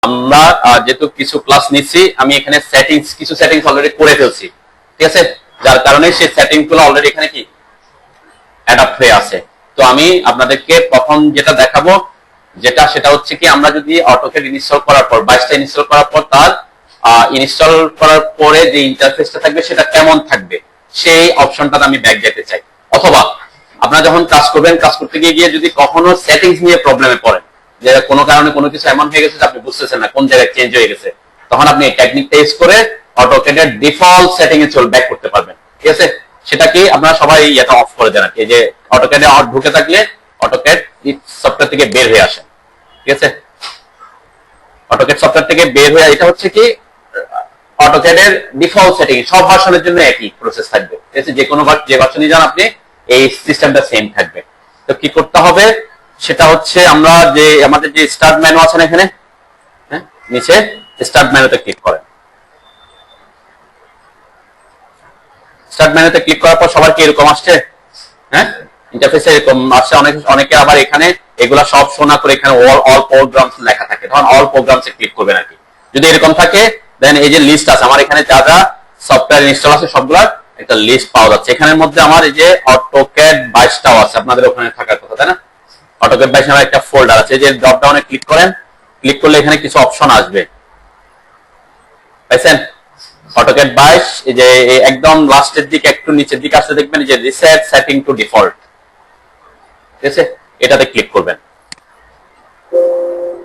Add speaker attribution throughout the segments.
Speaker 1: আমরা যেহেতু কিছু ক্লাস নিচ্ছি, আমি এখানে কিছু সেটিংস অলরেডি করে ফেলছি, ঠিক আছে, যার কারণে সেই সেটিংস গুলো অলরেডি এখানে কি অ্যাডাপ্ট হয়ে আছে। তো আমি আপনাদেরকে প্রথম যেটা দেখাবো সেটা হচ্ছে কি, আমরা যদি অটোক্যাড ইনস্টল করার পর 22টা ইনস্টল করার পর তার ইনস্টল করার পরে যে ইন্টারফেসটা থাকবে সেটা কেমন থাকবে সেই অপশনটাতে আমি ব্যাক যেতে চাই। অথবা আপনারা যখন কাজ করবেন, কাজ করতে গিয়ে যদি কখনো সেটিংস নিয়ে প্রবলেমে পড়েন, যে কোনো কারণে কোনো কিছু এমন হয়ে গেছে যে আপনি বুঝতেছেন না কোন জায়গায় চেঞ্জ হয়ে গেছে, তখন আপনি এই টেকনিকটা ইউজ করে অটোক্যাডের ডিফল্ট সেটিং এ ব্যাক করতে পারবেন, ঠিক আছে। সেটা কি, আপনারা সবাই এটা অফ করে দেন, এই যে অটোক্যাডে ঢুকে থাকলে অটোক্যাড সফটওয়্যার থেকে বের হয়ে আসেন, ঠিক আছে। অটোক্যাড সফটওয়্যার থেকে বের হয়ে, এটা হচ্ছে কি অটোক্যাডের ডিফল্ট সেটিং, সব ভার্সনের জন্য একই প্রসেস থাকবে, ঠিক আছে। যে কোনো যে ভার্সনই যান আপনি, এই সিস্টেমটা সেম থাকবে। তো কি করতে হবে সেটা হচ্ছে, আমরা যে আমাদের যে স্টার্ট মেনু আছে এখানে, হ্যাঁ, নিচে স্টার্ট মেনুতে ক্লিক করেন। স্টার্ট মেনুতে ক্লিক করার পর সবার কি এরকম আসছে, হ্যাঁ, ইন্টারফেসে এরকম আসছে। অনেকে আবার এখানে এগুলা সব শোনা করে এখানে অল প্রোগ্রামস লেখা থাকে, তখন অল প্রোগ্রামসে ক্লিক করবেন আর কি। যদি এরকম থাকে দেন এই যে লিস্ট আছে আমার এখানে যা যা সফটওয়্যার ইনস্টল আছে সবগুলোর একটা লিস্ট পাওয়া যাচ্ছে। এখানের মধ্যে আমার এই যে অটোক্যাড 22টাও আছে, আপনাদের ওখানে থাকার কথা, তাই না? অটোক্যাড 22 নামে একটা ফোল্ডার আছে, যে ড্রপ ডাউনে ক্লিক করেন, ক্লিক করলে এখানে কিছু অপশন আসবে, পাইছেন? অটোক্যাড 22 এই যে একদম লাস্টের দিকে একটু নিচের দিকে আসলে দেখবেন যে রিসেট সেটিং টু ডিফল্ট, ঠিক আছে, এটাতে ক্লিক করবেন।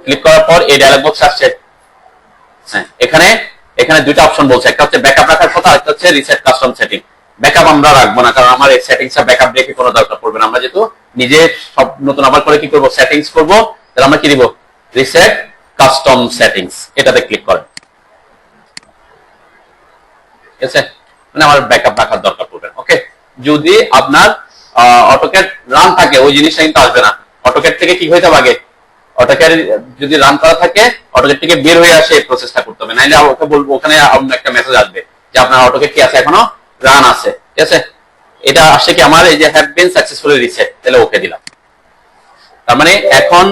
Speaker 1: ক্লিক করার পর এই ডায়লগ বক্স আসছে, হ্যাঁ, এখানে দুইটা অপশন বলছে, একটা হচ্ছে ব্যাকআপ রাখার কথা, একটা হচ্ছে রিসেট কাস্টম সেটিং। ব্যাকআপ আমরা রাখবো না, কারণ আমার এই সেটিংসটা ব্যাকআপ রেখে কোনো দরকার পড়বে না। আমরা যেহেতু নিজে সব নতুন আবার করে কি করব, সেটিংস করব, তাহলে আমরা কি দিব, রিসেট কাস্টম সেটিংস, এটাতে ক্লিক করেন, ঠিক আছে। মানে আমার ব্যাকআপ রাখার দরকার পড়বে, ওকে। যদি আপনার অটোক্যাড রান থাকে ওই জিনিসটা কিন্তু আসবে না, অটোক্যাড থেকে কি হয়ে যাবে, আগে অটোক্যাড যদি রান করা থাকে অটোক্যাড থেকে বের হয়ে আসে এই প্রসেসটা করতে হবে, নাইলে ওকে বলবো, ওখানে একটা মেসেজ আসবে যে আপনার অটোক্যাড কি আছে, এখনো রান আছে, ঠিক আছে। এটা আসছে কি, আমার এই যে হ্যাভ বিন সাকসেসফুলি রিসেট, তাহলে ওকে দিলাম। তার মানে এখন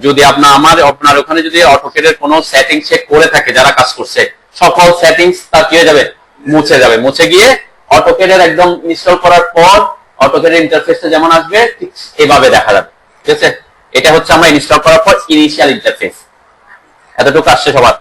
Speaker 1: যদি আপনার ওখানে যদি অটোক্যাডের কোনো সেটিংস চেক করে থাকে, যারা কাজ করছে সকল সেটিংস তার কি হয়ে যাবে, মুছে যাবে। মুছে গিয়ে অটোক্যাডের একদম ইনস্টল করার পর অটোক্যাডের ইন্টারফেসটা যেমন আসবে ঠিক এভাবে দেখা যাবে, ঠিক আছে। এটা হচ্ছে আমরা ইনস্টল করার পর ইনিশিয়াল ইন্টারফেস। এতটুকু আসছে সবার?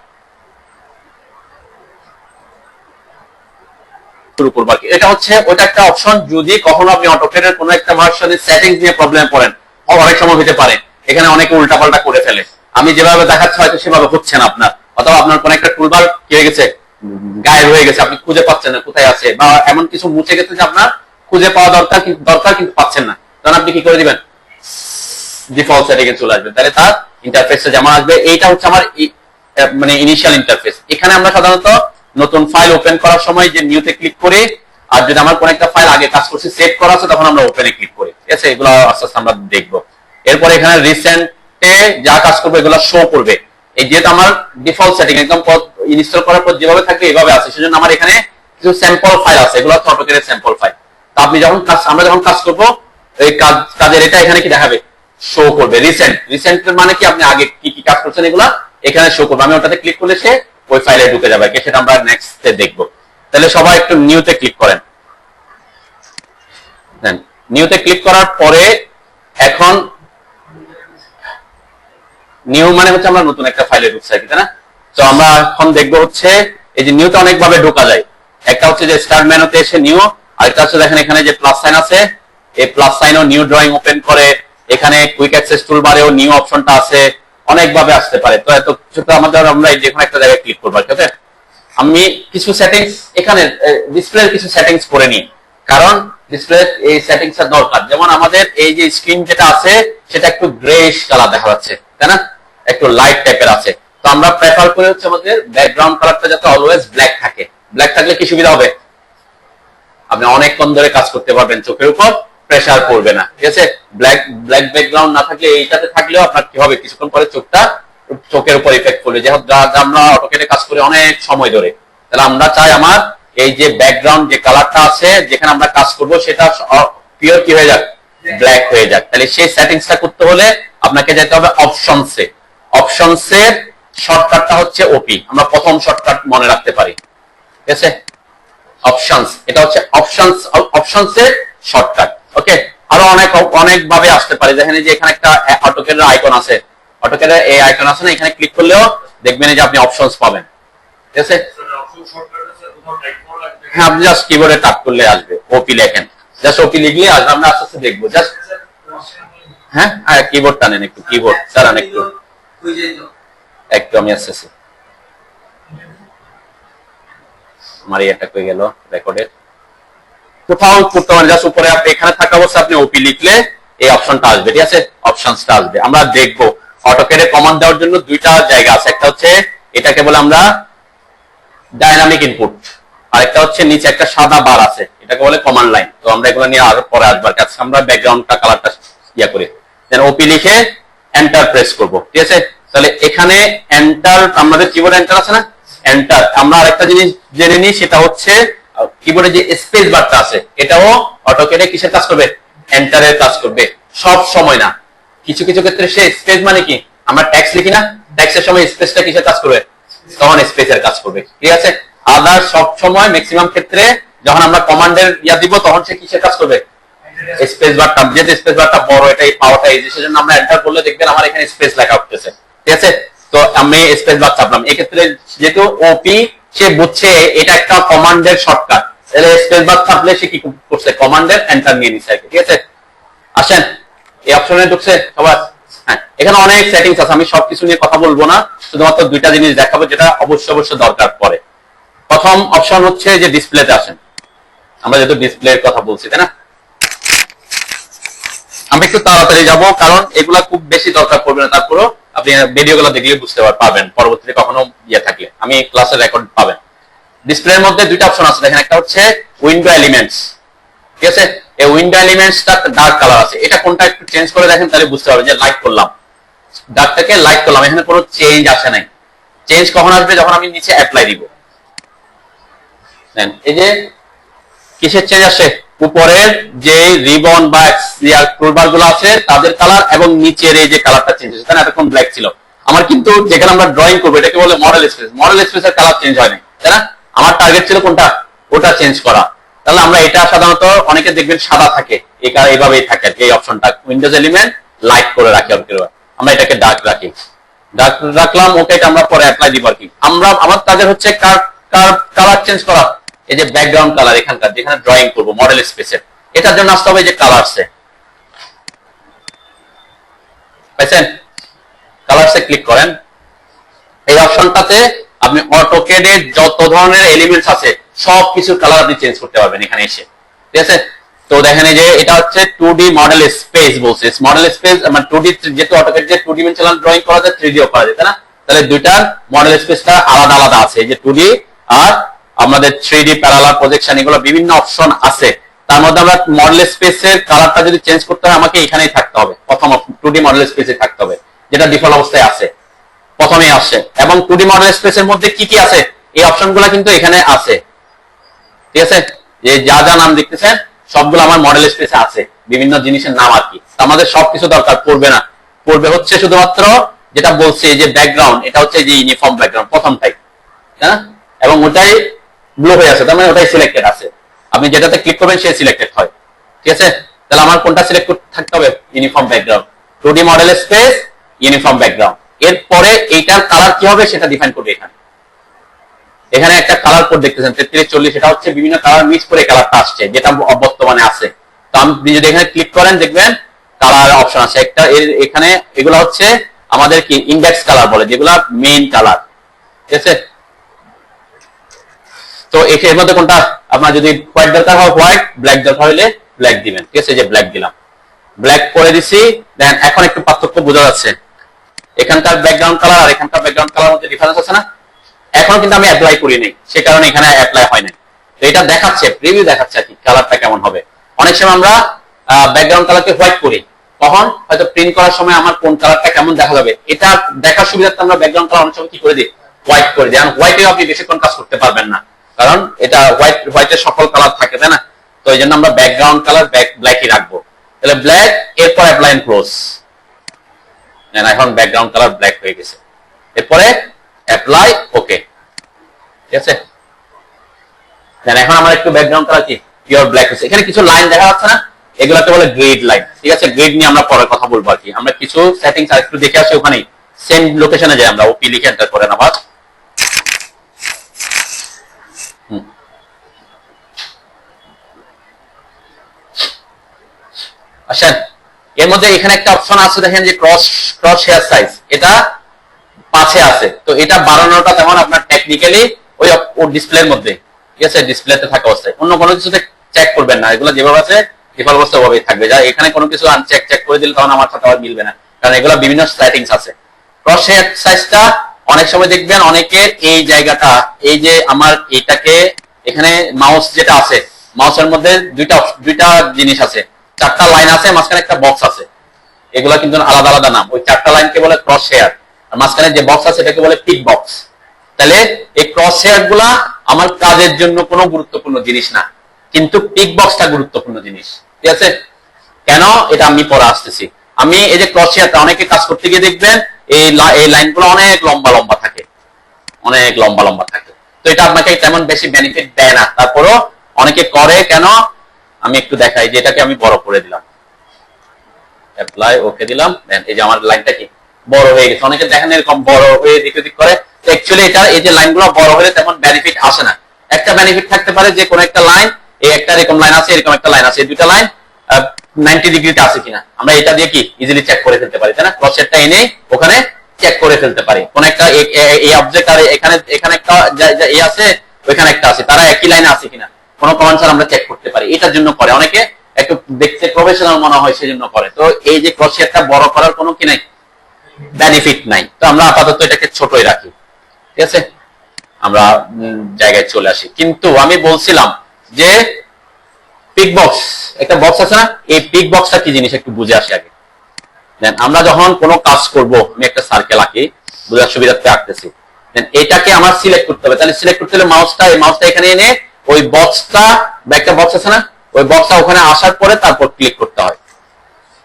Speaker 1: শুরু করবো আর কি। এটা হচ্ছে ওটা একটা অপশন, যদি কখনো আপনি অটোক্যাডের কোনো একটা ভার্সনের সেটিংস নিয়ে প্রবলেম পড়েন, অনেক সময় হতে পারে এখানে অনেকে উল্টাপাল্টা করে ফেলে, আমি যেভাবে দেখাচ্ছি হয়তো সেভাবে হচ্ছে না আপনার, অথবা আপনার কোন একটা টুলবার কি হয়ে গেছে, গায়েব হয়ে গেছে, আপনি খুঁজে পাচ্ছেন না কোথায় আছে, বা এমন কিছু মুছে গেছে যে আপনার খুঁজে পাওয়া দরকার কিন্তু পাচ্ছেন না, তখন আপনি কি করে দিবেন, ডিফল্ট সেটিংয়ে চলে আসবেন, তাহলে তার ইন্টারফেসটা যেমন আসবে। এইটা হচ্ছে আমার মানে ইনিশিয়াল ইন্টারফেস। এখানে আমরা সাধারণত নতুন ফাইল ওপেন করার সময় যে নিউতে ক্লিক করি, আর যদি আমার কোন একটা ফাইল আগে কাজ করছে সেভ করা আছে তখন আমরা ওপেনে ক্লিক করি, ঠিক আছে। এগুলো আস্তে আস্তে আমরা দেখবো। এরপর এখানে রিসেন্টে যা কাজ করবে এগুলো শো করবে। এই যেহেতু আমার ডিফল্ট সেটিং একদম ইনস্টল করার পর যেভাবে থাকবে এভাবে আছে, সেজন্য আমার এখানে কিছু স্যাম্পল ফাইল আছে, এগুলো হচ্ছে অটোক্যাডের স্যাম্পল ফাইল। তো আপনি আমরা যখন কাজ করবো এই কাজের এটা এখানে কি দেখাবে, শো করবে। রিসেন্ট মানে কি, আপনি আগে কি কি কাজ করছেন এগুলা এখানে শো করবে। আমি ওটাতে ক্লিক করলে সে ওই ফাইলে ঢুকে যাবে, সেটা আমরা নেক্সটে দেখবো। তাহলে সবাই একটু নিউতে ক্লিক করেন। নিউতে ক্লিক করার পরে এখন নিউ মানে হচ্ছে আমরা নতুন একটা ফাইলে ঢুকছি, তাই না? তো আমরা এখন দেখবো হচ্ছে এই যে নিউতে অনেক ভাবে ঢোকা যায়। একটা হচ্ছে যে স্টার্ট মেনুতে এসে নিউ, আরেকটা হচ্ছে দেখেন এখানে যে প্লাস সাইন আছে, এই প্লাস সাইনও নিউ ড্রয়িং ওপেন করে, এখানে কুইক অ্যাক্সেস টুলবারেও নিউ অপশনটা আছে, অনেক ভাবে আসতে পারে। তো এত কিছু আমরা যে কোনো একটা জায়গায় ক্লিক করবো, ঠিক আছে। আমি কিছু সেটিংস এখানে ডিসপ্লের কিছু সেটিংস করে নিই, কারণ ডিসপ্লে এই সেটিংসটা দরকার। যেমন আমাদের এই যে স্ক্রিন যেটা আছে সেটা একটু গ্রেইশ কালার দেখা যাচ্ছে, তাই না, একটু লাইট টাইপের আছে। তো আমরা প্রেফার করে হচ্ছে আমাদের ব্যাকগ্রাউন্ড কালারটা যাতে অলওয়েজ ব্ল্যাক থাকে। ব্ল্যাক থাকলে কি সুবিধা হবে, আপনি অনেকক্ষণ ধরে কাজ করতে পারবেন, চোখের উপর প্রেসার পড়বে না, ঠিক আছে। ব্ল্যাক ব্যাকগ্রাউন্ড না থাকলে, এইটাতে থাকলেও আপনার কি হবে, কিছুক্ষণ পরে চোখের উপর ইফেক্ট করবে। যেহেতু আমরা অটোক্যাডে কাজ করি অনেক সময় ধরে, তাহলে আমরা চাই আমার এই যে ব্যাকগ্রাউন্ড যে কালারটা আছে যেখানে আমরা কাজ করব সেটা পিওর কি হয়ে যাক, ব্ল্যাক হয়ে যাক। তাহলে সেই সেটিংসটা করতে হলে আপনাকে যেতে হবে অপশনসে। অপশনসের শর্টকাটটা হচ্ছে ওপি, আমরা প্রথম শর্টকাট মনে রাখতে পারি, ঠিক আছে? অপশনস, এটা হচ্ছে অপশনস এর শর্টকাট। ওকে, আরো অনেক ভাবে আসতে পারে। দেখেন যে এখানে একটা অটোক্যাডের আইকন আছে, অটোক্যাডের এই আইকন আছে না, এখানে ক্লিক করলেও দেখবেন যে আপনি অপশনস পাবেন, ঠিক আছে? হ্যাঁ, আপনি জাস্ট কিবোর্ডে টাপ করলে আসবে, ওপি লেখেন, জাস্ট ওপি লিখলে আসবে। আমরা আস্তে আস্তে দেখবো, জাস্ট হ্যাঁ কিবোর্ড টানেন একটু, কিবোর্ড চালান একটু, একটু আমি আসতেছি। আমার এটা কই গেল রেকর্ডের, কোথাও করতে পারেন, জাস্ট উপরে আপনি এখানে থাকা অবস্থায় আপনি ওপি লিখলে এই অপশনটা আসবে, ঠিক আছে? অপশনসটা আসবে। আমরা দেখবো অটোক্যাডে কমান্ড দেওয়ার জন্য দুইটা জায়গা আছে, একটা হচ্ছে এটাকে বলে আমরা ডাইনামিক ইনপুট, আর একটা হচ্ছে নিচে একটা সাদা বার আছে, এটাকে বলে কমান্ড লাইন। তো আমরা এগুলো নিয়ে আরো পরে আসবার কাছে আমরা ব্যাকগ্রাউন্ডটা কালারটা ইয়া করি, দেন ওপি লিখে এন্টার প্রেস করব, ঠিক আছে? তাহলে এখানে এন্টার, আমাদের কিবোর্ড এন্টার আছে না, এন্টার। আমরা আরেকটা জিনিস জেনে নিই, সেটা হচ্ছে কিবোর্ডে যে স্পেস বারটা আছে, এটাও অটোক্যাডে কিসের কাজ করবে? এন্টারের কাজ করবে। সব সময় না, কিছু কিছু ক্ষেত্রে সে স্পেস মানে কি, আমরা ট্যাক্স লিখি না, ট্যাক্সের সময় স্পেসটা কিসের কাজ করবে? তখন স্পেসের কাজ করবে, ঠিক আছে? আদার সব সময় ম্যাক্সিমাম ক্ষেত্রে যখন আমরা কমান্ডের ইয়া দিব তখন সে কিসের কাজ করবে? স্পেস বারটা, যেহেতু স্পেস বারটা বড়, এটা এই পাওয়ারটা এই, সেজন্য আমরা এন্টার করলে দেখবেন আমার এখানে স্পেস লেখা উঠতেছে, ঠিক আছে? তো আমি স্পেস বার চাপলাম, এক্ষেত্রে যেহেতু ওপি সে বুঝছে এটা একটা কমান্ডের শর্টকাট, তাহলে স্পেস বার চাপলে সে কি করছে? কমান্ডের এন্টার নিয়ে নিচ্ছে, ঠিক আছে? আসেন এই অপশনে ঢুকছে সবার। হ্যাঁ, এখানে অনেক সেটিংস আছে, আমি সবকিছু নিয়ে কথা বলবো না, শুধুমাত্র দুইটা জিনিস দেখাবো যেটা অবশ্যই দরকার পড়ে। প্রথম অপশন হচ্ছে যে ডিসপ্লেতে আসেন, আমরা যেহেতু ডিসপ্লের কথা বলছি, তাই না? আমি একটু তাড়াতাড়ি যাব কারণ এগুলা খুব বেশি দরকার পড়বে না, তারপরও আপনি ভিডিওগুলো দেখলে বুঝতে পারবেন, পরবর্তীতে কখনো ইয়ে থাকলে আমি ক্লাসের রেকর্ড পাবেন। ডিসপ্লের মধ্যে দুইটা অপশন আছে, দেখেন একটা হচ্ছে উইন্ডো এলিমেন্টস, ঠিক আছে? এই উইন্ডো এলিমেন্টসটা ডার্ক কালার আছে, এটা কোনটা একটু চেঞ্জ করে দেখেন, তাহলে বুঝতে পারবেন। যে লাইট করলাম, ডার্কটাকে লাইট করলাম, এখানে কোনো চেঞ্জ আসে নাই। চেঞ্জ কখন আসবে? যখন আমি নিচে অ্যাপ্লাই দিব, দেন এই যে কিসের চেঞ্জ আসে? উপরের যে রিবন বা টুলবার গুলো আছে তাদের কালার, এবং নিচের এই যে কালারটা চেঞ্জ হচ্ছে, তাই না? এতক্ষণ ব্ল্যাক ছিল আমার, কিন্তু যেখানে আমরা ড্রয়িং করবো এটাকে বলে মডেল স্পেস, মডেল স্পেসের কালার চেঞ্জ হয় নাই, তাই না? আমার টার্গেট ছিল কোনটা? ওটা চেঞ্জ করা। তাহলে আমরা এটা সাধারণত অনেকে দেখবেন সাদা থাকে, এইভাবেই থাকে আর কি। এই অপশনটা উইন্ডোজ এলিমেন্ট লাইট করে রাখি, আমরা এটাকে ডার্ক রাখি, ডার্ক রাখলাম। ওকে, এটা আমরা পরে অ্যাপ্লাই দিব আর কি। আমার টার্গেট হচ্ছে কালার চেঞ্জ করা। এই যে ব্যাকগ্রাউন্ড কালার এখানকার যেখানে ড্রয়িং করবো মডেল স্পেসের, এটার জন্য আসতে হবে যে কালারসে, পাইছেন? কালারসে ক্লিক করেন, এই অপশনটাতে আপনি অটোক্যাডের যত ধরনের এলিমেন্টস আছে সবকিছুর কালার আপনি চেঞ্জ করতে পারবেন এখানে এসে, ঠিক আছে? তো দেখেন এই যে এটা হচ্ছে 2D মডেল স্পেস বলছে, মডেল স্পেস মানে 2D, যেহেতু অটোক্যাড যে 2 ডিমেনশনাল ড্রয়িং করা যায় 3D ও করা যায়, তাই না? তাহলে দুইটার মডেল স্পেসটা আলাদা আলাদা আছে, এই যে 2D আর আমাদের 3D প্যারালাল প্রজেকশন, এগুলো বিভিন্ন অপশন আছে। তার মধ্যে আমরা মডেল স্পেসের কালারটা যদি চেঞ্জ করতে হয় আমাকে এখানেই থাকতে হবে, প্রথম 2D মডেল স্পেসে থাকতে হবে, যেটা ডিফল্ট অবস্থায় আছে, প্রথমেই আসে। এবং 2D মডেল স্পেসের মধ্যে কি কি আছে এই অপশনগুলো কিন্তু এখানে আছে, ঠিক আছে? যে যা যা নাম দেখতেছেন সবগুলো আমার মডেল স্পেসে আছে, বিভিন্ন জিনিসের নাম আর কি। আমাদের সবকিছু দরকার পড়বে না, পড়বে হচ্ছে শুধুমাত্র যেটা বলছে যে ব্যাকগ্রাউন্ড, এটা হচ্ছে যে ইউনিফর্ম ব্যাকগ্রাউন্ড প্রথমটাই, হ্যাঁ? এবং ওটাই ব্লু হয়ে আছে, তার মানে ওটাই সিলেক্টেড আছে। আপনি যেটাতে ক্লিক করবেন সে সিলেক্টেড হয়, ঠিক আছে? তাহলে আমার কোনটা সিলেক্ট থাকতে হবে? Uniform background, 2D model space uniform background. এরপরে এইটার কালার কি হবে সেটা ডিফাইন করবে এখানে। এখানে একটা কালার কোড দেখতেছেন 3340, এটা হচ্ছে বিভিন্ন কালার মিক্স করে কালারটা আসছে, যেটা বর্তমানে আছে। তো আপনি যদি এখানে ক্লিক করেন দেখবেন কালার অপশন আছে একটা, এখানে এগুলো হচ্ছে আমাদের কি ইন্ডেক্স কালার বলে, যেগুলো মেইন কালার, ঠিক আছে? তো এর মধ্যে কোনটা আপনার যদি হোয়াইট দরকার হয় হোয়াইট, ব্ল্যাক দরকার হলে ব্ল্যাক দিবেন, ঠিক আছে? যে ব্ল্যাক দিলাম, ব্ল্যাক করে দিছি। দেন এখন একটু পার্থক্য বোঝা যাচ্ছে, এখানকার ব্যাকগ্রাউন্ড কালার আর এখানকার ব্যাকগ্রাউন্ড কালার মধ্যে ডিফারেন্স আছে না? এখন কিন্তু আমি অ্যাপ্লাই করি নাই, সে কারণে এখানে অ্যাপ্লাই হয় নাই। তো এটা দেখাচ্ছে, প্রিভিউ দেখাচ্ছে আর কি কালারটা কেমন হবে। অনেক সময় আমরা ব্যাকগ্রাউন্ড কালারকে হোয়াইট করি, তখন হয়তো প্রিন্ট করার সময় আমার কোন কালারটা কেমন দেখা যাবে এটা দেখার সুবিধার্থে আমরা ব্যাকগ্রাউন্ড কালার অনেক সময় কি করে দিই? হোয়াইট করে দিই। কারণ হোয়াইটে আপনি বেশিক্ষণ কাজ করতে পারবেন না, কারণ এটা হোয়াইটের সকল কালার থাকে, তাই না? তো এই জন্য আমরা ব্যাকগ্রাউন্ড কালার ব্ল্যাকই রাখবো। তাহলে ব্ল্যাক, এরপর অ্যাপ্লাই এন্ড ক্লোজ। এখন ব্যাকগ্রাউন্ড কালার ব্ল্যাক হয়ে গেছে, এরপরে অ্যাপ্লাই ওকে। ঠিক আছে, এখন আমার একটু ব্যাকগ্রাউন্ড কালার কি পিওর ব্ল্যাক হচ্ছে। এখানে কিছু লাইন দেখা যাচ্ছে না, এগুলোকে বলে গ্রিড লাইন। ঠিক আছে, গ্রিড নিয়ে আমরা পরে কথা বলবো আর কি। আমরা কিছু সেটিংস আর একটু দেখে আসি, ওখানে সেম লোকেশনে যাই আমরা, ওপি লিখে এন্টার করেন আবার। আসেন, এর মধ্যে এখানে একটা অপশন আছে দেখেন যে ক্রস হেয়ার সাইজ, এটা 5 এ আছে। তো এটা বাড়ানোটা তেমন আপনার টেকনিক্যালি ওই ডিসপ্লের মধ্যে, ঠিক আছে, ডিসপ্লেতে থাকা অবস্থায়, অন্য কোনো কিছুতে চেক করবেন না, এগুলো যেভাবে আছে ডিফল্ট অবস্থা ওভাবেই থাকবে। যা এখানে কোনো কিছু চেক করে দিলে তখন আমার সাথে আবার মিলবে না, কারণ এগুলো বিভিন্ন সেটিংস আছে। ক্রস হেয়ার সাইজটা অনেক সময় দেখবেন অনেকের এই জায়গাটা, এই যে আমার এটাকে এখানে মাউস যেটা আছে, মাউসের মধ্যে দুইটা জিনিস আছে, 4টা লাইন আছে, মাঝখানে একটা বক্স আছে, এগুলা কিন্তু আলাদা আলাদা নাম। ওই 4টা লাইনকে বলে ক্রস হেয়ার, আর মাঝখানে যে বক্স আছে এটাকে বলে পিক বক্স। তাহলে এই ক্রস হেয়ার গুলা আমার কাজের জন্য কোনো গুরুত্বপূর্ণ জিনিস না, কিন্তু পিক বক্সটা গুরুত্বপূর্ণ জিনিস। ঠিক আছে, কেন এটা আমি পরে আসতেছি। আমি এই যে ক্রস হেয়ারটা অনেকে কাজ করতে গিয়ে দেখবেন এই লাইনগুলো অনেক লম্বা লম্বা থাকে, অনেক লম্বা লম্বা থাকে। তো এটা আপনাকে তেমন বেশি বেনিফিট দেয় না, তারপরও অনেকে করে। কেন আমি একটু দেখাই, যে এটাকে আমি বড় করে দিলাম, অ্যাপ্লাই ওকে দিলাম, দেন এই যে আমার লাইনটা কি বড় হয়ে গেছে। অনেকে দেখেন এরকম বড় হয়ে দিক দিক করে, অ্যাকচুয়ালি এটা এই যে লাইনগুলো বড় হলে তেমন বেনিফিট আসে না। একটা বেনিফিট থাকতে পারে যে কোন একটা লাইন, এই একটা এরকম লাইন আছে, এরকম একটা লাইন আছে, এই দুইটা লাইন 90 ডিগ্রিতে আছে কিনা আমরা এটা দিয়ে কি ইজিলি চেক করে ফেলতে পারি, তাই না? ক্রসহেয়ারটা এনে ওখানে চেক করে ফেলতে পারি। কোন একটা এই অবজেক্ট আর এখানে একটা এ আছে, ওইখানে একটা আছে, তারা একই লাইনে আছে কিনা কোনো কমান্ড ছাড়া আমরা চেক করতে পারি। এটার জন্য করে অনেকে, একটু দেখতে প্রফেশনাল মনে হয় সেজন্য করে। তো এই যে ক্রসহেয়ারটা বড় করার কোনো কি নাই, বেনিফিট নাই। তো আমরা আপাতত এটাকে ছোটই রাখি। ঠিক আছে, আমরা জায়গায় চলে আসি। কিন্তু আমি বলছিলাম যে পিক বক্স, একটা বক্স আছে না, এই পিক বক্সটা কি জিনিস একটু বুঝে আসি আগে। দেন আমরা যখন কোনো কাজ করব, আমি একটা সার্কেল আঁকি, বোঝার সুবিধার্থে আঁকতেছি, দেন এটাকে আমার সিলেক্ট করতে হবে। তাহলে সিলেক্ট করতে হলে মাউসটা এখানে এনে ওই বক্সটা, বা একটা বক্স আছে না, ওই বক্সটা ওখানে আসার পরে তারপর ক্লিক করতে হয়।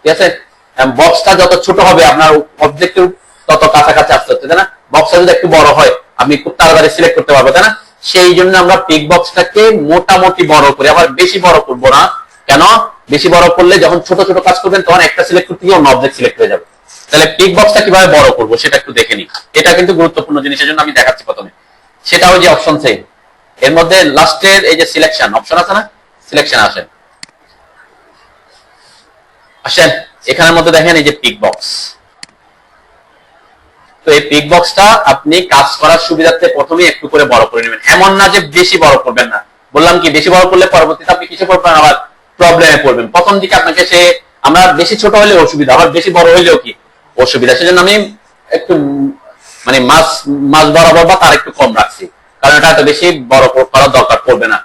Speaker 1: ঠিক আছে, বক্সটা যত ছোট হবে আপনার অবজেক্টিভ তত কাছাকাছি আসতে হচ্ছে, তাই না? বক্সটা যদি একটু বড় হয় আপনি খুব তাড়াতাড়ি সিলেক্ট করতে পারবেন, তাই না? সেই জন্য আমরা পিক বক্সটাকে মোটামুটি বড় করি, আবার বেশি বড় করবো না। কেন বেশি বড় করলে যখন ছোট ছোট কাজ করবেন তখন একটা সিলেক্ট করতে গিয়ে অন্য অবজেক্ট সিলেক্ট হয়ে যাবে। তাহলে পিক বক্সটা কিভাবে বড় করবো সেটা একটু দেখে নিই। এটা কিন্তু গুরুত্বপূর্ণ জিনিসের জন্য আমি দেখাচ্ছি প্রথমে। সেটা ওই যে অপশন সেই, এর মধ্যে লাস্টের এই যে সিলেকশন অপশন আছে না, সিলেকশন আসেন, এখানের মধ্যে দেখেন এই যে পিক বক্স। তো এই পিক বক্সটা আপনি কাজ করার সুবিধার্থে প্রথমে একটু করে বড় করে নেবেন। এমন না যে বেশি বড় করবেন না, বললাম কি বেশি বড় করলে পরবর্তীতে আপনি কিছু করবেন আবার প্রবলেমে পড়বেন। প্রথম দিকে আপনাকে আমরা বেশি ছোট হলে অসুবিধা, আবার বেশি বড় হইলেও কি অসুবিধা। সেজন্য আমি একটু মানে মাছ বরাবর বা তার একটু কম রাখছি, কারণ এটা এত বেশি বড় করার দরকার পড়বে না।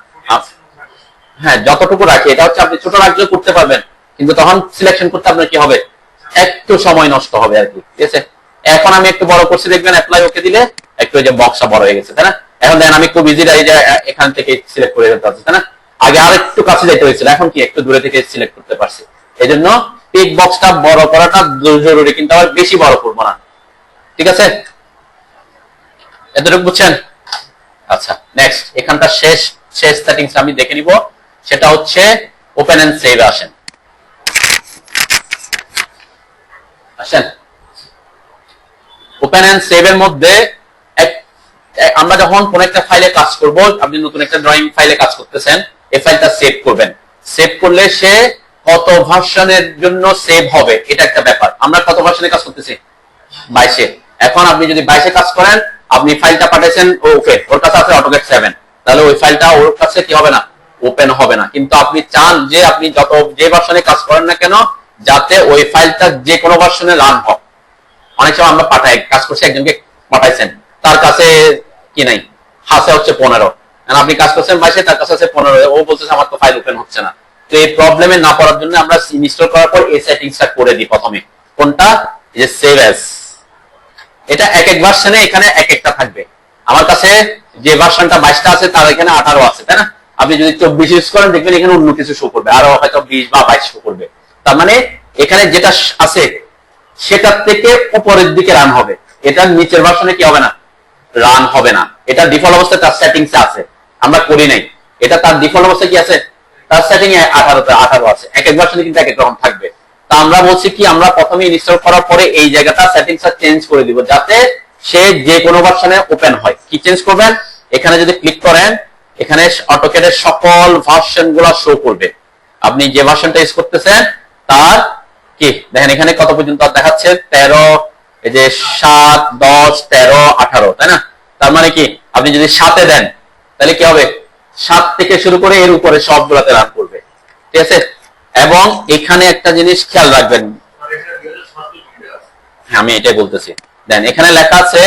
Speaker 1: হ্যাঁ, যতটুকু রাখি এটা হচ্ছে আপনি ছোট রাখলেও করতে পারবেন, কিন্তু তখন সিলেকশন করতে আপনার কি হবে, একটু সময় নষ্ট হবে আর কি। ঠিক আছে, এখন আমি একটু বড় করছি, দেখবেন অ্যাপ্লাই ওকে দিলে একটু এই যে বক্সটা বড় হয়ে গেছে, তাই না? এখন দেখেন আমি খুব ইজি এই যে এখান থেকে সিলেক্ট করে ফেলতে পারছি, তাই না? আগে আর একটু কাছে যেতে হয়েছিল, এখন কি একটু দূরে থেকে সিলেক্ট করতে পারছি। এই জন্য পিক বক্সটা বড় করাটা জরুরি, কিন্তু আবার বেশি বড় করবো না। ঠিক আছে, এতটুকু বুঝছেন? আচ্ছা, নেক্সট এখানটা শেষ সেটিংস আমি দেখে নিব, সেটা হচ্ছে ওপেন এন্ড সেভ। আসেন ওপেন এন্ড সেভ এর মধ্যে আমরা যখন কোন একটা ফাইলে কাজ করব, আপনি নতুন একটা ড্রয়িং ফাইলে কাজ করতেছেন, এই ফাইলটা সেভ করবেন। সেভ করলে সে কত ভার্সনের জন্য সেভ হবে এটা একটা ব্যাপার। আমরা কত ভার্সনে কাজ করতেছি, 22 এ। এখন আপনি যদি 22 এ কাজ করেন, আপনি ফাইলটা পাঠাইছেন ওকে, ওর কাছে আছে অটোক্যাড 7, তাহলে ওই ফাইলটা ওর কাছে কি হবে না, ওপেন হবে না। কিন্তু আপনি চান যে আপনি যে ভার্সনে কাজ করেন না কেন, যাতে ওই ফাইলটা যে কোনো ভার্সনে রান হয়। অনেক সময় আমরা পাঠাই, কাজ করছি একজনকে পাঠাইছেন, তার কাছে কি নাই, হাসে হচ্ছে 15, আপনি কাজ করছেন 22, তার কাছে আছে 15, ও বলতেছে আমার তো ফাইল ওপেন হচ্ছে না। তো এই প্রবলেমে না পড়ার জন্য আমরা ইনস্টল করার পর এই সেটিংসটা করে দিই প্রথমে। কোনটা, যে সেভ অ্যাজ, এটা এক এক ভার্সনে এখানে এক একটা থাকবে। আমার কাছে যে ভার্সনটা 22টা আছে তার এখানে 18 আছে, তাই না? আপনি যদি 24 ইউজ করেন দেখবেন এখানে অন্য কিছু শো করবে, আরো হয়তো 20 বা 22 শো করবে। তার মানে এখানে যেটা আছে সেটার থেকে উপরের দিকে রান হবে। এটার নিচের ভার্সনে কি হবে না, রান হবে না। এটা ডিফল্ট অবস্থায় তার সেটিংসে আছে, আমরা করি নাই। এটা তার ডিফল্ট অবস্থায় কি আছে, তার সেটিং এ 18 আছে। এক এক ভার্সনে কিন্তু এক এক রকম থাকবে। তা আমরা বলছি কি, আমরা প্রথমে ইনস্টল করার পরে এই জায়গাটা সেটিংসটা চেঞ্জ করে দিব, যাতে সে যে কোনো ভার্সনে ওপেন হয়। কি চেঞ্জ করবেন, এখানে যদি ক্লিক করেন, এখানে অটোক্যাডের সকল ভার্সন গুলা শো করবে। আপনি যে ভার্সনটা ইউজ করতেছেন তার কি দেখেন, এখানে কত পর্যন্ত দেখাচ্ছে, 13, এই যে 7, 10, 13, 18, তাই না? তার মানে কি, আপনি যদি 7-এ দেন তাহলে কি হবে, 7 থেকে শুরু করে এর উপরে সবগুলোতে রান করবে, ঠিক আছে? এবং এখানে একটা জিনিস খেয়াল রাখবেন, আমি এটাই বলতেছি। দেন এখানে লেখা আছে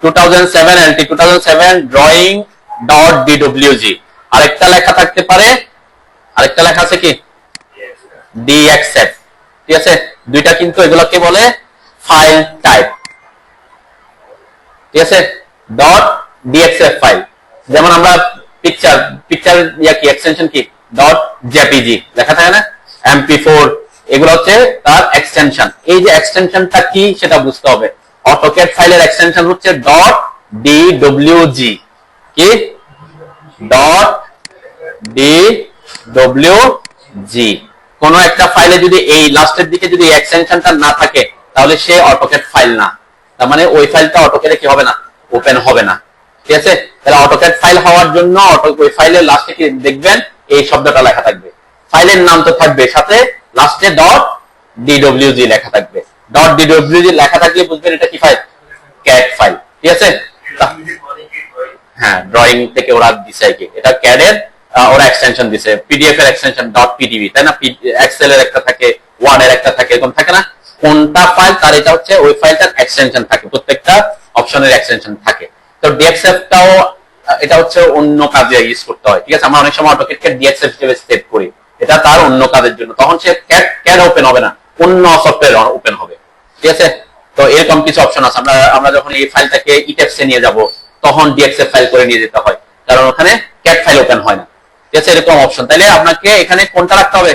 Speaker 1: 2007 LT 2007 drawing.dwg। আরেকটা লেখা থাকতে পারে, আরেকটা লেখা আছে কি dxf, ঠিক আছে? দুইটা কিন্তু এগুলোকে বলে ফাইল টাইপ, ঠিক আছে? .dxf ফাইল, যেমন আমরা পিকচার কি এক্সটেনশন কি .jpg লেখা থাকে না, mp4, এগুলো হচ্ছে তার এক্সটেনশন। এই যে এক্সটেনশনটা কি সেটা বুঝতে হবে। অটোক্যাড ফাইলের এক্সটেনশন হচ্ছে .dwg, কি .dwg। কোন একটা ফাইলে যদি এই লাস্টের দিকে যদি এক্সটেনশনটা না থাকে তাহলে সে অটোক্যাড ফাইল না, তার মানে ওই ফাইলটা অটোক্যাডে কি হবে না, ওপেন হবে না, ঠিক আছে? তাহলে অটোক্যাড ফাইল হওয়ার জন্য ওই ফাইলের লাস্টে কি দেখবেন, এই শব্দটা লেখা থাকবে। ফাইলের নাম তো থাকবে, সাথে লাস্টে .dwg লেখা থাকবে। .dwg লেখা থাকলে বুঝবেন এটা কি ফাইল, ক্যাড ফাইল, ঠিক আছে? হ্যাঁ, ড্রয়িং থেকে ওরা দিছে কি, এটা ক্যাড এর ওরা এক্সটেনশন দিছে। পিডিএফ এর এক্সটেনশন .pdb, তাই না? এক্সেল এর একটা থাকে, ওয়ার্ড এর একটা থাকে, এরকম থাকে না? কোনটা ফাইল তার এটা হচ্ছে ওই ফাইলটার এক্সটেনশন থাকে, প্রত্যেকটা অপশনের এক্সটেনশন থাকে। তো dxf টাও এটা হচ্ছে অন্য কাজে ইউজ করতে হয়, ঠিক আছে? আমরা অনেক সময় অটোক্যাডকে dxf হিসেবে সেভ করি, এটা তার অন্য কাজের জন্য, তখন সে ক্যাড ওপেন হবে না, অন্য সফটওয়্যার ওপেন হবে, ঠিক আছে? তো এরকম কিছু অপশন আছে। আমরা যখন এই ফাইলটাকে ইটেপসে নিয়ে যাব তখন dxf ফাইল করে নিয়ে যেতে হয়, কারণ ওখানে ক্যাড ফাইল ওপেন হয় না, ঠিক আছে? এরকম অপশন। তাইলে আপনাকে এখানে কোনটা রাখতে হবে,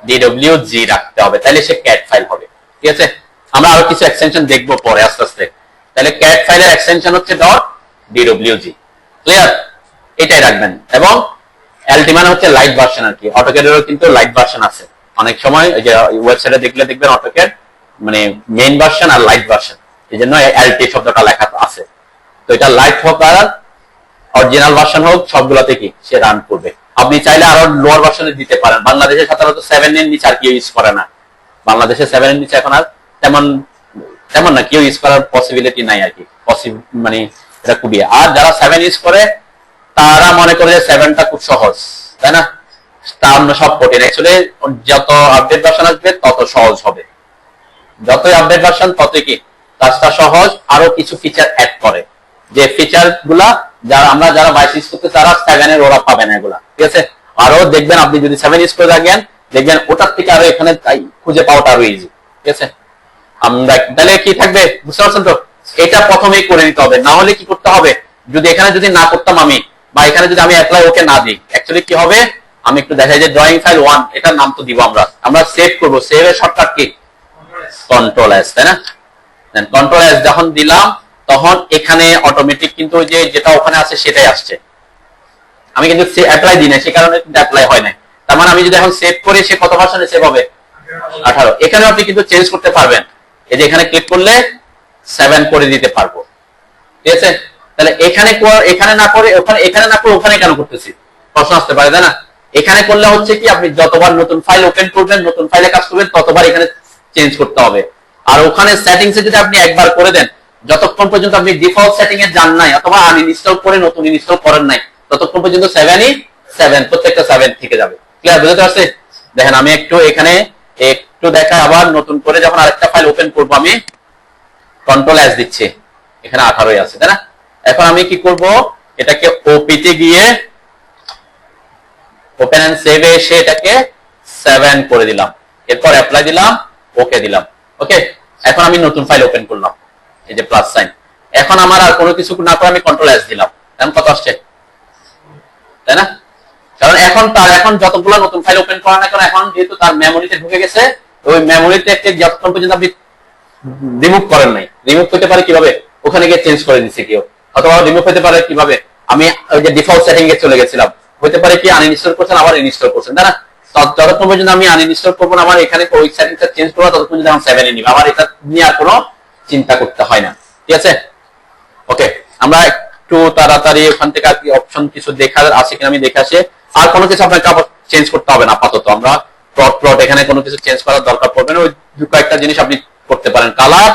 Speaker 1: dwg রাখতে হবে, তাইলে সে ক্যাড ফাইল হবে, ঠিক আছে? আমরা আরো কিছু এক্সটেনশন দেখবো পরে আস্তে আস্তে। তাহলে ক্যাড ফাইলের এক্সটেনশন হচ্ছে .dwg, ক্লিয়ার? এটাই রাখবেন। এবং LT মানে হচ্ছে লাইট ভার্সন আর কি। অটোক্যাডেরও কিন্তু লাইট ভার্সন আছে। অনেক সময় ওই যে ওয়েবসাইটে দেখলে দেখবেন অটোক্যাড মানে মেইন ভার্সন আর লাইট ভার্সন, এই জন্য LT শব্দটা লেখা আছে। তো এটা লাইট হোক আর অরিজিনাল ভার্সন হোক, সবগুলোতে কি সে রান করবে। আপনি চাইলে আরো লোয়ার ভার্সনে দিতে পারেন। বাংলাদেশে সাধারণত 7 এর নিচে আর কেউ ইউজ করে না। বাংলাদেশে 7 এর নিচে এখন আর তেমন না, কেউ ইউজ করার পসিবিলিটি নাই আর কি, মানে এটা খুবই। আর যারা 7 ইউজ করে তারা মনে করে যে 7টা খুব সহজ, তাই না? তা অন্য সব কঠিন। অ্যাকচুয়ালি যত আপডেট ভার্সন আসবে তত সহজ হবে, যতই আপডেট ভার্সন ততই কি কাজটা সহজ। আরো কিছু ফিচার অ্যাড করে, যে ফিচার গুলা যারা 22 ইউজ করতে তারা 7 এর ওরা পাবে না এগুলা, ঠিক আছে? আরো দেখবেন আপনি যদি 7 ইউজ করে থাকেন দেখবেন ওটার থেকে আরো এখানে খুঁজে পাওয়াটা আরো ইজি, ঠিক আছে? আমরা তাহলে কি থাকবে বুঝতে পারছেন তো? এটা প্রথমেই করে নিতে হবে, না হলে কি করতে হবে, যদি এখানে যদি না করতাম আমি, বা এখানে যদি আমি অ্যাপ্লাই ওকে না দিই, অ্যাকচুয়ালি কি হবে আমি একটু দেখাই যে ড্রয়িং ফাইল 1 এটার নাম তো দিব আমরা সেভ করব। সেভ এর শর্টকাট কি কন্ট্রোল এস, তাই না? দেন কন্ট্রোল এস যখন দিলাম তখন এখানে অটোমেটিক কিন্তু যে যেটা ওখানে আছে সেটাই আসছে। আমি কিন্তু অ্যাপ্লাই দিই না, সে কারণে কিন্তু অ্যাপ্লাই হয় না। তার মানে আমি যদি এখন সেভ করি সে কত ভার্সনে সেভ হবে, 18। এখানে আপনি কিন্তু চেঞ্জ করতে পারবেন, এই যে এখানে ক্লিক করলে 7 করে দিতে পারবো, ঠিক আছে? তাহলে এখানে না করে ওখানে কেন করতেছি প্রশ্ন আসতে পারে, তাই না? এখানে করলে হচ্ছে কি আপনি যতবার নতুন ফাইল ওপেন করবেন, নতুন ফাইলে কাজ করবেন, ততবার এখানে চেঞ্জ করতে হবে। আর ওখানে সেটিংসে যদি আপনি একবার করে দেন, যতক্ষণ পর্যন্ত আপনি ডিফল্ট সেটিং এ যান নাই অথবা আনইনস্টল করে নতুন ইনস্টল করেন নাই, ততক্ষণ পর্যন্ত 7 প্রত্যেকটা 7 থেকে যাবে। ক্লিয়ার, বুঝতে পারছেন? দেখেন আমি এখানে একটু দেখা, আবার নতুন করে যখন আরেকটা ফাইল ওপেন করবো আমি কন্ট্রোল এস দিচ্ছি, এখানে 18 আছে, তাই না? এখন আমি কি করব, এটাকে ওপিতে গিয়ে ওপেন এন্ড সেভ এসে এটাকে 7 করে দিলাম, এরপর অ্যাপ্লাই দিলাম, ওকে দিলাম। ওকে, এখন আমি নতুন ফাইল ওপেন করলাম, এই যে প্লাস সাইন। এখন আমার আর কোনো কিছু না করে আমি কন্ট্রোল এস দিলাম, এখন কত আসছে, তাই না? কারণ এখন যতগুলো নতুন ফাইল ওপেন করা না কেন, এখন যেহেতু তার মেমোরিতে ঢুকে গেছে, ওই মেমোরিতে যতক্ষণ পর্যন্ত আপনি রিমুভ করেন নাই, রিমুভ করতে পারে কিভাবে, ওখানে গিয়ে চেঞ্জ করে দিচ্ছে কেউ, অথবা রিমুভ হতে পারে কিভাবে, আমি ওই যে ডিফল্ট সেটিং এ চলে গেছিলাম, হতে পারে কি আনইনস্টল করছেন আবার ইনস্টল করছেন, তাই না? যতক্ষণ পর্যন্ত আমি আনইনস্টল করবো না, আমার এখানে ওই সেটিংসটা চেঞ্জ করবো, ততক্ষণ পর্যন্ত আমার 7 এ নিবে, আমার এটা নিয়ে আর কোনো চিন্তা করতে হয় না। ঠিক আছে, ওকে। আমরা একটু তাড়াতাড়ি ওখান থেকে আর কি অপশন কিছু দেখার আছে কিনা আমি দেখে আসি। আর কোনো কিছু আপনাকে আবার চেঞ্জ করতে হবে না আপাতত, আমরা প্লট এখানে কোনো কিছু চেঞ্জ করার দরকার পড়বে না। ওই কয়েকটা জিনিস আপনি করতে পারেন, কালার,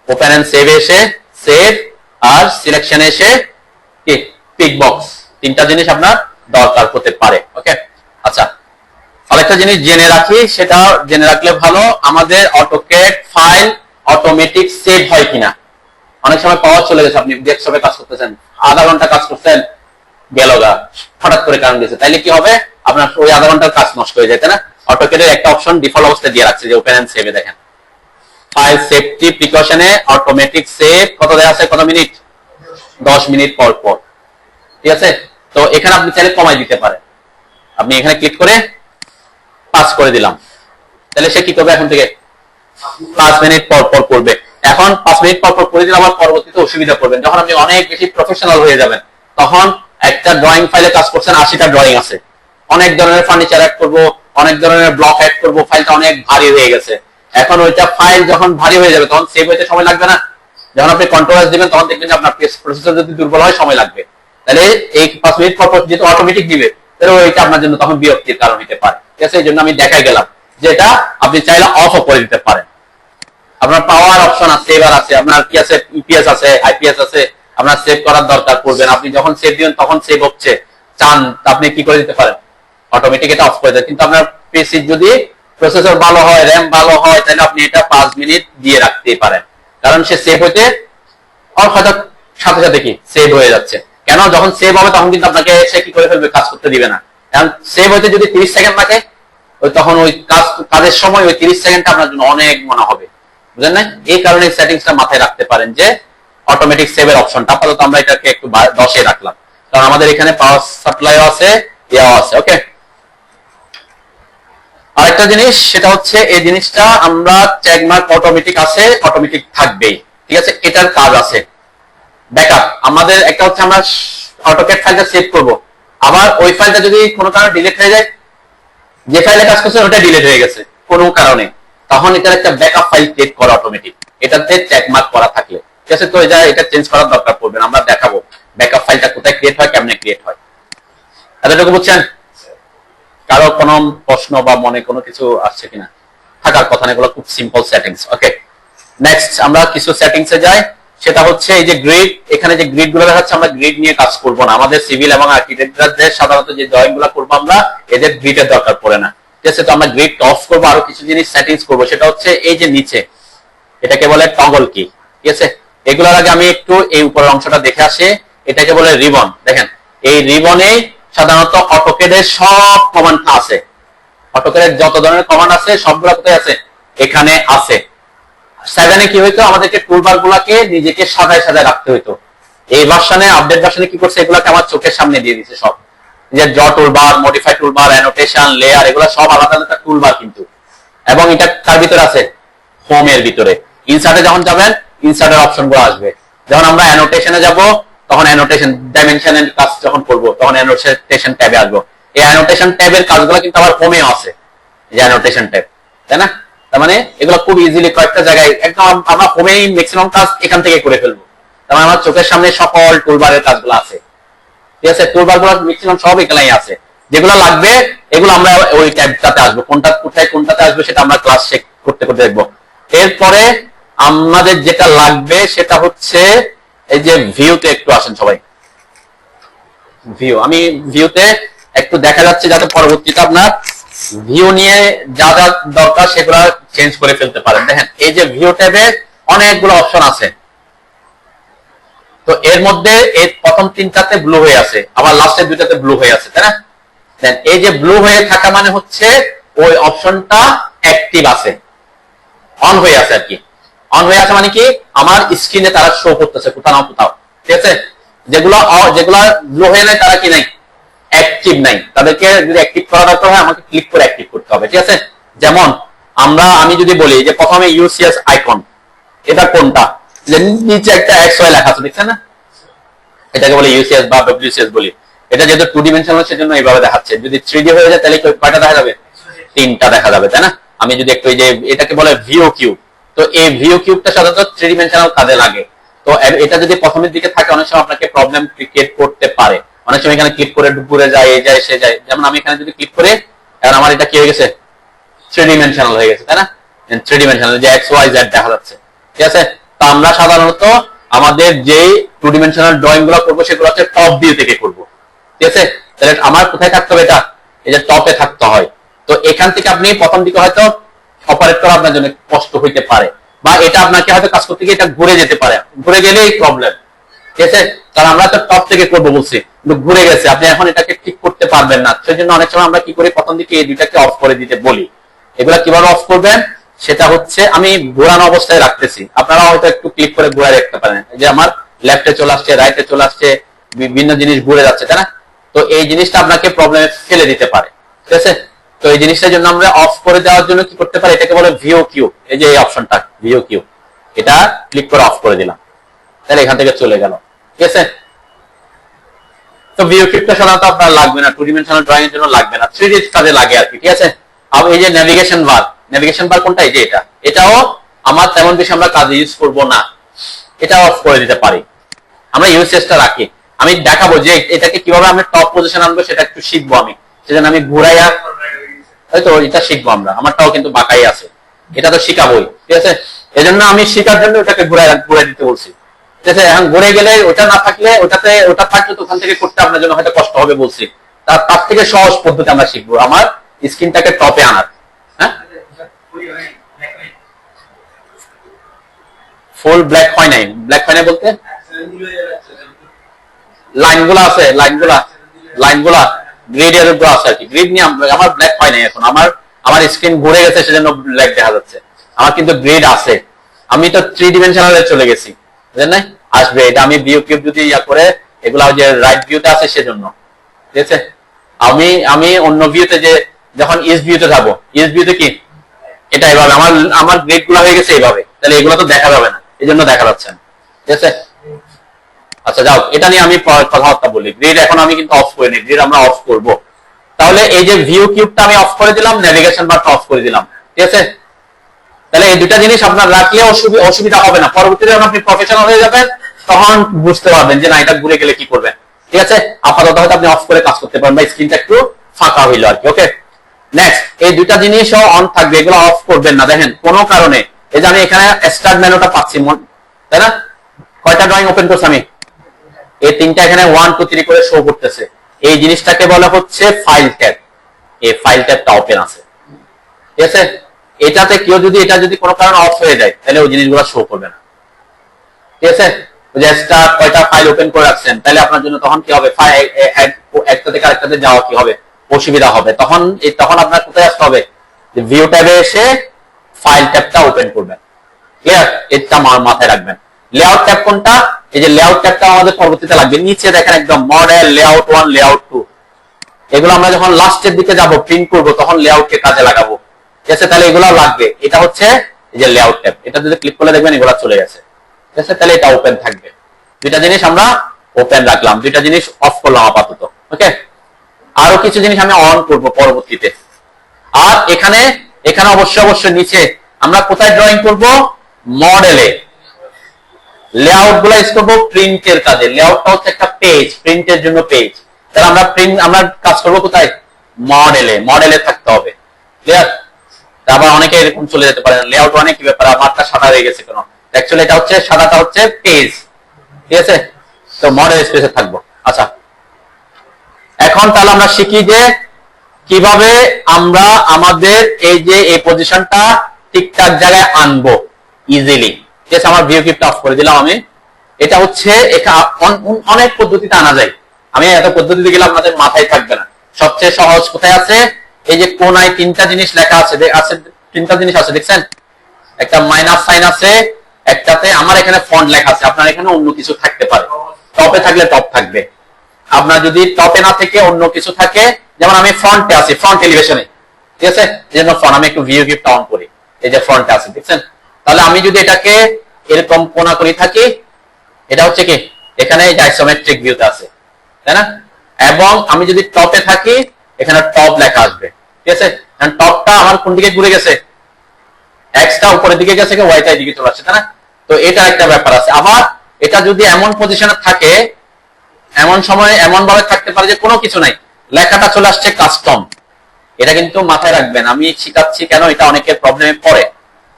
Speaker 1: ওপেন এন্ড সেভ এসে সেভ, আর সিলেকশনে এসে কি পিক বক্স, তিনটা জিনিস আপনার দরকার হতে পারে। ওকে, আচ্ছা আরেকটা জিনিস জেনে রাখি, সেটা জেনে রাখলে ভালো, আমাদের অটোক্যাড ফাইল অটোমেটিক সেভ হয় কিনা। অনেক সময় পাওয়ার চলে গেছে, আপনি ডেস্কটপে কাজ করতেছেন, আধা ঘন্টা কাজ করতেন, গেল গা, হঠাৎ করে কারণ গেছে, তাইলে কি হবে, আপনার ওই আধা ঘন্টার কাজ নষ্ট হয়ে যায়, তাই না? অটোক্যাডের একটা অপশন ডিফল্ট অবস্থায় দিয়ে রাখছে যে ওপেন এন্ড সেভে, দেখেন ফাইল সেফটি প্রিকশনে অটোমেটিক সেভ কত দেয়া আছে, কত মিনিট, 10 মিনিট পর পর। ঠিক আছে, তো এখানে আপনি চাইলে কমাই দিতে পারেন, আপনি এখানে ক্লিক করে 5 করে দিলাম, তাহলে সে কি করবে, এখন থেকে 5 মিনিট পর পর করবে। এখন 5 মিনিট পর পর করে দিলে আবার পরবর্তীতে অসুবিধা করবেন, যখন আপনি অনেক বেশি প্রফেশনাল হয়ে যাবেন, তখন একটা ড্রয়িং ফাইলে কাজ করছেন, 80টা ড্রয়িং আছে, অনেক ধরনের ফার্নিচার অ্যাড করবো, অনেক ধরনের ব্লক অ্যাড করবো, ফাইলটা অনেক ভারী হয়ে গেছে। এখন ওইটা ফাইল যখন ভারী হয়ে যাবে, তখন সেভ হইতে সময় লাগবে না? যখন আপনি কন্ট্রোল এস দিবেন, তখন দেখবেন যে আপনার প্রসেসর যদি দুর্বল হয় সময় লাগবে। তাহলে এই 5 মিনিট পর পর যেহেতু অটোমেটিক দিবে, তাহলে ওইটা আপনার জন্য তখন বিরক্তির কারণ হতে পারে। ঠিক আছে, এই জন্য আমি দেখাই গেলাম যে এটা আপনি চাইলে অফও করে দিতে পারেন। আপনার পাওয়ার অপশন আছে, সেভার আছে, আপনার কি আছে, ইপিএস আছে, আইপিএস আছে, আপনার সেভ করার দরকার পড়বেন, আপনি যখন সেভ দিবেন তখন সেভ হচ্ছে চান, আপনি কি করে দিতে পারেন, অটোমেটিক এটা অফ করে দেয়। কিন্তু আপনার পিসি যদি প্রসেসর ভালো হয়, র্যাম ভালো হয়, তাহলে আপনি এটা 5 মিনিট দিয়ে রাখতেই পারেন, কারণ সে সেভ হইতে হয়তো সাথে সাথে কি সেভ হয়ে যাচ্ছে। কেন, যখন সেভ হবে তখন কিন্তু আপনাকে সে কি করে ফেলবে, কাজ করতে দিবে না। কারণ সেভ হইতে যদি 30 সেকেন্ড থাকে, তখন ওই কাজের সময় ওই 30 সেকেন্ডটা আপনার জন্য অনেক মনে হবে, বুঝলেন না? এই কারণে সেটিংসটা মাথায় রাখতে পারেন যে অটোমেটিক সেভের অপশনটা, আপাতত আমরা এটাকে একটু 10 এ রাখলাম, কারণ আমাদের এখানে পাওয়ার সাপ্লাইও আছে, ইয়াও আছে। ওকে, আরেকটা জিনিস, সেটা হচ্ছে এই জিনিসটা আমরা ট্যাগমার্ক অটোমেটিক আছে, অটোমেটিক থাকবেই। ঠিক আছে, এটার কাজ আছে ব্যাকআপ। আমাদের একটা হচ্ছে আমরা অটোক্যাড ফাইলটা সেভ করব, আবার ওই ফাইলটা যদি কোনো কারণে ডিলিট হয়ে যায়, যে ফাইলে কাজ করছে ওটা ডিলিট হয়ে গেছে কোনো কারণে, তখন এটার একটা ব্যাকআপ ফাইল ক্রিয়েট করা অটোমেটিক, এটাতে ট্যাগমার্ক করা থাকলে। ঠিক আছে, তো এটা চেঞ্জ করার দরকার পড়বে না, আমরা দেখাবো ব্যাকআপ ফাইলটা কোথায় ক্রিয়েট হয়, কেমনে ক্রিয়েট হয়। এতটুকু বুঝছেন? কারো কোনো প্রশ্ন বা মনে কোনো কিছু আসছে কিনা? থাকার কথা না, এগুলো খুব সিম্পল সেটিংস। ওকে, নেক্সট আমরা কিছু সেটিংস এ যাই, সেটা হচ্ছে এই যে গ্রিড, এখানে যে গ্রিড গুলো দেখাচ্ছে, আমরা গ্রিড নিয়ে কাজ করব না, আমাদের সিভিল এবং আর্কিটেকচারদের সাধারণত যে ড্রয়িং গুলো করবো আমরা, এদের গ্রিডের দরকার পড়ে না। ঠিক আছে, তো আমরা গ্রিড অফ করবো, আরো কিছু জিনিস সেটিংস করবো, সেটা হচ্ছে এই যে নিচে, এটাকে বলে টগল কি। ঠিক আছে, এগুলোর আগে আমি একটু এই উপরের অংশটা দেখে আসি, এটাকে বলে রিবন। দেখেন এই রিবনে সাধারণত অটোক্যাডের সব কমান্ড আছে, অটোক্যাডের যত ধরনের কমান্ড আছে সবগুলো কোথায় আছে, এখানে আছে। 7 এ কি হইতো, আমাদেরকে টুলবার গুলাকে নিজেকে সাজায় সাজায় রাখতে হইতো। এই ভার্সনে, আপডেট ভার্সনে কি করছে, এগুলাকে আমার চোখের সামনে দিয়ে দিচ্ছে সব, যে draw toolbar, modify toolbar, annotation, layer, এগুলো সব আলাদা আলাদা টুলবার কিন্তু। এবং এটা কার ভিতরে আছে, হোম এর ভিতরে। ইনসার্টে যখন যাবেন, ইনসার্টের অপশন গুলো আসবে। যখন আমরা অ্যানোটেশনে যাব, তখন অ্যানোটেশন ডাইমেনশনের কাজ যখন করবো, তখন অ্যানোটেশন ট্যাবে আসবো। এই অ্যানোটেশন ট্যাবের কাজগুলো কিন্তু আবার হোমেও আছে, যে অ্যানোটেশন ট্যাব, তাই না? তার মানে এগুলো খুব ইজিলি কয়েকটা জায়গায় একদম আমরা হোমেই ম্যাক্সিমাম কাজ এখান থেকে করে ফেলবো। তার মানে আমার চোখের সামনে সকল টুলবারের কাজগুলো আছে। ঠিক আছে, টুলবার গুলো ম্যাক্সিমাম সব এখানেই আছে। যেগুলো লাগবে এগুলো আমরা ওই ট্যাবটাতে আসবো, কোনটা কোথায় কোনটাতে আসবে সেটা আমরা ক্লাস শেষ করতে করতে দেখবো। এরপরে আমাদের যেটা লাগবে সেটা হচ্ছে এই যে ভিউতে একটু আসেন সবাই। ভিউ, আমি ভিউতে একটু দেখা যাচ্ছে যাতে পরবর্তীতে আপনার ভিউ নিয়ে যা যা দরকার সেগুলো চেঞ্জ করে ফেলতে পারেন। দেখেন এই যে ভিউ ট্যাবে অনেকগুলো অপশন আছে, তো এর মধ্যে এই প্রথম 3টাতে ব্লু হয়ে আছে, আবার লাস্টের 2টাতে ব্লু হয়ে আছে, তাই না? দেন এই যে ব্লু হয়ে থাকা মানে হচ্ছে ওই অপশনটা অ্যাক্টিভ আছে, অন হয়ে আছে আর কি। অন হয়ে আছে মানে কি, আমার স্ক্রিনে তারা শো করতেছে কোথাও না কোথাও। ঠিক আছে, যেগুলো ব্লু হয়ে নাই তারা কি নাই, অ্যাক্টিভ নাই, তাদেরকে যদি অ্যাক্টিভ করা দরকার হয় আমাকে ক্লিক করে অ্যাক্টিভ করতে হবে। ঠিক আছে, যেমন আমি যদি বলি যে প্রথমে ইউসিএস আইকন, এটা কোনটা, যে নিচে একটা XY লেখা আছে দেখছেন না, এটাকে বলে ইউসিএস বা ডব্লিউসিএস বলি। এটা যেহেতু 2 ডিমেনশনাল সেজন্য এইভাবে দেখাচ্ছে। যদি 3D হয়ে যায় তাহলে কয়টা দেখা যাবে, 3টা দেখা যাবে, তাই না? আমি যদি একটু এই যে এটাকে বলে ভিও কিউব, তো এই ভিও কিউবটা সাধারণত 3 ডিমেনশনাল কাজে লাগে। তো এটা যদি প্রথমের দিকে থাকে অনেক সময় আপনাকে প্রবলেম ক্রিয়েট করতে পারে। অনেক সময় এখানে ক্লিক করে ঘুরে যায়, এই যায় সে যায়। যেমন আমি এখানে যদি ক্লিক করে, এখন আমার এটা কি হয়ে গেছে, 3 ডিমেনশনাল হয়ে গেছে, তাই না? 3 ডিমেনশনাল যে XYZ দেখা যাচ্ছে, ঠিক আছে? তো আমরা সাধারণত আমাদের যে 2 ডিমেনশনাল ড্রয়িং গুলো করবো সেগুলো হচ্ছে টপ ভিউ থেকে করবো, ঠিক আছে? তাহলে আমার কোথায় থাকতে হবে, এটা এই যে টপে থাকতে হয়। তো এখান থেকে আপনি প্রথম দিকে হয়তো অপারেট করা আপনার জন্য কষ্ট হইতে পারে, বা এটা আপনাকে হয়তো কাজ করতে গিয়ে এটা ঘুরে যেতে পারে, ঘুরে গেলেই প্রবলেম, ঠিক আছে? কারণ আমরা তো টপ থেকে করবো বলছি, কিন্তু ঘুরে গেছে, আপনি এখন এটাকে ঠিক করতে পারবেন না। সেই জন্য অনেক সময় আমরা কি করি, প্রথম দিকে এই দুইটাকে অফ করে দিতে বলি। এগুলা কিভাবে অফ করবেন সেটা হচ্ছে, আমি ঘোরানো অবস্থায় রাখতেছি, আপনারা হয়তো একটু ক্লিক করে ঘুরে রাখতে পারেন। যে আমার লেফটে চলে আসছে, রাইটে চলে আসছে, বিভিন্ন জিনিস ঘুরে যাচ্ছে, তাই না? তো এই জিনিসটা আপনাকে প্রবলেমে ফেলে দিতে পারে, ঠিক আছে? তো এই জিনিসটার জন্য আমরা অফ করে দেওয়ার জন্য কি করতে পারি, এটাকে বলে ভিও কিউ। এই যে এই অপশনটা ভিও কিউ, এটা ক্লিক করে অফ করে দিলাম, তাহলে এখান থেকে চলে গেল, ঠিক আছে? তো ভিও কিউবটা সাধারণত আপনার লাগবে না, 2 ডিমেনশনাল ড্রয়িং এর জন্য লাগবে না, 3D কাজে লাগে আর কি, ঠিক আছে? আর এই যে নেভিগেশন বার কোনটা, এই যে এটাও আমার তেমন বেশি আমরা কাজে ইউজ করব না, এটা অফ করে দিতে পারি। আমরা ইউসেজটা রাখি, আমি দেখাবো যে এটাকে কিভাবে আমি টপ পজিশন আনবো সেটা একটু শিখবো আমি, সেজন্য আমি ঘুরাইয়া হয়তো এটা শিখবো আমরা। আমারটাও কিন্তু বাঁকাই আছে, এটা তো শিখাবোই, ঠিক আছে? এজন্য আমি শিখার জন্য ওটাকে ঘুরাই দিতে বলছি, ঠিক আছে? এখন ঘুরে গেলে ওটা না থাকলে, ওটা থাকলে তো ওখান থেকে করতে আপনার জন্য হয়তো কষ্ট হবে বলছি। তার থেকে সহজ পদ্ধতি আমরা শিখবো, আমার স্ক্রিনটাকে টপে আনার। হ্যাঁ, ফুল ব্ল্যাক হয় নাই, ব্ল্যাক হয় নাই বলতে লাইনগুলো আছে, লাইনগুলা গ্রিড এর উপর আছে আর কি। গ্রিড নিয়ে আমার ব্ল্যাক হয় নাই এখন, আমার স্ক্রিন ঘুরে গেছে সেজন্য ব্ল্যাক দেখা যাচ্ছে। আমার কিন্তু গ্রিড আছে, আমি তো 3 ডিমেনশনালে চলে গেছি, বুঝলেন না? আসবে এটা, আমি ভিউ কিউব যদি ইয়া করে, এগুলা যে রাইট ভিউতে আছে সেজন্য, ঠিক আছে? আমি অন্য ভিউতে, যে যখন ইস ভিউতে যাবো, ইস ভিউতে কি এটা এভাবে আমার গ্রিড গুলা হয়ে গেছে এইভাবে, তাহলে এগুলো তো দেখা যাবে না, এই জন্য দেখা যাচ্ছে না, ঠিক আছে? আচ্ছা যাও, এটা নিয়ে আমি কথাবার্তা বলি। গ্রিড এখন আমি কিন্তু অফ করে নিই, গ্রিড আমরা অফ করব। তাহলে এই যে ভিউ কিউবটা আমি অফ করে দিলাম, নেভিগেশন বারটা অফ করে দিলাম, ঠিক আছে? তাহলে এই দুটা জিনিস আপনার রাখলে অসুবিধা হবে না। পরবর্তীতে যখন আপনি প্রফেশনাল হয়ে যাবেন তখন বুঝতে পারবেন যে না, এটা ঘুরে গেলে কি করবেন, ঠিক আছে? আপাতত হয়তো আপনি অফ করে কাজ করতে পারেন, বা স্ক্রিনটা একটু ফাঁকা হইলো আর কি। ওকে, নেক্সট, এই দুটা জিনিসও অন থাকবে, এগুলো অফ করবেন না। দেখেন কোনো কারণে, এই যে আমি এখানে স্টার্ট মেনুটা পাচ্ছি, তাই না? কয়টা ড্রয়িং ওপেন করছি আমি, এই 3টা এখানে 1 2 3 করে শো করতেছে। এই জিনিসটাকে বলা হচ্ছে ফাইল ট্যাব। এই ফাইল ট্যাবটা ওপেন আছে, ঠিক আছে? এটাতে কেউ যদি, এটা যদি কোনো কারণে অফ হয়ে যায় তাহলে ওই জিনিসগুলো শো করবে না, ঠিক আছে? যে স্টার কয়টা ফাইল ওপেন করে রাখছেন, তাহলে আপনার জন্য তখন কি হবে, একটা থেকে আরেকটাতে যাওয়া কি হবে, অসুবিধা হবে। তখন আপনার কোথায় আসতে হবে, যে ভিউ ট্যাবে এসে ফাইল ট্যাবটা ওপেন করবেন, ক্লিয়ার? এটা মাথায় রাখবেন। লেআউট ট্যাব কোনটা, এই যে লেআউট ট্যাবটা আমাদের পরবর্তীতে লাগবে। নিচে দেখেন একদম মডেল, লেআউট 1, লেআউট 2, এগুলো আমরা যখন লাস্টের দিকে যাব প্রিন্ট করব তখন লেআউটকে কাজে লাগাবো, ঠিক আছে? তাহলে এগুলো লাগবে। এটা হচ্ছে এই যে লেআউট ট্যাব, এটা যদি ক্লিক করলে দেখবেন এগুলো চলে গেছে, ঠিক আছে? তাহলে এটা ওপেন থাকবে। দুইটা জিনিস আমরা ওপেন রাখলাম, দুইটা জিনিস অফ করলাম আপাতত। ওকে, আরো কিছু জিনিস আমি অন করব পরবর্তীতে। আর এখানে অবশ্যই নিচে আমরা কোথায় ড্রয়িং করব, মডেলে। লেআউট গুলো ইউজ করবো প্রিন্টের কাজে। লেআউটটা হচ্ছে একটা পেজ, প্রিন্টের জন্য পেজ। তাহলে আমরা কাজ করবো কোথায়, মডেলে থাকতে হবে, ক্লিয়ার? আবার অনেকে এরকম চলে যেতে পারে, লেআউট অনেক কি ব্যাপার, আমারটা সাদা হয়ে গেছে কেন? অ্যাকচুয়ালি এটা হচ্ছে সাদাটা হচ্ছে পেজ, ঠিক আছে? তো মডেল স্পেসে থাকবো। আচ্ছা, এখন তাহলে আমরা শিখি যে কিভাবে আমরা আমাদের এই যে এই পজিশনটা ঠিকঠাক জায়গায় আনবো ইজিলি, ঠিক আছে? আমার ভিউ কিউবটা অফ করে দিলাম আমি। এটা হচ্ছে অনেক পদ্ধতিতে আনা যায়, আমি এত পদ্ধতিতে গেলে আপনাদের মাথায় থাকবে না। সবচেয়ে সহজ কোথায় আছে, এই যে কোনায় 3টা জিনিস লেখা আছে, 3টা জিনিস আছে দেখছেন? একটা মাইনাস সাইন আছে, একটাতে আমার এখানে ফন্ট লেখা আছে, আপনার এখানে অন্য কিছু থাকতে পারে। টপে থাকলে টপ থাকবে, আপনার যদি টপে না থেকে অন্য কিছু থাকে, যেমন আমি ফ্রন্টে আছি, ফ্রন্ট এলিভেশনে, ঠিক আছে? এই জন্য ফ্রন্ট, আমি একটু ভিউ কিউবটা অন করি, এই যে ফ্রন্টে আছে দেখছেন? তাহলে আমি যদি এটাকে এরকম কোনাকুনি থাকি, এটা হচ্ছে কি এখানে আইসোমেট্রিক ভিউতে আছে, তাই না? এবং আমি যদি টপে থাকি এখানে টপ লেখা আসবে, ঠিক আছে? টপটা আমার কোন দিকে ঘুরে গেছে, এক্সটা উপরের দিকে গেছে, ওয়াইটা দিকে চলে আসছে, তাই না? তো এটা একটা ব্যাপার আছে। আবার এটা যদি এমন পজিশনে থাকে, এমন সময় এমন ভাবে থাকতে পারে যে কোনো কিছু নাই, লেখাটা চলে আসছে কাস্টম। এটা কিন্তু মাথায় রাখবেন, আমি শিখাচ্ছি কেন, এটা অনেকের প্রবলেমে পড়ে।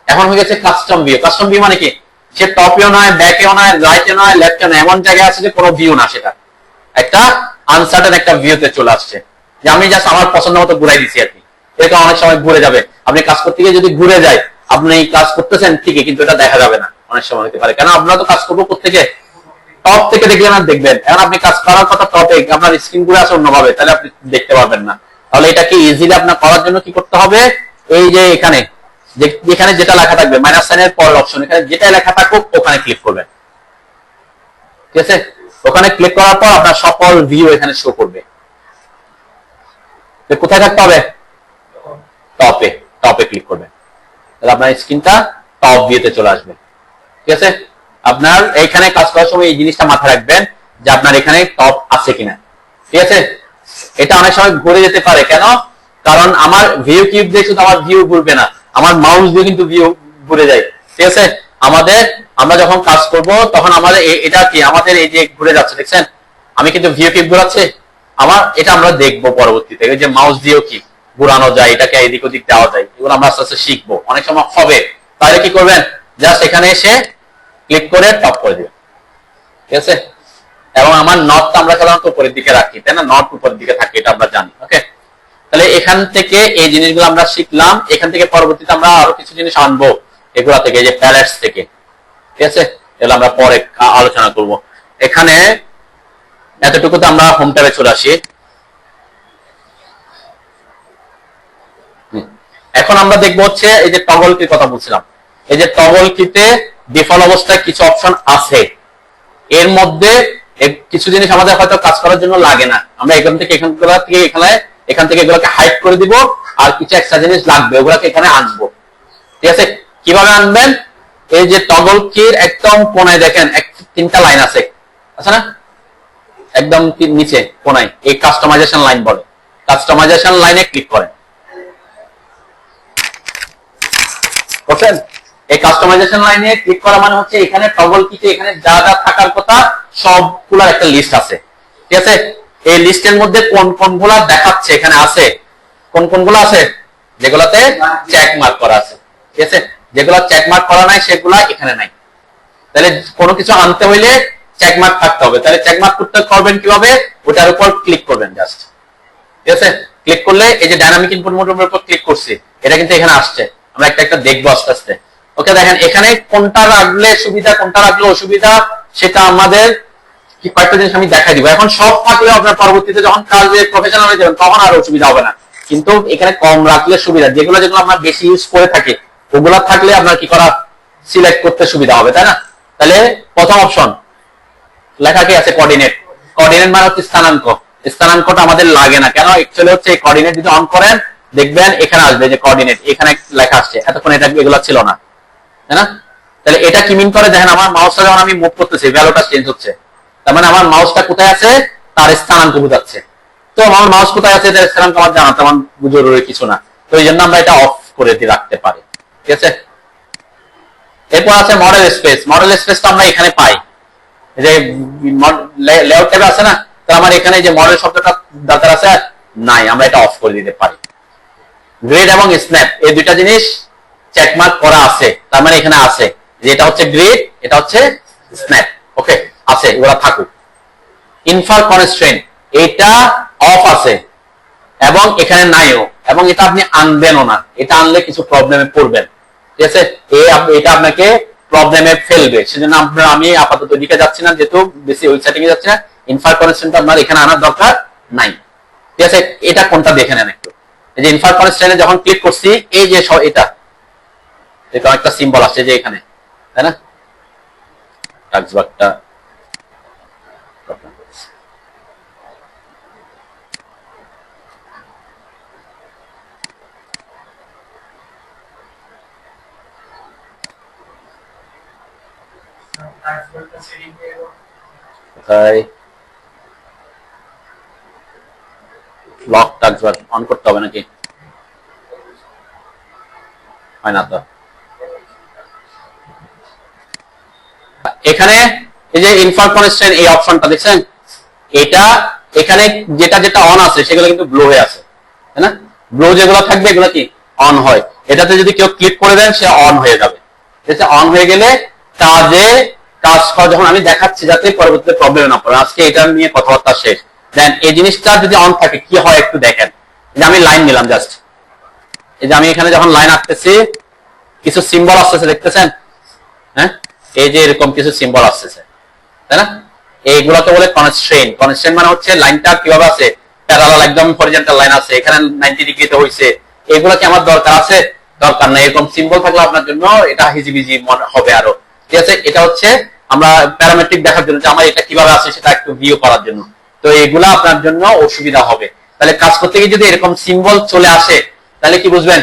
Speaker 1: এখন হয়ে গেছে কাস্টম ভিউ। কাস্টম ভিউ মানে কি, সে টপেও নয়, ব্যাকেও নয়, রাইটে নয়, লেফটে নয়, এমন জায়গায় আছে যে কোনো ভিউ না, সেটা একটা আনসার্টেন একটা ভিউতে চলে আসছে, যে আমি জাস্ট আমার পছন্দ মতো ঘুরাই দিচ্ছি আর কি। এরকম অনেক সময় ঘুরে যাবে, আপনি কাজ করতে গিয়ে যদি ঘুরে যায়, আপনি কাজ করতেছেন ঠিকই, কিন্তু এটা দেখা যাবে না, অনেক সময় হতে পারে। কেন, আপনারা তো কাজ করবো কোত্থেকে, টপ থেকে দেখলে না দেখবেন। এখন আপনি কাজ করার কথা টপে, আপনার স্ক্রিন ঘুরে আছে অন্যভাবে, তাহলে আপনি দেখতে পারবেন না। তাহলে এটাকে ইজিলি আপনার করার জন্য কি করতে হবে, এই যে এখানে যেখানে যেটা লেখা থাকবে মাইনাস সাইনের পরের অপশন, এখানে যেটা লেখা থাকুক ওখানে ক্লিক করবেন, ঠিক আছে? ওখানে ক্লিক করার পর আপনার সকল ভিউ এখানে শো করবে। কোথায় থাকতে হবে, টপে, টপে ক্লিক করবেন, তাহলে আপনার স্ক্রিনটা টপ ভিউতে চলে আসবে, ঠিক আছে? আপনার এইখানে কাজ করার সময় এই জিনিসটা মাথায় রাখবেন যে আপনার এখানে টপ আছে কিনা, ঠিক আছে? এটা অনেক সময় ঘুরে যেতে পারে, কেন, কারণ আমার ভিউ কিউব দিয়ে শুধু আমার ভিউ ঘুরবে না, আমার মাউস দিয়ে কিন্তু ভিউ ঘুরে যায়, ঠিক আছে? আমরা যখন কাজ করব তখন আমাদের এটা কি, আমাদের এই যে ঘুরে যাচ্ছে দেখছেন, আমি কিন্তু ভিউ কিউব ঘুরাচ্ছে আমার, এটা আমরা দেখবো পরবর্তীতে যে মাউস দিয়েও কি ঘুরানো যায়, এটাকে এদিক ওদিক দেওয়া যায়, এগুলো আমরা আস্তে আস্তে শিখবো, অনেক সময় হবে। তাহলে কি করবেন, জাস্ট এখানে এসে ক্লিক করে টপ করে দিবেন, ঠিক আছে? এবং আমার নটটা আমরা সাধারণত উপরের দিকে রাখি, তাই না? নট উপরের দিকে থাকে, এটা আমরা জানি। ওকে, তাহলে এখান থেকে এই জিনিসগুলো আমরা শিখলাম। এখান থেকে পরবর্তীতে আমরা আরো কিছু জিনিস আনবো এগুলা থেকে, যে প্যালেটস থেকে, ঠিক আছে? এগুলো আমরা পরে আলোচনা করব। এখানে এতটুকুতে আমরা হোম ট্যাবে চলে আসি। এখন আমরা দেখবো হচ্ছে এই যে টগল কির কথা বলছিলাম, এই যে টগল কিতে ডিফল্ট অবস্থায় কিছু অপশন আছে, এর মধ্যে কিছু জিনিস আমাদের হয়তো কাজ করার জন্য লাগে না, আমরা এখান থেকে এখান থেকে এগুলোকে হাইড করে দিব, আর কিছু এক্সট্রা জিনিস লাগবে ওগুলোকে এখানে আনবো, ঠিক আছে? কিভাবে আনবেন, এই যে টগল কির একদম কোনায় দেখেন তিনটা লাইন আছে না, একদম নিচে কোনায়, এই কাস্টমাইজেশন লাইন বলে, কাস্টমাইজেশন লাইনে ক্লিক করেন, বুঝছেন? এই কাস্টমাইজেশন লাইনে ক্লিক করা মানে হচ্ছে এখানে টগল কিতে এখানে যা যা থাকার কথা সবগুলোর একটা লিস্ট আছে, ঠিক আছে? এই লিস্টের মধ্যে কোন কোনগুলা দেখাচ্ছে এখানে আছে, কোন কোনগুলো আছে, যেগুলাতে চেক মার্ক করা আছে, ঠিক আছে? যেগুলা চেক মার্ক করা নাই সেগুলা এখানে নাই। তাহলে কোনো কিছু আনতে হইলে চেক মার্ক থাকতে হবে, তাহলে চেক মার্ক করতে করবেন কিভাবে, ওটার উপর ক্লিক করবেন জাস্ট, ঠিক আছে? ক্লিক করলে এই যে ডাইনামিক ইনপুট মোডের উপর ক্লিক করছি, এটা কিন্তু এখানে আসছে, আমরা একটা একটা দেখবো আস্তে আস্তে। ওকে, দেখেন এখানে কোনটা রাখলে সুবিধা, কোনটা রাখলে অসুবিধা, সেটা আমাদের কি কয়েকটা জিনিস আমি দেখাই দিব। এখন সব থাকলে আপনার পরবর্তীতে যখন কাজে প্রফেশনাল হয়ে যাবেন তখন আর অসুবিধা হবে না, কিন্তু এখানে কম রাখলে সুবিধা, যেগুলো যেগুলো আমরা বেশি ইউজ করে থাকি ওগুলা থাকলে আপনার কি করা, সিলেক্ট করতে সুবিধা হবে, তাই না? তাহলে প্রথম অপশন লেখা কি আছে, কোঅর্ডিনেট। কোঅর্ডিনেট মানে হচ্ছে স্থানাঙ্ক, স্থানাঙ্কটা আমাদের লাগে না, কেন, অ্যাকচুয়ালি হচ্ছে এই কোঅর্ডিনেট যদি অন করেন দেখবেন এখানে আসবে যে কোঅর্ডিনেট, এখানে লেখা আসছে, এতক্ষণ এটা এগুলো ছিল না, তাই না? তাহলে এটা কি মিন করে, দেখেন আমার মাউসটা যখন আমি মুভ করতেছি ভ্যালুটা চেঞ্জ হচ্ছে, তার মানে আমার মাউসটা কোথায় আছে তার স্থানাঙ্ক বোঝাচ্ছে। তো আমার মাউস কোথায় আছে তার স্থানাঙ্ক আমার জানা তেমন জরুরি কিছু না, তো এই জন্য আমরা এটা অফ করে দিয়ে রাখতে পারি, ঠিক আছে? এরপর আছে মডেল স্পেস। মডেল স্পেসটা আমরা এখানে পাই, যে লেআউট ট্যাবে আছে না, তো আমার এখানে যে মডেল শব্দটা দরকার আছে নাই, আমরা এটা অফ করে দিতে পারি। গ্রিড এবং স্ন্যাপ এই দুইটা জিনিস চেকমার্ক করা আছে, তার মানে এখানে আছে যে এটা হচ্ছে গ্রিড, এটা হচ্ছে স্ন্যাপ, ওকে আছে, এগুলো থাকুক। ইনফার কনস্ট্রেন্ট এটা অফ আছে এবং এখানে নাইও, এবং এটা আপনি আনবেনও না, এটা আনলে কিছু প্রবলেমে পড়বেন, ঠিক আছে? এটা আপনাকে প্রবলেমে ফেলবে, সেজন্য আমি আপাতত দিকে যাচ্ছি না, যেহেতু বেশি ওই সেটিং এ যাচ্ছি না। ইনফার কনস্ট্রেন্ট আপনার এখানে আনার দরকার নাই, ঠিক আছে? এটা কোনটা দেখে নেন একটু, এই যে ইনফার কনস্ট্রেন্টে যখন ক্লিক করছি এই যে এটা একটা সিম্বল আসছে যে এখানে, তাই না? টাক্সবারটা কোথায় লকটা অন করতে হবে নাকি? হয় না তো। এখানে এই যে ইনফার কনস্ট্যান্ট এই অপশনটা দেখছেন, এটা এখানে যেটা যেটা অন আছে সেগুলো কিন্তু ব্লো হয়ে আছে, তাই না? ব্লো যেগুলো থাকবে এগুলো কি অন হয়। এটাতে যদি কেউ ক্লিক করে দেন সে অন হয়ে যাবে। ঠিক আছে, অন হয়ে গেলে কাজ করা যখন আমি দেখাচ্ছি যাতে পরবর্তীতে প্রবলেম না পড়ে। আজকে এটা নিয়ে কথাবার্তা শেষ। দেন এই জিনিসটা যদি অন থাকে কি হয় একটু দেখেন। যে আমি লাইন নিলাম জাস্ট, এই যে আমি এখানে যখন লাইন আঁকতেছি কিছু সিম্বল আসতেছে দেখতেছেন, হ্যাঁ এই যে এরকম কিছু সিম্বল আসতেছে, তাই না? এইগুলোকে বলে কনস্ট্রেইন। কনস্ট্রেইন মানে হচ্ছে লাইনটা কিভাবে আছে, প্যারালাল একদম হরিজন্টাল লাইন আছে, এখানে 90 ডিগ্রিতে হইছে। এগুলো কি আমার দরকার আছে? দরকার নাই। এরকম সিম্বল থাকলে আপনার জন্য এটা হিজিবিজি মনে হবে আরো। ঠিক আছে, এটা হচ্ছে আমরা প্যারামেট্রিক দেখার জন্য যে আমার এটা কিভাবে আছে সেটা একটু ভিউ করার জন্য। তো এগুলা আপনার জন্য অসুবিধা হবে। তাহলে কাজ করতে গিয়ে যদি এরকম সিম্বল চলে আসে তাহলে কি বুঝবেন?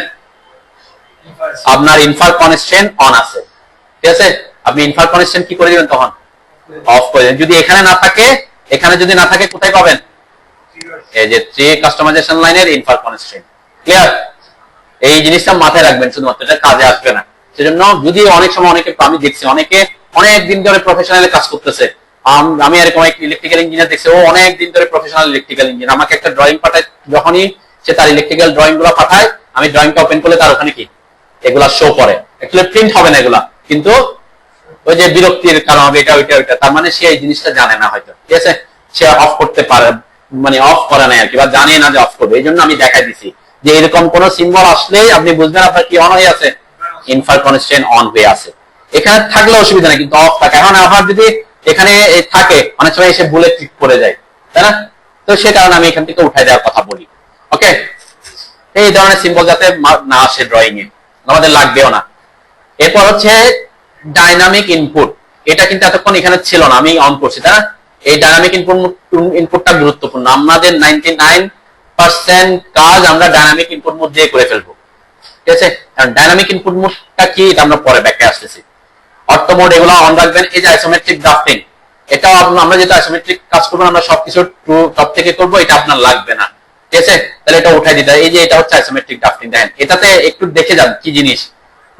Speaker 1: আপনার ইনফার কনস্ট্রেইন অন আছে। ঠিক আছে, আপনি ইনফার কনস্ট্রেইন কি করে দিবেন তখন? অফ করে দেন। যদি এখানে না থাকে, এখানে যদি না থাকে কোথায় পাবেন? এই যে 3 কাস্টমাইজেশন লাইনের ইনফার কনস্ট্রেইন। ক্লিয়ার? এই জিনিসটা মাথায় রাখবেন, শুধুমাত্র এটা কাজে আসবে না। সেজন্য যদি অনেক সময় অনেকে, আমি দেখছি অনেকে অনেক দিন ধরে প্রফেশনালি কাজ করতেছে। আমি এরকম এক ইলেকট্রিক্যাল ইঞ্জিনিয়ার দেখছি, ও অনেক দিন ধরে প্রফেশনাল ইলেকট্রিক্যাল ইঞ্জিনিয়ার। আমাকে একটা ড্রয়িং পাঠায়, যখনই সে তার ইলেকট্রিক্যাল ড্রয়িং গুলো পাঠায় আমি ড্রয়িংটা ওপেন করলে তার ওখানে কি এগুলা শো করে। অ্যাকচুয়ালি প্রিন্ট হবে না এগুলা, কিন্তু ওই যে বিরক্তির কারণ হবে এটা ওইটা ওইটা, তার মানে সে এই জিনিসটা জানে না হয়তো। ঠিক আছে, সে অফ করতে পারে, মানে অফ করে না আর কি, বা জানে না যে অফ করবে। এই জন্য আমি দেখাই দিছি যে এরকম কোন সিম্বল আসলেই আপনি বুঝবেন আপনার কি অন হয়ে আছে, ইনফার কনস্ট্রেইন অন হয়ে আছে। এখানে থাকলে অসুবিধা নেই, কিন্তু অফ থাকে। এখন আবার যদি এখানে থাকে অনেক সময় এসে ভুলে ক্লিক করে যায়, তাই না? তো সে কারণে আমি এখান থেকে উঠাই দেওয়ার কথা বলি। ওকে, এই ধরনের সিম্বল যাতে না আসে ড্রয়িং এ, আমাদের লাগবেও না। এরপর হচ্ছে ডাইনামিক ইনপুট। এটা কিন্তু এতক্ষণ এখানে ছিল না, আমি অন করছি, তাই না? এই ডাইনামিক ইনপুটটা গুরুত্বপূর্ণ। আমাদের 99% কাজ আমরা ডাইনামিক ইনপুট মোড দিয়ে করে ফেলবো। ঠিক আছে, কারণ ডাইনামিক ইনপুট মোডটা কি এটা আমরা পরে ব্যাখ্যা আসতেছি। অর্থ মোড এগুলো অন রাখবেন। এই যে আইসোমেট্রিক ড্রাফটিং, এটাও আমরা যেটা আইসোমেট্রিক কাজ করবো আমরা সবকিছু টপ থেকে করবো, এটা আপনার লাগবে না। ঠিক আছে, তাহলে এটা উঠাই দিতে। এই যে এটা হচ্ছে আইসোমেট্রিক ড্রাফটিং, দেখেন এটাতে একটু দেখে যান কি জিনিস,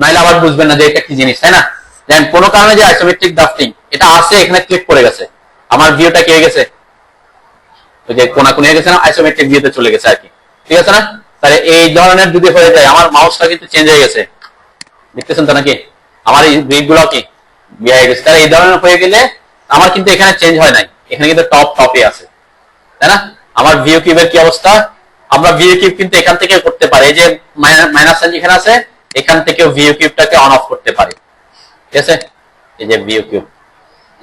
Speaker 1: নাইলে আবার বুঝবেন না যে এটা কি জিনিস, তাই না? দেখেন কোনো কারণে যে আইসোমেট্রিক ড্রাফটিং এটা আছে, এখানে ক্লিক করে গেছে, আমার ভিউটা কি হয়ে গেছে, ওই যে কোনা কোনা হয়ে গেছে না, আইসোমেট্রিক ভিউতে চলে গেছে আর কি। ঠিক আছে না? তাহলে এই ধরনের যদি হয়ে যায়, আমার মাউসটা কিন্তু চেঞ্জ হয়ে গেছে, দেখতেছেন তো নাকি? আমার এই গ্রিড কি হয়ে গেছে। তাহলে এই ধরনের হয়ে গেলে আমার কিন্তু এখানে চেঞ্জ হয় নাই, এখানে কিন্তু টপে আছে, তাই না? আমার ভিউ কিউবের কি অবস্থা? আমরা ভিউ কিউব কিন্তু এখান থেকে করতে পারি। এই যে মাইনাস সাইন এখানে আছে, এখান থেকেও ভিউ কিউবটাকে অন অফ করতে পারি। ঠিক আছে, এই যে ভিউ কিউব,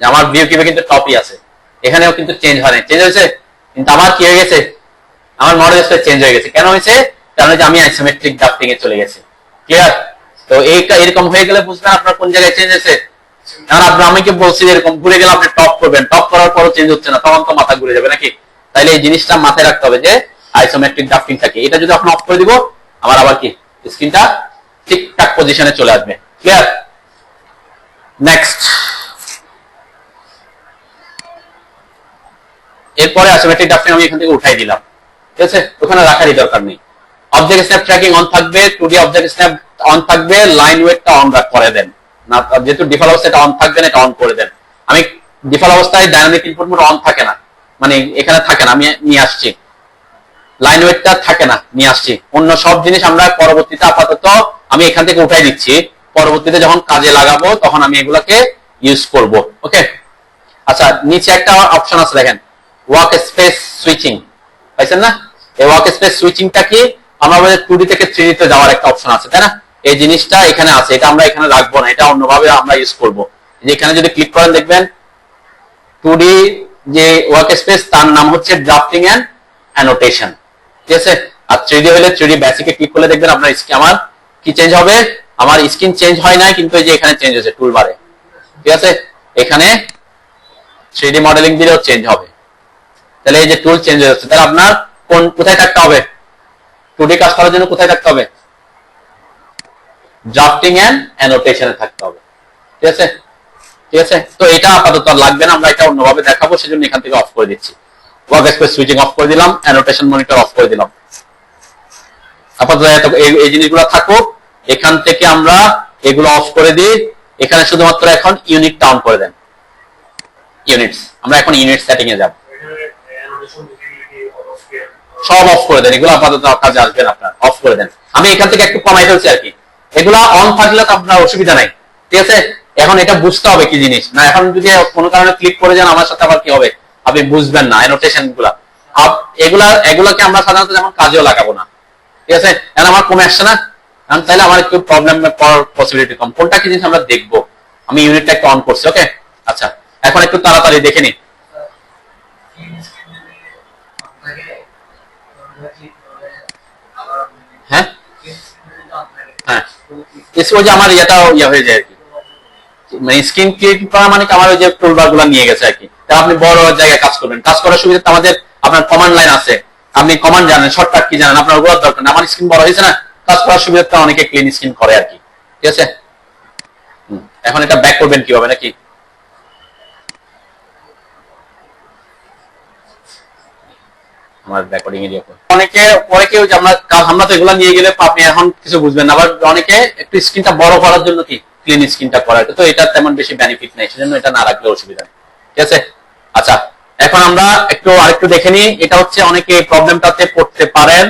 Speaker 1: আমার ভিউ কিউবে কিন্তু টপই আছে, এখানেও কিন্তু চেঞ্জ হয় নাই। চেঞ্জ হয়েছে, কিন্তু আমার কি হয়ে গেছে, আমার মডেল স্পেস চেঞ্জ হয়ে গেছে। কেন হয়েছে? কারণ যে আমি আইসোমেট্রিক ড্রাফটিং এ চলে গেছি। ক্লিয়ার? তো এইটা এরকম হয়ে গেলে বুঝবেন আপনার কোন জায়গায় চেঞ্জ হয়েছে। কারণ আপনি আমাকে বলছি এরকম ঘুরে গেলে আপনি টপ করবেন, টপ করার পরও চেঞ্জ হচ্ছে না, তখন তো মাথা ঘুরে যাবে নাকি? তাইলে এই জিনিসটা মাথায় রাখতে হবে যে আইসোমেট্রিক ড্রাফটিং থাকে। এটা যদি আপনি অফ করে দিব, আমার আবার কি স্ক্রিনটা ঠিকঠাক পজিশনে চলে আসবে। ক্লিয়ার? নেক্সট, এরপরে আইসোমেট্রিক ড্রাফটিং আমি এখান থেকে উঠাই দিলাম। ঠিক আছে, ওখানে রাখারই দরকার নেই। অবজেক্ট স্ন্যাপ ট্র্যাকিং অন থাকবে, 2D অবজেক্ট স্ন্যাপ অন থাকবে, লাইন ওয়েটটা অন করে দেন না, যেহেতু ডিফল্ট অবস্থায় এটা অন থাকবে না, এটা অন করে দেন। আমি ডিফল্ট অবস্থায় ডাইনামিক ইনপুট মোড অন থাকে না, মানে এখানে থাকে না, আমি নিয়ে আসছি। লাইন ওয়েটটা থাকে না, নিয়ে আসছি। অন্য সব জিনিস আমরা পরবর্তীতে আপাতত আমি এখান থেকে উঠাই দিচ্ছি, পরবর্তীতে যখন কাজে লাগাবো তখন আমি এগুলাকে ইউজ করব। ওকে, আচ্ছা, নিচে একটা অপশন আছে দেখেন, ওয়ার্ক স্পেস সুইচিং, পাইছেন না? এই ওয়ার্ক স্পেস সুইচিংটা কি, আমরা 2D থেকে 3D তে যাওয়ার একটা অপশন আছে, তাই না? এই জিনিসটা এখানে আছে, এটা আমরা এখানে রাখবো না, এটা অন্যভাবে আমরা ইউজ করব। এখানে যদি ক্লিক করেন দেখবেন 2D যে ওয়ার্ক স্পেস তার নাম হচ্ছে ড্রাফটিং এন্ড অ্যানোটেশন। ঠিক আছে, আর 3D হলে 3D বেসিকে ক্লিক করলে দেখবেন আপনার আমার কি চেঞ্জ হবে, আমার স্ক্রিন চেঞ্জ হয় নাই, কিন্তু এই যে এখানে চেঞ্জ হয়েছে টুলবারে। ঠিক আছে, এখানে 3D মডেলিং দিলেও চেঞ্জ হবে। তাহলে এই যে টুল চেঞ্জ হয়ে যাচ্ছে, তাহলে আপনার কোথায় থাকতে হবে? 2D কাজ করার জন্য কোথায় থাকতে হবে? ড্রাফটিং এন্ড অ্যানোটেশনে থাকতে হবে। ঠিক আছে, ঠিক আছে। তো এটা আপাতত আর লাগবে না, আমরা এটা অন্যভাবে দেখাবো, সেজন্য এখান থেকে অফ করে দিচ্ছি। ওয়ার্ক স্পেস সুইচিং অফ করে দিলাম, অ্যানোটেশন মনিটর অফ করে দিলাম। আপাতত এই জিনিসগুলো থাকুক। এখান থেকে আমরা এগুলো অফ করে দিই। এখানে শুধুমাত্র এখন ইউনিটটা অন করে দেন, ইউনিটস। আমরা এখন ইউনিট সেটিং এ যাব, সব অফ করে দেন, এগুলো আপাতত কাজে আসবে না, আপনার অফ করে দেন। আমি এখান থেকে একটু কমাই ফেলছি আর কি, এগুলা অন থাকলে তো আপনার অসুবিধা নাই, ঠিক আছে। এখন এটা বুঝতে হবে কি জিনিস না, এখন যদি কোনো কারণে ক্লিক করে যান আমার সাথে আবার কি হবে আপনি বুঝবেন না। অ্যানোটেশন গুলা এগুলাকে আমরা সাধারণত যেমন কাজেও লাগাবো না, ঠিক আছে। এখন আমার কমে আসছে না, তাহলে আমার একটু প্রবলেম পড়ার পসিবিলিটি কম। কোনটা কি জিনিস আমরা দেখবো। আমি ইউনিটটা একটু অন করছি, ওকে। আচ্ছা, এখন একটু তাড়াতাড়ি দেখে নি। হ্যাঁ হ্যাঁ, ওই যে আমার ইয়েটা হয়ে যায় আর কি, মানে স্ক্রিন ক্লিক করা মানে আমার ওই যে টুলবার গুলো নিয়ে গেছে আর কি। তা আপনি বড় জায়গায় কাজ করবেন, কাজ করার সুবিধা আমাদের আপনার কমান্ড লাইন আছে, আপনি কমান্ড জানেন, শর্টকাট কি জানেন, আপনার ওগুলোর দরকার না। আমার স্ক্রিন বড় হয়েছে না, কাজ করার সুবিধা অনেকে ক্লিন স্ক্রিন করে আর কি, ঠিক আছে। এখন এটা ব্যাক করবেন কিভাবে নাকি, আমার রেকর্ডিং এ দিয়ে অনেকে ওই যে আমরা তো এগুলা নিয়ে গেলে আপনি এখন কিছু বুঝবেন না। আবার অনেকে একটু স্ক্রিনটা বড় করার জন্য কি ক্লিন স্ক্রিনটা করার, তো এটা তেমন বেশি বেনিফিট নেই, সেজন্য এটা না রাখলে অসুবিধা নেই, ঠিক আছে। আচ্ছা, এখন আমরা আরেকটু দেখে নিই। এটা হচ্ছে অনেকে এই প্রবলেমটাতে পড়তে পারেন।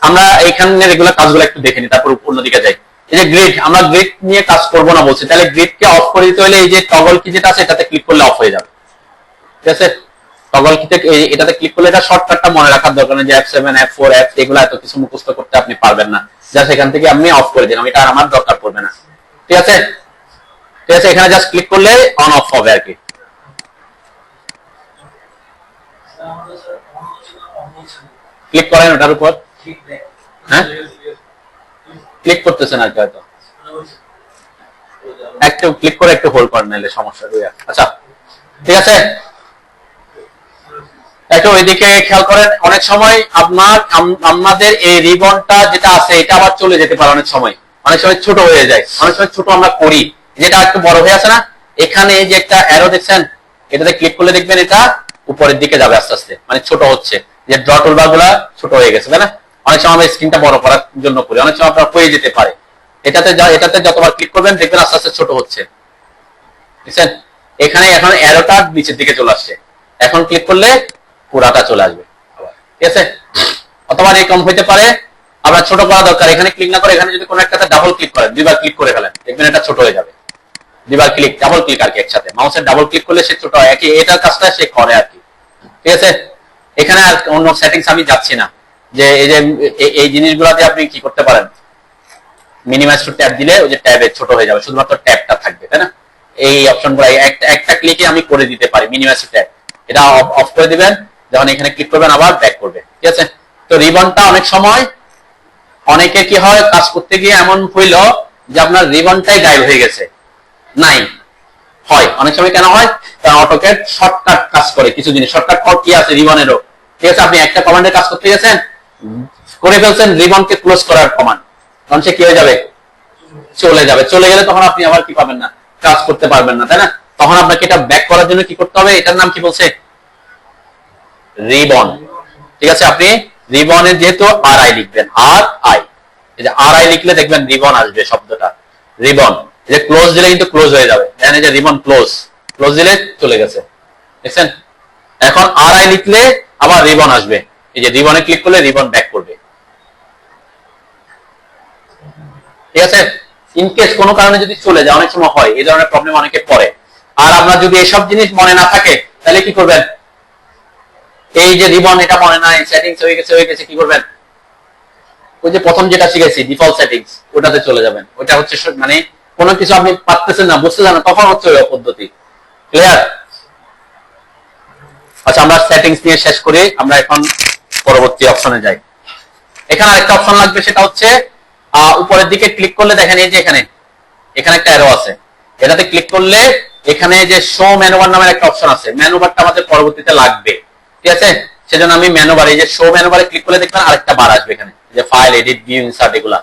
Speaker 1: আমরা এইখানে রেগুলার কাজগুলো একটু দেখে নিই, তারপর অন্যদিকে যাই। এই যে গ্রিড, আমরা গ্রিড নিয়ে কাজ করবো না বলছি, তাহলে গ্রিডকে অফ করে দিতে হলে এই যে টগল কি যেটা আছে এটাতে ক্লিক করলে অফ হয়ে যাবে, ঠিক আছে। টগল কিতে এটাতে ক্লিক করলে এটা শর্টকাটটা মনে রাখার দরকার নেই যে F7 F4 F এগুলো এত কিছু মুখস্থ করতে আপনি পারবেন না, জাস্ট এখান থেকে আপনি অফ করে দিন, এটা আমার দরকার পড়বে না, ঠিক আছে। ঠিক আছে, এখানে জাস্ট ক্লিক করলে অন অফ হবে আর কি। ক্লিক করেন ওটার উপর, হ্যাঁ ক্লিক করতেছেন আর কি, হয়তো একটু ক্লিক করে একটু হোল্ড করেন, নাহলে সমস্যা হয়ে যাবে। আচ্ছা, ঠিক আছে। একটু ওইদিকে খেয়াল করেন, অনেক সময় আমাদের এই রিবনটা যেটা আছে এটা আবার চলে যেতে পারে, অনেক সময় ছোট হয়ে যায়, অনেক সময় ছোট আমরা করি, যেটা একটু বড় হয়ে আছে না। এখানে এই যে একটা অ্যারো দেখছেন, এটাতে ক্লিক করলে দেখবেন এটা উপরের দিকে যাবে আস্তে আস্তে, মানে ছোট হচ্ছে, যে ড্র টুলবার গুলা ছোট হয়ে গেছে, তাই না। অনেক সময় আমরা স্ক্রিনটা বড় করার জন্য করি, অনেক সময় আপনার হয়ে যেতে পারে। এটাতে যতবার ক্লিক করবেন দেখবেন আস্তে আস্তে ছোট হচ্ছে, বুঝছেন। এখানে এখন অ্যারোটা নিচের দিকে চলে আসছে, এখন ক্লিক করলে পুরাটা চলে আসবে, ঠিক আছে। অথবা এরকম হইতে পারে আপনার ছোট করা দরকার, এখানে ক্লিক না করে এখানে যদি কোনো একটাতে ডাবল ক্লিক করেন, দুইবার ক্লিক করে ফেলেন, দেখবেন এটা ছোট হয়ে যাবে। দুইবার ক্লিক, ডাবল ক্লিক আর কি, একসাথে মাউসের ডাবল ক্লিক করলে সে ছোট হয়, একই এটার কাজটা সে করে আর কি, ঠিক আছে। এখানে আর অন্য সেটিংস আমি যাচ্ছি না, যে এই জিনিসগুলোতে আপনি কি করতে পারেন, মিনিমাইজ টু ট্যাব দিলে ওই যে ট্যাবে ছোট হয়ে যাবে, শুধুমাত্র ট্যাবটা থাকবে, তাই না। এই অপশনগুলো একটা ক্লিকে আমি করে দিতে পারি, মিনিমাইজ টু ট্যাব, এটা অফ করে দিবেন, যখন এখানে ক্লিক করবেন আবার ব্যাক করবে, ঠিক আছে। তো রিবনটা অনেক সময় অনেকে কি হয় কাজ করতে গিয়ে এমন হইল যে আপনার রিবনটাই গায়েব হয়ে গেছে, নাই হয় অনেক সময়। কেন হয়, কারণ অটোক্যাড শর্টকাট কাজ করে, কিছু জিনিস শর্টকাট কি আছে রিবনেরও, ঠিক আছে। আপনি একটা কমান্ডের কাজ করতে গেছেন, করে ফেলছেন রিবনকে ক্লোজ করার কমান্ড, তখন সে কি হয়ে যাবে, চলে যাবে। চলে গেলে তখন আপনি আবার কি পাবেন না, কাজ করতে পারবেন না, তাই না। তখন আপনাকে এটা ব্যাক করার জন্য কি করতে হবে, এটার নাম কি বলছে, রিবন, ঠিক আছে। আপনি রিবনের যেহেতু আর আই লিখবেন, আর আই, এই যে আর আই লিখলে দেখবেন রিবন আসবে শব্দটা, রিবন। এই যে ক্লোজ দিলে কিন্তু ক্লোজ হয়ে যাবে, দেখেন এই যে রিবন ক্লোজ, ক্লোজ দিলে চলে গেছে, দেখছেন। এখন আর আই লিখলে আবার রিবন আসবে, এই যে রিবনে ক্লিক করলে রিবন ব্যাক করবে, ঠিক আছে। ইনকেস কোনো কারণে যদি চলে যায়, অনেক সময় হয় এই ধরনের প্রবলেম অনেকে পড়ে। আর আপনার যদি এসব জিনিস মনে না থাকে তাহলে কি করবেন, এই যে রিবন এটা মনে নাই, সেটিংস হয়ে গেছে কি করবেন, ওই যে প্রথম যেটা শিখেছি ডিফল্ট সেটিংস, ওটাতে চলে যাবেন। ওটা হচ্ছে মানে কোনো কিছু আপনি পারতেছেন না, বুঝতেছেন না, তখন হচ্ছে ওই পদ্ধতি, ক্লিয়ার। আচ্ছা, আমরা সেটিংস নিয়ে শেষ করি, আমরা এখন পরবর্তী অপশনে যাই। এখানে আরেকটা অপশন লাগবে, সেটা হচ্ছে উপরের দিকে ক্লিক করলে দেখেন এই যে এখানে একটা অ্যারো আছে, এটাতে ক্লিক করলে এখানে যে শো মেনু বার নামের একটা অপশন আছে, মেনু বারটা আমাদের পরবর্তীতে লাগবে, ঠিক আছে। সেজন্য আমি মেনু বারে, এই যে শো মেনু বারে ক্লিক করলে দেখবেন আরেকটা বার আসবে এখানে, যে ফাইল, এডিট, ভিউ, ইনসার্ট এগুলা,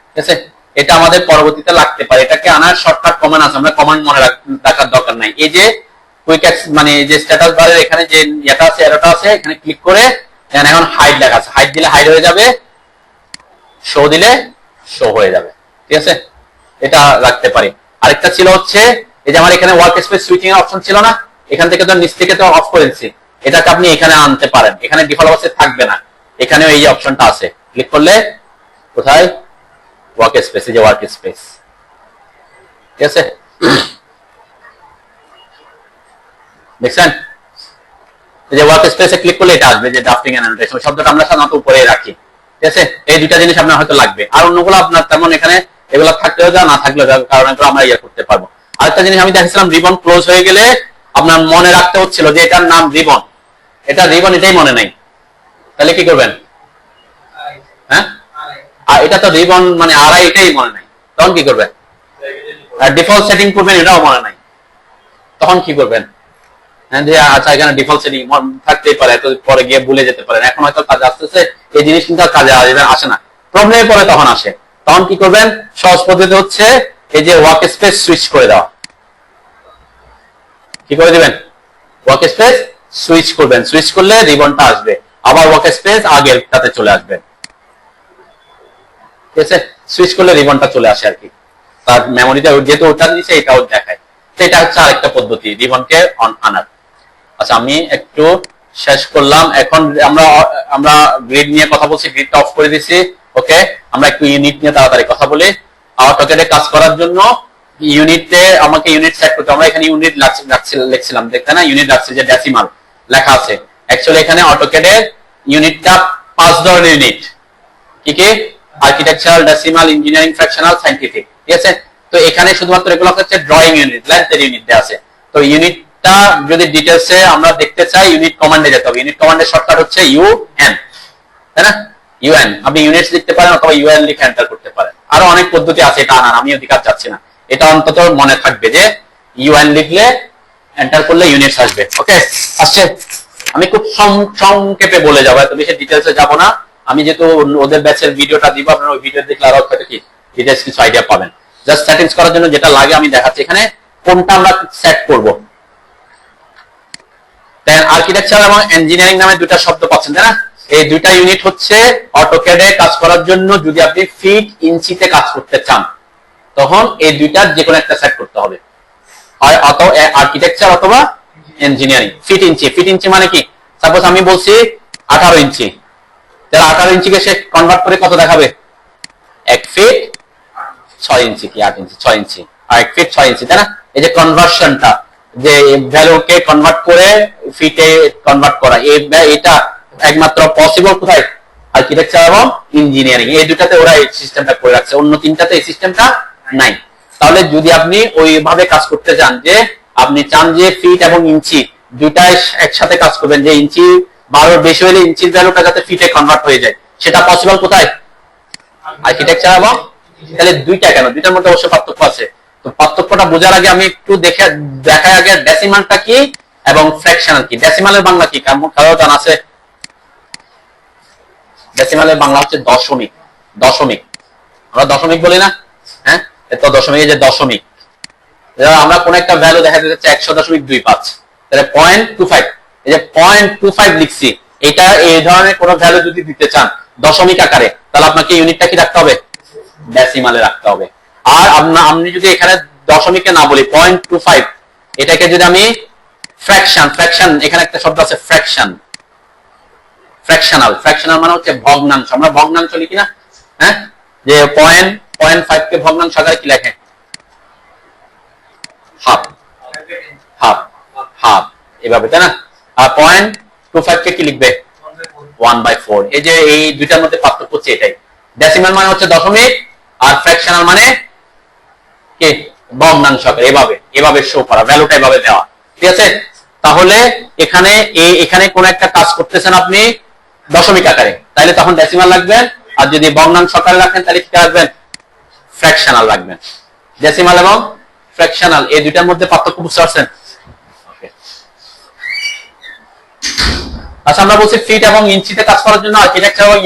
Speaker 1: ঠিক আছে। এটা আমাদের পরবর্তীতে লাগতে পারে, এটাকে আনার শর্টকাট কমান্ড আছে, আমরা কমান্ড মনে রাখার দরকার নাই। এই যে কুইক মানে যে স্ট্যাটাস বারের এখানে যে এটা আছে, এরোটা আছে, এখানে ক্লিক করে এখানে এখন হাইড লেখা আছে, হাইড দিলে হাইড হয়ে যাবে, শো দিলে শো হয়ে যাবে, ঠিক আছে? এটা রাখতে পারি। আরেকটা ছিল হচ্ছে এই যে আমার এখানে ওয়ার্ক স্পেস সুইচিং এর অপশন ছিল না, এখান থেকে তো নিচ থেকে তো অফ করে দিচ্ছি, এটাকে আপনি এখানে আনতে পারেন, এখানে ডিফল্ট অবস্থায় থাকবে না, এখানেও এই যে অপশনটা আছে, ক্লিক করলে কোথায় ওয়ার্ক স্পেস, এই যে ওয়ার্ক স্পেস, ঠিক আছে? দেখছেন এই যে ওয়ার্ক স্পেসে ক্লিক করলে এটা আসবে যে ড্রাফটিং এন্ড অ্যানোটেশন শব্দটা আমরা সাধারণত উপরে রাখি, ঠিক আছে? এই দুইটা জিনিস আপনার হয়তো লাগবে, আর অন্যগুলো আপনার তেমন এখানে এগুলো থাকলেও যা না থাকলেও যা, কারণ এগুলো আমরা ইয়ে করতে পারবো। আরেকটা জিনিস আমি দেখেছিলাম, রিবন ক্লোজ হয়ে গেলে আপনার মনে রাখতে হচ্ছিল যে এটার নাম রিবন, এটা রিবন, এটাই মনে নাই, তাহলে কি করবেন? হ্যাঁ, আর এটা তো রিবন মানে আড়াই, এটাই মনে নাই, তখন কি করবেন? ডিফল্ট সেটিং করবেন, এটাও মনে নাই, তখন কি করবেন? যে আচ্ছা এখানে ডিফল্ট সেটিং থাকতেই পারে, এত পরে গিয়ে ভুলে যেতে পারেন, এখন হয়তো কাজে আসতেছে, এই জিনিস কিন্তু কাজে আসে না, প্রবলেমে পরে তখন আসে, তখন কি করবেন? সহজ পদ্ধতি হচ্ছে এই যে ওয়ার্ক স্পেস সুইচ করে দেওয়া। কি করে দিবেন? ওয়ার্ক স্পেস সুইচ করবেন, সুইচ করলে রিবনটা আসবে, আবার ওয়ার্ক স্পেস আগের তাতে চলে আসবে, ঠিক আছে? সুইচ করলে রিবনটা চলে আসে আর কি, তার মেমোরিটা যেহেতু ওটা দিচ্ছে এটাও দেখায়, তো এটা হচ্ছে আরেকটা পদ্ধতি রিবনকে অন আনার। আচ্ছা আমি একটু শেষ করলাম, এখন আমরা গ্রিড নিয়ে কথা বলছি, গ্রিডটা অফ করে দিছি, ওকে? আমরা একটু ইউনিট নিয়ে তাড়াতাড়ি কথা বলি। অটোক্যাডে কাজ করার জন্য ইউনিটে আমাকে ইউনিট সেট করতে, আমরা এখানে ইউনিট লিখছিলাম, দেখতে না ইউনিট রাখছি যে ডেসিমাল লেখা আছে, অ্যাকচুয়ালি এখানে অটোক্যাডে ইউনিটটা 5 ধরনের ইউনিট, কি কি? Architectural, decimal, engineering, fractional, scientific, ঠিক আছে? তো এখানে শুধুমাত্র এগুলো হচ্ছে ড্রয়িং ইউনিট, লেন্থের ইউনিট দেওয়া আছে। তো ইউনিটটা যদি ডিটেইলসে আমরা দেখতে চাই, ইউনিট কমান্ডে যেতে হবে, ইউনিট কমান্ডের শর্টকাট হচ্ছে ইউএন, তাই না? ইউএন, আপনি ইউনিটস লিখতে পারেন অথবা ইউএন লিখে এন্টার করতে পারেন, আরো অনেক পদ্ধতি আছে, এটা আনার আমি অধিকার যাচ্ছি না, এটা অন্তত মনে থাকবে যে ইউএন লিখলে এন্টার করলে ইউনিটস আসবে, ওকে? আসছে, আমি খুব সংক্ষেপে বলে যাবো, এত বেশি ডিটেইলসে যাব না, আমি যেহেতু ওদের ব্যাচের ভিডিওটা দিব, আপনারা ওই ভিডিও দেখলে আরো হয়তো কি ডিটেইলস কিছু আইডিয়া পাবেন। জাস্ট সেটিংস করার জন্য যেটা লাগে আমি দেখাচ্ছি, এখানে কোনটা আমরা সেট করব। দেন আর্কিটেকচার এবং ইঞ্জিনিয়ারিং নামে দুটো শব্দ পাচ্ছেন, তাই না? এই দুইটা ইউনিট হচ্ছে অটোক্যাডে কাজ করার জন্য, যদি আপনি ফিট ইঞ্চিতে কাজ করতে চান তখন এই দুইটার যে কোনো একটা সেট করতে হবে, হয় অথবা আর্কিটেকচার অথবা ইঞ্জিনিয়ারিং। ফিট ইঞ্চি, ফিট ইঞ্চি মানে কি? সাপোজ আমি বলছি 18 ইঞ্চি, তাহলে 18 ইঞ্চিকে সে কনভার্ট করে কত দেখাবে? 1 ফিট 6 ইঞ্চি, কি 8 ইঞ্চি 6 ইঞ্চি, আর 1 ফিট 6 ইঞ্চি, তাই না? এই যে কনভার্সনটা, যে ভ্যালুকে কনভার্ট করে ফিটে কনভার্ট করা, এটা একমাত্র পসিবল কোথায়? আর্কিটেকচার এবং ইঞ্জিনিয়ারিং, এই দুটাতে ওরা এই সিস্টেমটা করে রাখছে, অন্য তিনটাতে এই সিস্টেমটা নাই। তাহলে যদি আপনি ওইভাবে কাজ করতে চান, যে আপনি চান যে ফিট এবং ইঞ্চি দুইটাই একসাথে কাজ করবেন, যে ইঞ্চি 12 বেশি হলে ইঞ্চির ভ্যালুটা যাতে ফিটে কনভার্ট হয়ে যায়, সেটা পসিবল কোথায়? আর্কিটেকচার এবং, তাহলে দুইটা কেন? দুইটার মধ্যে অবশ্য পার্থক্য আছে, তো পার্থক্যটা বোঝার আগে আমি একটু দেখাই আগে ডেসিমালটা কি এবং ফ্র্যাকশনাল কি। ডেসিমালের বাংলা কি কারো জানা আছে? ডেসিমালের বাংলা হচ্ছে দশমিক, দশমিক, আমরা দশমিক বলি না? হ্যাঁ, তো দশমিক, এই যে দশমিক, আমরা কোন একটা ভ্যালু দেখা যাচ্ছে 100.25, তাহলে 0.25, এই যে 0.25 লিখছি, এটা এই ধরনের কোন ভ্যালু যদি দিতে চান দশমিক আকারে, তাহলে আপনাকে ইউনিটটা কি রাখতে হবে? ডেসিমালে রাখতে হবে। আর আপনি যদি এখানে দশমিকে না বলি 0.25, এটাকে যদি আমি ফ্র্যাকশন, ফ্র্যাকশন এখানে একটা শব্দ আছে ফ্র্যাকশন, ফ্র্যাকশনাল, ফ্র্যাকশনাল মানে হচ্ছে ভগ্নাংশ, আমরা ভগ্নাংশ লিখি না? হ্যাঁ, যে 0.5 কে ভগ্নাংশ আকারে কি লেখে? হাফ, হাফ, হাফ, এভাবে, তাই না? আর 0.25 কে কি লিখবে? 1/4। এই যে এই দুইটার মধ্যে পার্থক্য হচ্ছে এটাই। ডেসিমাল মানে হচ্ছে দশমিক, আর ফ্র্যাকশনাল মানে কি? ভগ্নাংশ আকারে, এভাবে এভাবে শো করা, ভ্যালুটা এভাবে দেওয়া, ঠিক আছে? তাহলে এখানে কোন একটা কাজ করতেছেন আপনি দশমিক আকারে, তাহলে তখন ডেসিমাল রাখবেন, আর যদি ভগ্নাংশ আকারে রাখেন তাহলে কি রাখবেন? ফ্র্যাকশনাল রাখবেন। ডেসিমাল এবং ফ্র্যাকশনাল এই দুইটার মধ্যে পার্থক্য বুঝতে পারছেন? আচ্ছা, আমরা বলছি ফিট এবং ইঞ্চিতে কাজ করার জন্য আর্কিটেকচার এবং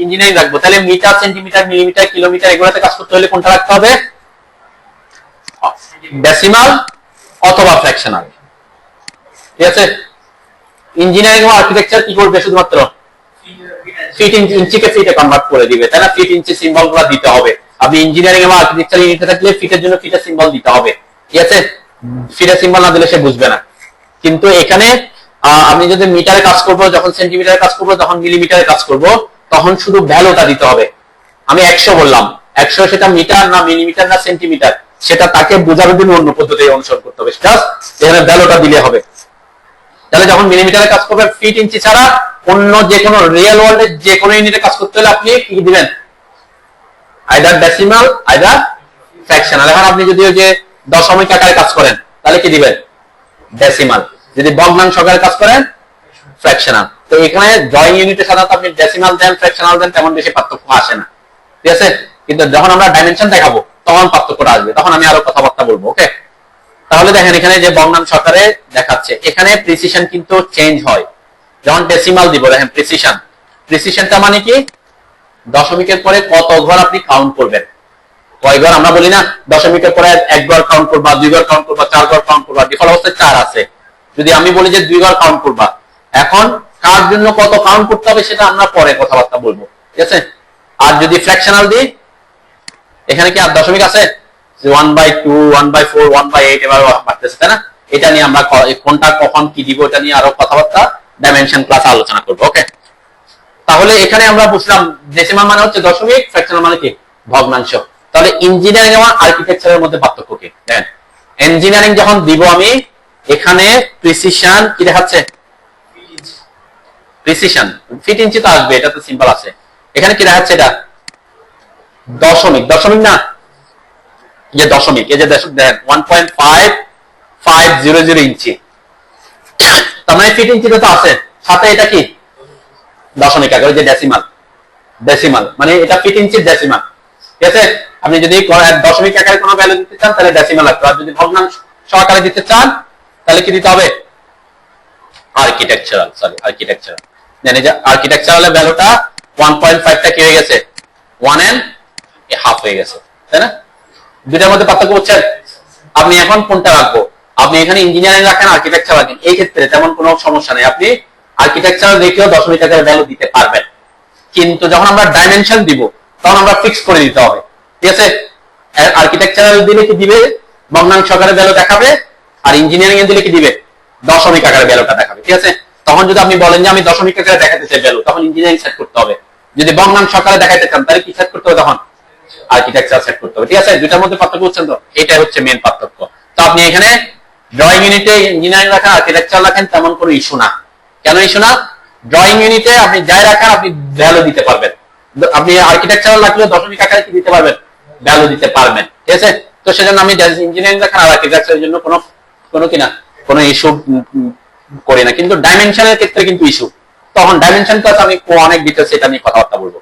Speaker 1: ইঞ্জিনিয়ারিং রাখবো, তাহলে মিটার, সেন্টিমিটার, মিলিমিটার, কিলোমিটার এগুলোতে কাজ করতে হলে কোনটা রাখতে হবে? ডেসিমাল অথবা ফ্র্যাকশনাল। ঠিক আছে, ইঞ্জিনিয়ারিং ও আর্কিটেকচার কি করবে? শুধুমাত্র ফিট ইঞ্চিকে ফিটে কনভার্ট করে দিবে, তাই না? ফিট ইঞ্চি সিম্বল গুলো দিতে হবে। আপনি ইঞ্জিনিয়ারিং এবং আর্কিটেকচার ইউনিটে থাকলে ফিটের জন্য ফিটের সিম্বল দিতে হবে। ঠিক আছে, ফিটের সিম্বল না দিলে সে বুঝবে না। কিন্তু এখানে আমি যদি মিটারে কাজ করব, যখন সেন্টিমিটারে কাজ করব, যখন মিলিমিটারে কাজ করব, তখন শুধু ভ্যালুটা দিতে হবে। আমি 100 বললাম, 100 সেটা মিটার না মিলিমিটার না সেন্টিমিটার, সেটা তাকে বোঝানোর জন্য অন্য পদ্ধতি অনুসরণ করতে হবে। এখানে ভ্যালুটা দিলে হবে। তাহলে যখন মিলিমিটারে কাজ করবে, ফিট ইঞ্চি ছাড়া অন্য যে কোনো রিয়েল ওয়ার্ল্ডে যে কোনো ইউনিটে কাজ করতে হলে আপনি কি দিবেন? Either decimal either fractional. এখন আপনি যদি ওই যে দশমিক আকারে কাজ করেন তাহলে কি দিবেন? ডেসিমাল। যদি ভগ্নাংশ আকারে কাজ করেন ফ্র্যাকশনাল। তো এখানে ড্রয়িং ইউনিটে সাধারণত আপনি ডেসিমাল দেন, ফ্র্যাকশনাল দেন, তেমন বেশি পার্থক্য আসে না। ঠিক আছে, কিন্তু যখন আমরা ডাইমেনশন দেখাবো তখন পার্থক্যটা আসবে, তখন আমি আরো কথাবার্তা বলবো। ওকে, তাহলে দেখেন এখানে যে ভগ্নাংশ আকারে দেখাচ্ছে, এখানে প্রিসিশন কিন্তু চেঞ্জ হয়। যখন ডেসিমাল দিব, দেখেন প্রিসিশন, প্রিসিশনটা মানে কি? দশমিকের পরে কত ঘর আপনি কাউন্ট করবেন, কয় ঘর। আমরা বলি না দশমিকের পরে 1 ঘর কাউন্ট করবা, 2 ঘর কাউন্ট করবা, 4 ঘর কাউন্ট করবা, ডিফল্ট অবস্থায় 4 আছে। যদি আমি বলি যে 2 ঘর কাউন্ট করবা, এখন কার জন্য কত কাউন্ট করতে হবে সেটা আমরা পরে কথাবার্তা বলবো। ঠিক আছে, আর যদি ফ্র্যাকশনাল দিই, এখানে কি আর দশমিক আছে? 1/2, 1/4, 1/8 এভাবে বাড়তেছে, তাই না? এটা নিয়ে আমরা কোনটা কখন কি দিব এটা নিয়ে আরো কথাবার্তা ডাইমেনশন ক্লাসে আলোচনা করবো। ওকে, তাহলে এখানে আমরা বুঝলাম ডেসিমাল মানে হচ্ছে দশমিক, ফ্র্যাকশনাল মানে কি? ভগ্নাংশ। তাহলে ইঞ্জিনিয়ারিং এবং আর্কিটেকচারের মধ্যে পার্থক্য কি? দেখেন, ইঞ্জিনিয়ারিং যখন দিব আমি, এখানে প্রিসিশন কি দেখাচ্ছে? প্রিসিশন ফিট ইঞ্চি তো আসবে, এটা তো সিম্পল আছে। এখানে কি দেখাচ্ছে? এটা দশমিক, দশমিক না, যে দশমিক, এই যে দেখেন 1.5500 ইঞ্চি, তার মানে ফিট ইঞ্চিতে তো আছে, সাথে এটা কি? দশমিক আকারে, যে ডেসিমাল, ডেসিমাল মানে এটা ফিট ইঞ্চির ডেসিমাল। ঠিক আছে, আপনি যদি দশমিক আকারে কোনো ভ্যালু দিতে চান তাহলে ডেসিমাল লাগবে, আর যদি ভগ্নাংশ আকারে দিতে চান তাহলে কি দিতে হবে? Architectural, sorry architectural. জানি যে আর্কিটেকচারালের ভ্যালুটা 1.5টা কি হয়ে গেছে? 1.5 হয়ে গেছে, তাই না? দুটার মধ্যে পার্থক্য হচ্ছে। আপনি এখন কোনটা রাখবো? আপনি এখানে ইঞ্জিনিয়ারিং রাখেন, আর্কিটেকচার রাখেন, এই ক্ষেত্রে তেমন কোনো সমস্যা নেই, আপনি আর্কিটেকচার রেখেও দশমিক আকারে ভ্যালু দিতে পারবেন। কিন্তু যখন আমরা ডাইমেনশন দিব তখন আমরা ফিক্স করে দিতে হবে। ঠিক আছে, আর্কিটেকচারাল দিলে কি দিবে? ভগ্নাংশ আকারে ভ্যালু দেখাবে, আর ইঞ্জিনিয়ারিং এ দিলে কি দিবে? দশমিক আকারে ভ্যালুটা দেখাবে। ঠিক আছে, তখন যদি আপনি বলেন যে আমি দশমিক আকারে দেখাতে চাই ভ্যালু, তখন ইঞ্জিনিয়ারিং সেট করতে হবে। যদি ভগ্নাংশ আকারে দেখাতে চান তাহলে কি সেট করতে হবে? তখন আর্কিটেকচার সেট করতে হবে। ঠিক আছে, দুটার মধ্যে পার্থক্য বুঝছেন তো? এটাই হচ্ছে মেন পার্থক্য। তো আপনি এখানে ড্রয়িং ইউনিটে ইঞ্জিনিয়ারিং রাখেন, আর্কিটেকচার রাখেন, তেমন কোনো ইস্যু না। কেন ইস্যু না? ড্রয়িং ইউনিটে আপনি যাই রাখেন আপনি ভ্যালু দিতে পারবেন, আপনি আর্কিটেকচার রাখলে দশমিক আকারে কি দিতে পারবেন? ভ্যালু দিতে পারবেন। ঠিক আছে, তো সেজন্য আমি ইঞ্জিনিয়ারিং রাখেন আর আর্কিটেকচারের জন্য কোনো কিনা কোনো ইস্যু করি না। কিন্তু ডাইমেনশনের ক্ষেত্রে কিন্তু ইস্যু, তখন ডাইমেনশন ক্লাস আমি অনেক ডিটেইলস এটা নিয়ে কথাবার্তা বলবো।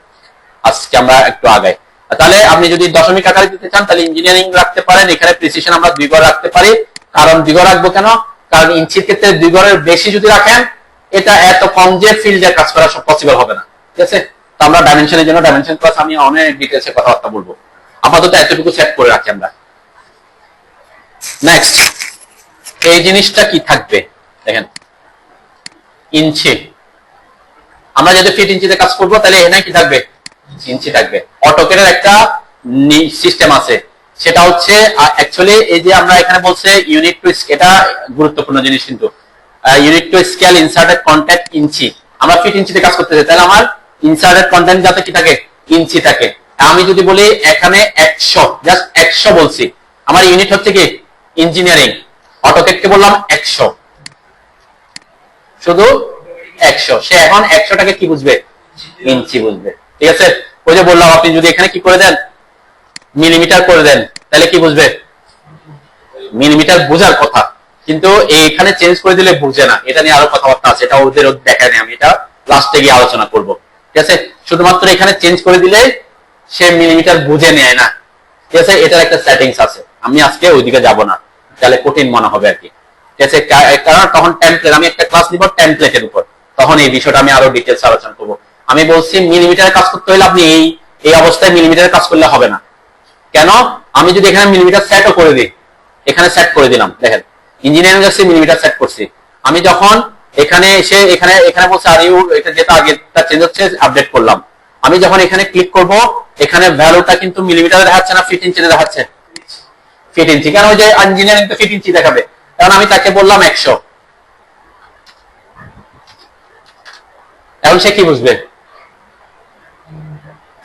Speaker 1: আজকে আমরা একটু আগাই। তাহলে আপনি যদি দশমিক আকারে দিতে চান তাহলে ইঞ্জিনিয়ারিং রাখতে পারেন। এখানে প্রিসিশন আমরা 2 ঘর রাখতে পারি। কারণ 2 ঘর রাখবো কেন? কারণ ইঞ্চির ক্ষেত্রে 2 ঘরের বেশি যদি রাখেন, এটা এত কম যে ফিল্ডে কাজ করা সব পসিবল হবে না। ঠিক আছে, তো আমরা ডাইমেনশনের জন্য ডাইমেনশন ক্লাস আমি অনেক ডিটেইলসে কথাবার্তা বলবো। আপাতত এতটুকু সেট করে রাখি আমরা। নেক্সট, এই জিনিসটা কি থাকবে? দেখেন, ইঞ্চি। আমরা যদি ফিট ইঞ্চিতে কাজ করবো তাহলে এখানে কি থাকবে? ইঞ্চি থাকবে। অটোকেটের একটা সিস্টেম আছে, সেটা হচ্ছে অ্যাকচুয়ালি এই যে আমরা এখানে বলছে ইউনিট টু, এটা গুরুত্বপূর্ণ জিনিস কিন্তু, unit to scale inserted content inch. আমরা ফিট ইঞ্চিতে কাজ করতে চাই তাহলে আমার ইনসার্টেড কন্টেন্ট যাতে কি থাকে? ইঞ্চি থাকে। আমি যদি বলি এখানে 100, জাস্ট 100 বলছি, আমার ইউনিট হচ্ছে কি? ইঞ্জিনিয়ারিং। অটোকেটকে বললাম 100, শুধু 100, সে এখন 100টাকে কি বুঝবে? ইঞ্চি বুঝবে। ঠিক আছে, ওই যে বললাম আপনি যদি এখানে কি করে দেন? মিলিমিটার করে দেন, তাহলে কি বুঝবে? মিলিমিটার বোঝার কথা, কিন্তু এইখানে চেঞ্জ করে দিলে বুঝে না। এটা নিয়ে আরো কথাবার্তা আছে, এটা ওদের দেখায় নেই, আমি এটা লাস্টে গিয়ে আলোচনা করব। ঠিক আছে, শুধুমাত্র এখানে চেঞ্জ করে দিলে সে মিলিমিটার বুঝে নেয় না। ঠিক আছে, এটার একটা সেটিংস আছে, আমি আজকে ওইদিকে যাব না, তাহলে কঠিন মনে হবে আর কি। ঠিক আছে, কারণ তখন টেমপ্লেট, আমি একটা ক্লাস নিব টেমপ্লেটের উপর, তখন এই বিষয়টা আমি আরো ডিটেলস আলোচনা করবো। আমি বলছি মিলিমিটারে কাজ করতে হলে আপনি এই অবস্থায় মিলিমিটারে কাজ করলে হবে না। কেন? আমি যদি এখানে মিলিমিটার সেটও করে দিই, এখানে সেট করে দিলাম, দেখেন ইঞ্জিনিয়ারিং কাছে মিলিমিটার সেট করছি। আমি যখন এখানে এসে এখানে বলছে আর ইউ, এটা যেটা আগেরটা চেঞ্জ হচ্ছে আপডেট করলাম। আমি যখন এখানে ক্লিক করব, এখানে ভ্যালুটা কিন্তু মিলিমিটারে দেখাচ্ছে না, ফিট ইঞ্চিতে দেখাচ্ছে। ফিট ইঞ্চি কেন? ওই যে ইঞ্জিনিয়ারিং তো ফিট ইঞ্চি দেখাবে, কারণ আমি তাকে বললাম 100। এখন সে কি বুঝবে?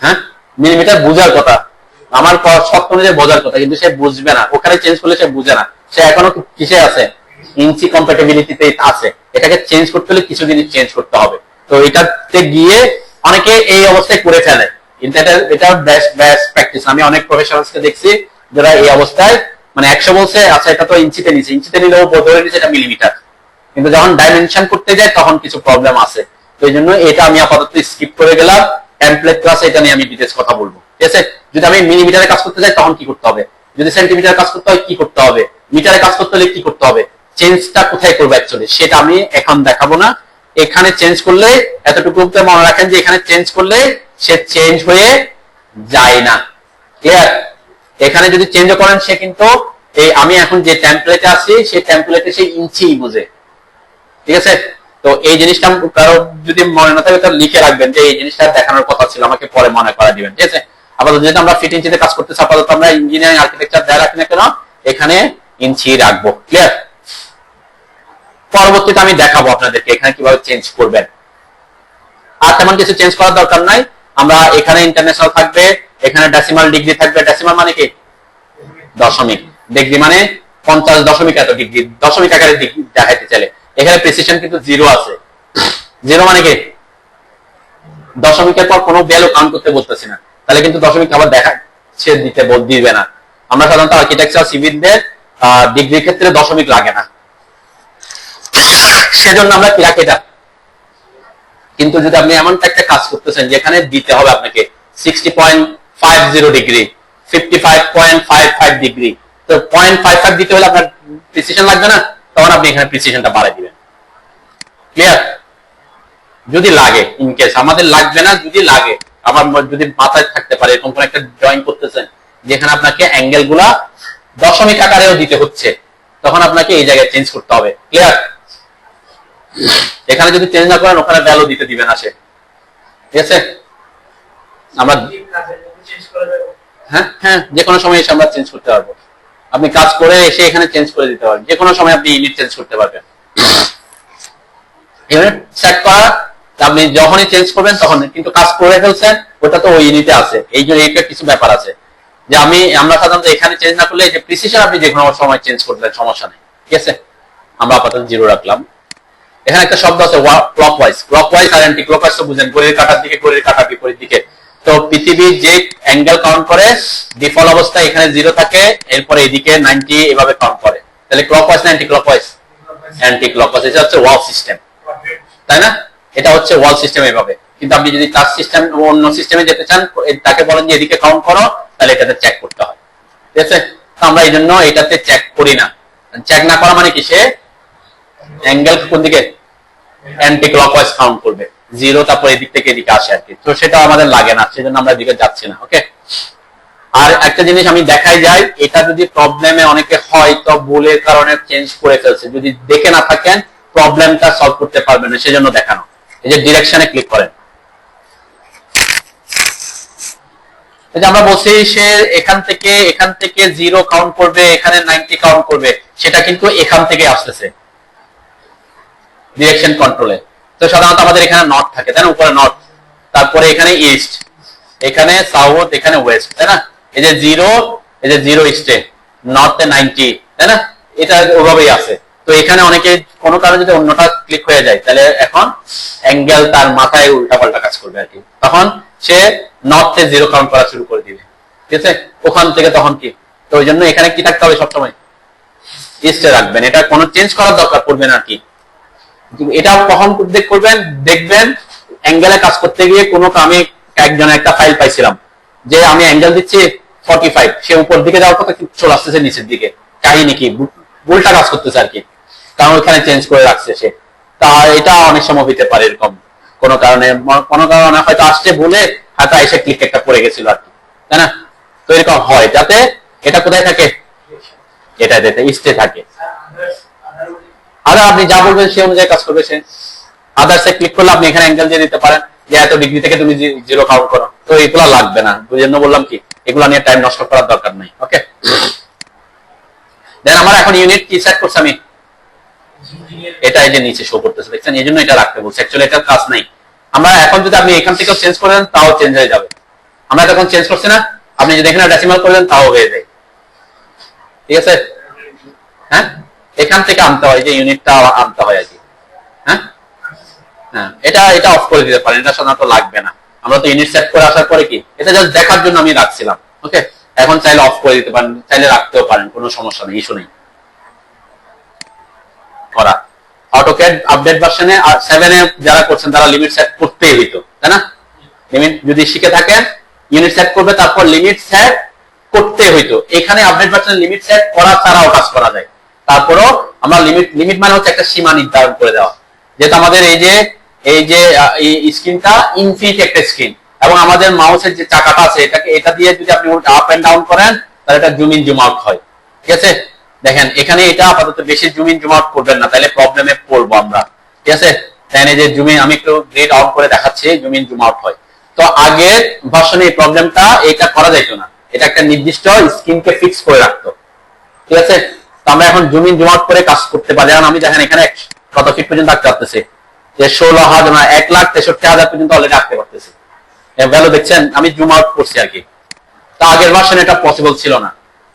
Speaker 1: হ্যাঁ, মিলিমিটার বোঝার কথা, আমার শর্ত অনুযায়ী বোঝার কথা, কিন্তু সে বুঝবে না। ওখানে চেঞ্জ করলে সে বুঝে না, সে এখনো কিসে আছে? ইঞ্চি কম্প্যাটিবিলিটিতে আছে। এটাকে চেঞ্জ করতে হলে কিছু জিনিস চেঞ্জ করতে হবে। তো এটাতে গিয়ে অনেকে এই অবস্থায় করে ফেলে, কিন্তু এটা বেস্ট প্র্যাকটিস। আমি অনেক প্রফেশনালসকে দেখছি যারা এই অবস্থায় মানে 100 বলছে, আচ্ছা এটা তো ইঞ্চিতে নিচ্ছে, ইঞ্চিতে নিলেও ধরে নিচ্ছে এটা মিলিমিটার, কিন্তু যখন ডাইমেনশন করতে যায় তখন কিছু প্রবলেম আছে। তো এই জন্য এটা আমি আপাতত স্কিপ করে গেলাম। টেমপ্লেট ক্লাসে এটা নিয়ে আমি ডিটেইলস কথা বলবো, ঠিক আছে? যদি আমি মিলিমিটারে কাজ করতে চাই তখন কি করতে হবে, যদি সেন্টিমিটারে কাজ করতে হয় কি করতে হবে, মিটারে কাজ করতে হলে কি করতে হবে, চেঞ্জটা কোথায় করবো অ্যাকচুয়ালি সেটা আমি এখন দেখাবো না। এখানে চেঞ্জ করলে এতটুকু মনে রাখেন যে এখানে চেঞ্জ করলে সে চেঞ্জ হয়ে যায় না, ক্লিয়ার? এখানে যদি চেঞ্জ করেন সে কিন্তু এই আমি এখন যে টেমপ্লেটে আছি সেই টেমপ্লেটে সে ইঞ্চি বুঝে, ঠিক আছে? তো এই জিনিসটা কারো যদি মনে না থাকে তাহলে লিখে রাখবেন যে এই জিনিসটা দেখানোর কথা ছিল, আমাকে পরে মনে করা দিবেন, ঠিক আছে? আপাতত যেহেতু আমরা ফিট ইঞ্চিতে কাজ করতেছি, আপাতত আমরা ইঞ্জিনিয়ারিং আর্কিটেকচার দেয়া রাখি না কেন, এখানে ইঞ্চি রাখবো, ক্লিয়ার? পরবর্তীতে আমি দেখাবো আপনাদেরকে এখানে কিভাবে চেঞ্জ করবেন। আর তেমন কিছু চেঞ্জ করার দরকার নাই। আমরা এখানে ইন্টারন্যাশনাল থাকবে, এখানে ডেসিমাল ডিগ্রি থাকবে। ডেসিমাল মানে কি? দশমিক। ডিগ্রি মানে 50 দশমিক এত ডিগ্রি, দশমিক আকারে ডিগ্রি দেখাইতে চাইলে। এখানে প্রিসিশন কিন্তু 0 আছে। 0 মানে কি? দশমিকের পর কোনো ভ্যালু কাউন্ট করতে বলতেছি না, তাহলে কিন্তু দশমিক আবার দেখাচ্ছে দিবে না। আমরা সাধারণত আর্কিটেকচার সিভিলদের ডিগ্রির ক্ষেত্রে দশমিক লাগে না, সেজন্য আমরা কি রাখি এটা। কিন্তু যদি আপনি এমন একটা কাজ করতেছেন যেখানে দিতে হবে আপনাকে 60.50 ডিগ্রি, 55.55 ডিগ্রি, তো 0.55 দিতে হলে আপনার প্রিসিশন লাগবে না, তখন আপনি এখানে প্রিসিশনটা বাড়াই দিবেন, ক্লিয়ার? যদি লাগে, ইন কেস আমাদের লাগবে না, যদি লাগে, আমার যদি মাথায় থাকতে পারে এরকম কোন একটা ড্রয়িং করতেছেন যেখানে আপনাকে অ্যাঙ্গেল গুলা দশমিক আকারেও দিতে হচ্ছে, তখন আপনাকে এই জায়গায় চেঞ্জ করতে হবে, ক্লিয়ার? এখানে যদি চেঞ্জ না করেন ওখানে ভ্যালু দিতে দিবেন আসে, ঠিক আছে? আমরা হ্যাঁ হ্যাঁ যে কোনো সময় এসে আমরা চেঞ্জ করতে পারবো। আপনি কাজ করে এসে এখানে চেঞ্জ করে দিতে পারবেন, যে কোনো সময় আপনি ইউনিট চেঞ্জ করতে পারবেন। ইউনিট সেট করা আপনি যখনই চেঞ্জ করবেন তখন, কিন্তু কাজ করে ফেলছেন ওটা তো ওই ইউনিটে আছে, এই জন্য এইটা কিছু ব্যাপার আছে যে আমরা সাধারণত এখানে চেঞ্জ না করলে যে প্রিসিশন আপনি যে কোনো সময় চেঞ্জ করতে সমস্যা নেই, ঠিক আছে? আমরা আপাতত 0 রাখলাম। এখানে একটা শব্দ আছে ক্লকওয়াইজ। ক্লকওয়াইজ আর অ্যান্টি ক্লকওয়াইজ তো বুঝেন, ঘড়ির কাঁটার দিকে, ঘড়ির কাঁটা বিপরীত দিকে। তো পৃথিবী যে অ্যাঙ্গেল কাউন্ট করে ডিফল্ট অবস্থায় এখানে 0 থাকে, এরপরে এদিকে 90 এভাবে কাউন্ট করে। তাহলে ক্লকওয়াইজ না অ্যান্টি ক্লকওয়াইজ? Anti clockwise. এটা হচ্ছে ওয়াল সিস্টেম, তাই না? এটা হচ্ছে ওয়াল সিস্টেম এভাবে। কিন্তু আপনি যদি টাচ সিস্টেম অন্য সিস্টেমে যেতে চান, তাকে বলেন যে এদিকে কাউন্ট করো, তাহলে এটাতে চেক করতে হয়, ঠিক আছে? আমরা এই জন্য এটাতে চেক করি না। চেক না করা মানে কি? সে অ্যাঙ্গেল কোন দিকে? অ্যান্টি ক্লকওয়াইজ কাউন্ট করবে 0, তারপর এদিক থেকে এদিকে আসে আর কি। তো সেটা আমাদের লাগে না, সেজন্য আমরা এদিকে যাচ্ছি না, ওকে? আর একটা জিনিস আমি দেখাই যাই, এটা যদি প্রবলেমে অনেকে হয়তো ভুলের কারণে চেঞ্জ করে ফেলছে, যদি দেখে না থাকেন প্রবলেমটা সলভ করতে পারবেন না, সেজন্য দেখানো। এই যে ডিরেকশনে ক্লিক করেন, এই যে আমরা বলছি সে এখান থেকে 0 কাউন্ট করবে, এখানে 90 কাউন্ট করবে, সেটা কিন্তু এখান থেকে আসতেছে ডিরেকশন কন্ট্রোলে। তো সাধারণত আমাদের এখানে নর্থ থাকে, তাই না? উপরে নর্থ, তারপরে এখানে ইস্ট, এখানে সাউথ, এখানে ওয়েস্ট, তাই না? এই যে 0, এই যে 0 ইস্টে, নর্থে 90, তাই না? এটা ওভাবেই আছে। তো এখানে অনেকে কোনো কারণে যদি অন্যটা ক্লিক হয়ে যায়, তাহলে এখন অ্যাঙ্গেল তার মাথায় উল্টাপাল্টা কাজ করবে আর কি। তখন সে নর্থে 0 কাউন্ট করা শুরু করে দিবে, ঠিক আছে? ওখান থেকে তখন কি, তো ওই জন্য এখানে কি থাকতে হবে সবসময়? ইস্টে রাখবেন। এটা কোনো চেঞ্জ করার দরকার পড়বে না আর কি। এটা কখন করবেন? দেখবেন অ্যাঙ্গেলে কাজ করতে গিয়ে কোনো আমি একজনের একটা ফাইল পাইছিলাম যে আমি অ্যাঙ্গেল দিচ্ছি 45, সে উপর দিকে যাওয়ার কথা চলে আসতেছে নিচের দিকে, কাহিনী কি? উল্টা কাজ করতেছে আর কি, কারণ ওইখানে চেঞ্জ করে রাখছে সে। তা এটা অনেক সময় হইতে পারে এরকম কোনো কারণে হয়তো আসছে বলে হয়তো এসে ক্লিক একটা পড়ে গেছিল আর কি, তাই না? তো এরকম হয়, যাতে এটা কোথায় থাকে, এটা যাতে স্টে থাকে। আর আপনি যা বলবেন সে অনুযায়ী কাজ করবে সে। আদার্সে ক্লিক করলে আপনি এখানে অ্যাঙ্গেল দিয়ে দিতে পারেন যে এত ডিগ্রি থেকে তুমি জিরো কাউন্ট করো, তো এগুলো লাগবে না, বুঝেন বললাম কি, এগুলো নিয়ে টাইম নষ্ট করার দরকার নাই। ওকে, দেন আমার এখন ইউনিট কি সেট করছি আমি, এটা এই যে নিচে শো করতেছে দেখছেন, এই জন্য এটা রাখতে বলছি, অ্যাকচুয়ালি এটার কাজ নাই। আমরা এখন যদি আপনি এখান থেকেও চেঞ্জ করে দেন তাও চেঞ্জ হয়ে যাবে, আমরা তখন চেঞ্জ করছি না, আপনি যদি এখানে ডেসিমাল করে দেন তাও হয়ে যায়, ঠিক আছে? হ্যাঁ, এখান থেকে আনতে হয়, যে ইউনিটটা আনতে হয় আর কি। হ্যাঁ হ্যাঁ, এটা অফ করে দিতে পারেন, এটা সাধারণত লাগবে না, আমরা তো ইউনিট সেট করে আসার পরে কি, এটা জাস্ট দেখার জন্য আমি রাখছিলাম। ওকে, এখন চাইলে অফ করে দিতে পারেন, চাইলে রাখতেও পারেন, কোনো সমস্যা নেই, ইস্যু নেই। করা অটোক্যাড আপডেট ভার্সনে 7 এ যারা করছেন তারা লিমিট সেট করতেই হইতো, তাই না? লিমিট যদি শিখে থাকেন ইউনিট সেট করবে, তারপর লিমিট সেট করতে হইতো। এখানে আপডেট ভার্সনে লিমিট সেট করা ছাড়াও কাজ করা যায়, তারপরও আমরা লিমিট মানে হচ্ছে একটা সীমা নির্ধারণ করে দেওয়া, যেটা আমাদের এই যে স্ক্রিনটা ইনফিনিট একটা স্ক্রিন, এবং আমাদের মাউসের যে চাকাটা আছে এটা দিয়ে যদি আপনি আপ এন্ড ডাউন করেন তাহলে এটা জুম ইন জুম আউট হয়, ঠিক আছে? দেখেন এখানে এটা আপাতত বেশি জুম ইন জুম আউট করবেন না, তাহলে প্রবলেমে পড়বো আমরা, ঠিক আছে? তাই যে জুম ইন, আমি একটু গ্রেড আউট করে দেখাচ্ছি, জুম ইন জুম আউট হয়। তো আগের ভার্সনে এই প্রবলেমটা এটা করা যাইত না, এটা একটা নির্দিষ্ট স্ক্রিনকে ফিক্স করে রাখতো, ঠিক আছে? তো আমরা এখন জুম ইন জুম আউট করে কাজ করতে পারি। যেমন আমি দেখেন এখানে কত ফিট পর্যন্ত রাখতে পারতেছি, যে 16,000 না 1,63,000 পর্যন্ত অলরেডি রাখতে পারতেছি, ভ্যালু দেখছেন, আমি জুম আউট করছি আর কি। তো আগের ভার্সনে এটা পসিবল ছিল না,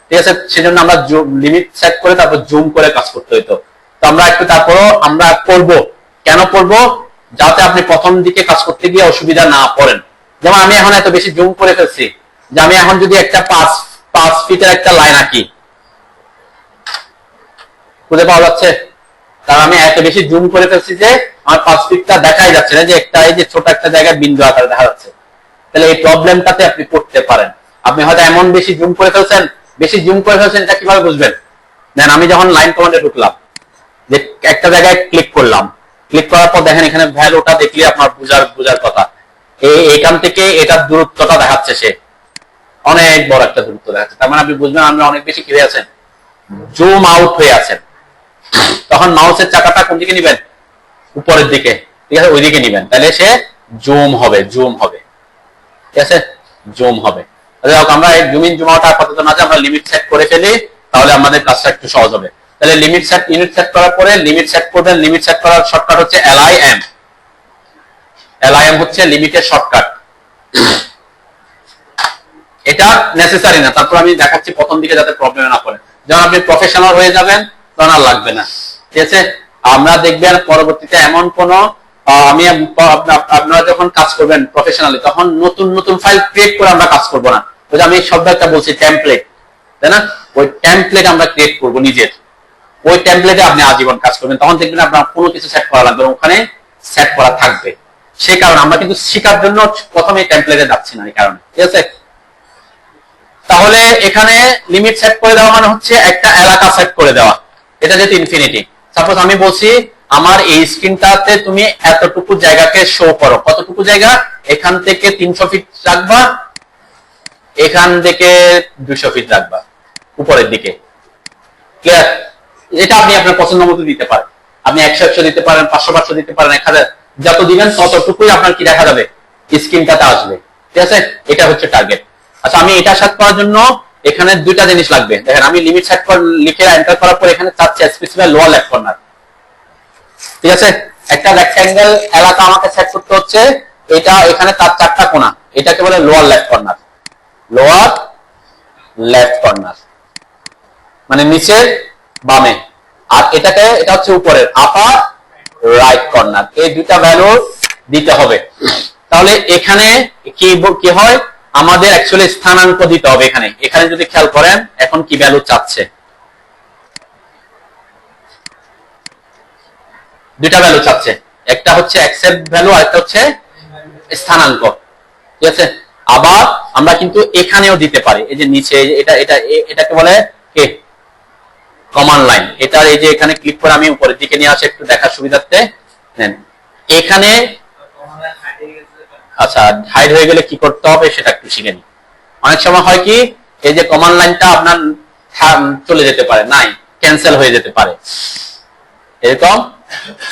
Speaker 1: ঠিক আছে? সেজন্য আমরা লিমিট সেট করে তারপর জুম করে কাজ করতে হইতো। তো আমরা একটু তারপরও আমরা করব, কেন করব, যাতে আপনি প্রথম দিকে কাজ করতে গিয়ে অসুবিধা না পড়েন। যেমন আমি এখন এত বেশি জুম করে ফেলছি যে আমি এখন যদি একটা 5 ফিটের একটা লাইন আঁকি, খুঁজে পাওয়া যাচ্ছে? কারণ আমি এত বেশি জুম করে ফেলছি যে আমার 5 ফিটটা দেখাই যাচ্ছে না, যে একটা এই যে ছোট একটা জায়গায় বিন্দু আকারে দেখা যাচ্ছে। তাহলে এই প্রবলেমটাতে আপনি পড়তে পারেন। আপনি হয়তো এমন বেশি জুম করে ফেলছেন, এটা কিভাবে বুঝবেন? দেন আমি যখন লাইন কমান্ডে ঢুকলাম, যে একটা জায়গায় ক্লিক করলাম, ক্লিক করার পর দেখেন এখানে ভ্যালুটা দেখলে আপনার বুঝার কথা, এখান থেকে এটার দূরত্বটা দেখাচ্ছে, সে অনেক বড় একটা দূরত্ব দেখাচ্ছে, তার মানে আপনি বুঝবেন আপনি অনেক বেশি কি হয়ে আছেন, জুম আউট হয়ে আছেন। তখন মাউসের চাকাটা কোন দিকে নিবেন, উপরের দিকে, ঠিক আছে? ওই দিকে নিবেন, তাহলে সে জুম হবে, ঠিক আছে? জুম হবে। আমরা এই জুম ইন জুম আউট আপাতত না, আমরা লিমিট সেট করে ফেলি, তাহলে আমাদের কাজটা একটু সহজ হবে। তাহলে লিমিট সেট, ইউনিট সেট করার পরে লিমিট সেট করবেন। লিমিট সেট করার শর্টকাট হচ্ছে LIM, হচ্ছে লিমিটের শর্টকাট। এটা নেসেসারি না, তারপর আমি দেখাচ্ছি প্রথম দিকে যাতে প্রবলেম না পড়ে। যখন আপনি প্রফেশনাল হয়ে যাবেন তখন আর লাগবে না, ঠিক আছে? আমরা দেখবেন পরবর্তীতে এমন কোন আপনারা যখন কাজ করবেন প্রফেশনালি, তখন নতুন ফাইল ক্রিয়েট করে আমরা কাজ করব না। আমি শব্দ একটা বলছি টেমপ্লেট, তাই না? ওই টেমপ্লেট আমরা ক্রিয়েট করব নিজের, ওই টেমপ্লেটে আপনি আজীবন কাজ করবেন। তখন দেখবেন আপনার কোনো কিছু সেট করা লাগবে, ওখানে সেট করা থাকবে। সেই কারণে আমরা কিন্তু শেখার জন্য প্রথমে টেমপ্লেটে যাচ্ছি না, এই কারণে, ঠিক আছে? তাহলে এখানে লিমিট সেট করে দেওয়া মানে হচ্ছে একটা এলাকা সেট করে দেওয়া, এটা যেহেতু ইনফিনিটি। সাপোজ আমি বলছি আমার এই স্ক্রিনটাতে তুমি এতটুকু জায়গাকে শো করো, কতটুকু জায়গা, এখান থেকে 300 ফিট রাখবা, এখান থেকে 200 ফিট রাখবা উপরের দিকে, ক্লিয়ার? এটা আপনি আপনার পছন্দ মতো দিতে পারেন, আপনি 100 দিতে পারেন, 500 দিতে পারেন, 1000, যত দিবেন ততটুকুই আপনার কি দেখা যাবে, স্ক্রিনটাতে আসবে, ঠিক আছে? এটা হচ্ছে টার্গেট। আচ্ছা, আমি এটা সেট করার জন্য এখানে দুইটা জিনিস লাগবে। দেখেন আমি লিমিট সেট লিখে এন্টার করার পর এখানে চাচ্ছে স্পেসিফাই লোয়ার লেফট কর্নার, ঠিক আছে? একটা রেক্ট্যাঙ্গেল এলাকা আমাকে সেট করতে হচ্ছে, এটা এখানে তার 4টা কোণা, এটাকে বলে লোয়ার লেফট কর্নার, মানে নিচের বামে, আর এটা হচ্ছে উপরের আপার রাইট কর্নার। এই দুইটা ভ্যালু দিতে হবে। তাহলে এখানে কি হয়, আমাদের অ্যাকচুয়ালি স্থানাঙ্ক দিতে হবে। এখানে যদি খেয়াল করেন এখন কি ভ্যালু চাচ্ছে, দুইটা ভ্যালু চাচ্ছে, একটা হচ্ছে অ্যাকসেপ্ট ভ্যালু আর একটা হচ্ছে স্থানাঙ্ক, ঠিক আছে? আবার আমরা কিন্তু এখানেও দিতে পারি, এই যে নিচে এটাকে বলে কে কমান্ড লাইন। এটার এই যে এখানে ক্লিক করে আমি উপরের দিকে নিয়ে আসি একটু দেখার সুবিধার্থে, নেন এখানে। আচ্ছা, হাইড হয়ে গেলে কি করতে হবে সেটা একটু শিখে নিই। অনেক সময় হয় কি, এই যে কমান্ড লাইনটা আপনার চলে যেতে পারে, নাই ক্যান্সেল হয়ে যেতে পারে, এরকম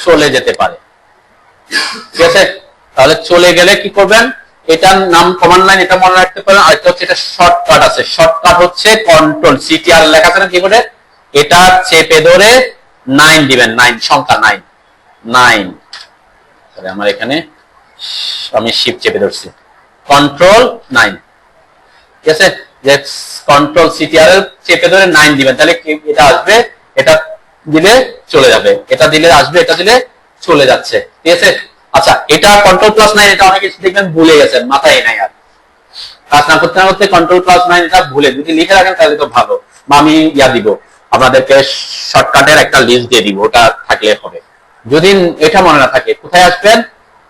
Speaker 1: চলে যেতে পারে। ঠিক আছে, তাহলে চলে গেলে কি করবেন, এটার নাম কমান্ড লাইন, এটা মনে রাখতে পারেন। আর হচ্ছে এটা শর্টকাট আছে, শর্টকাট হচ্ছে কন্ট্রোল সিটিআর লেখা আছে না কিবোর্ডে, এটা চেপে ধরে 9 দিবেন, 9 সংখ্যা 9 9। তাহলে আমার এখানে আমি শিফট চেপে ধরছি, কন্ট্রোল 9। ঠিক আছে, যে কন্ট্রোল সিটিআর চেপে ধরে 9 দিবেন, তাহলে এটা আসবে, এটা দিলে চলে যাবে, এটা দিলে আসবে, এটা দিলে চলে যাচ্ছে। ঠিক আছে, আচ্ছা এটা কন্ট্রোল প্লাস 9, এটা অনেকে দেখবেন ভুলে গেছেন, মাথায় নাই আর কাজ না করতে না করতে কন্ট্রোল প্লাস 9 এটা ভুলে যদি লিখে রাখেন তাহলে তো ভালো, বা আমি দিব আপনাদেরকে শর্টকাটের একটা লিস্ট দিয়ে দিব, ওটা থাকলে হবে। যদি এটা মনে না থাকে, কোথায় আসবেন,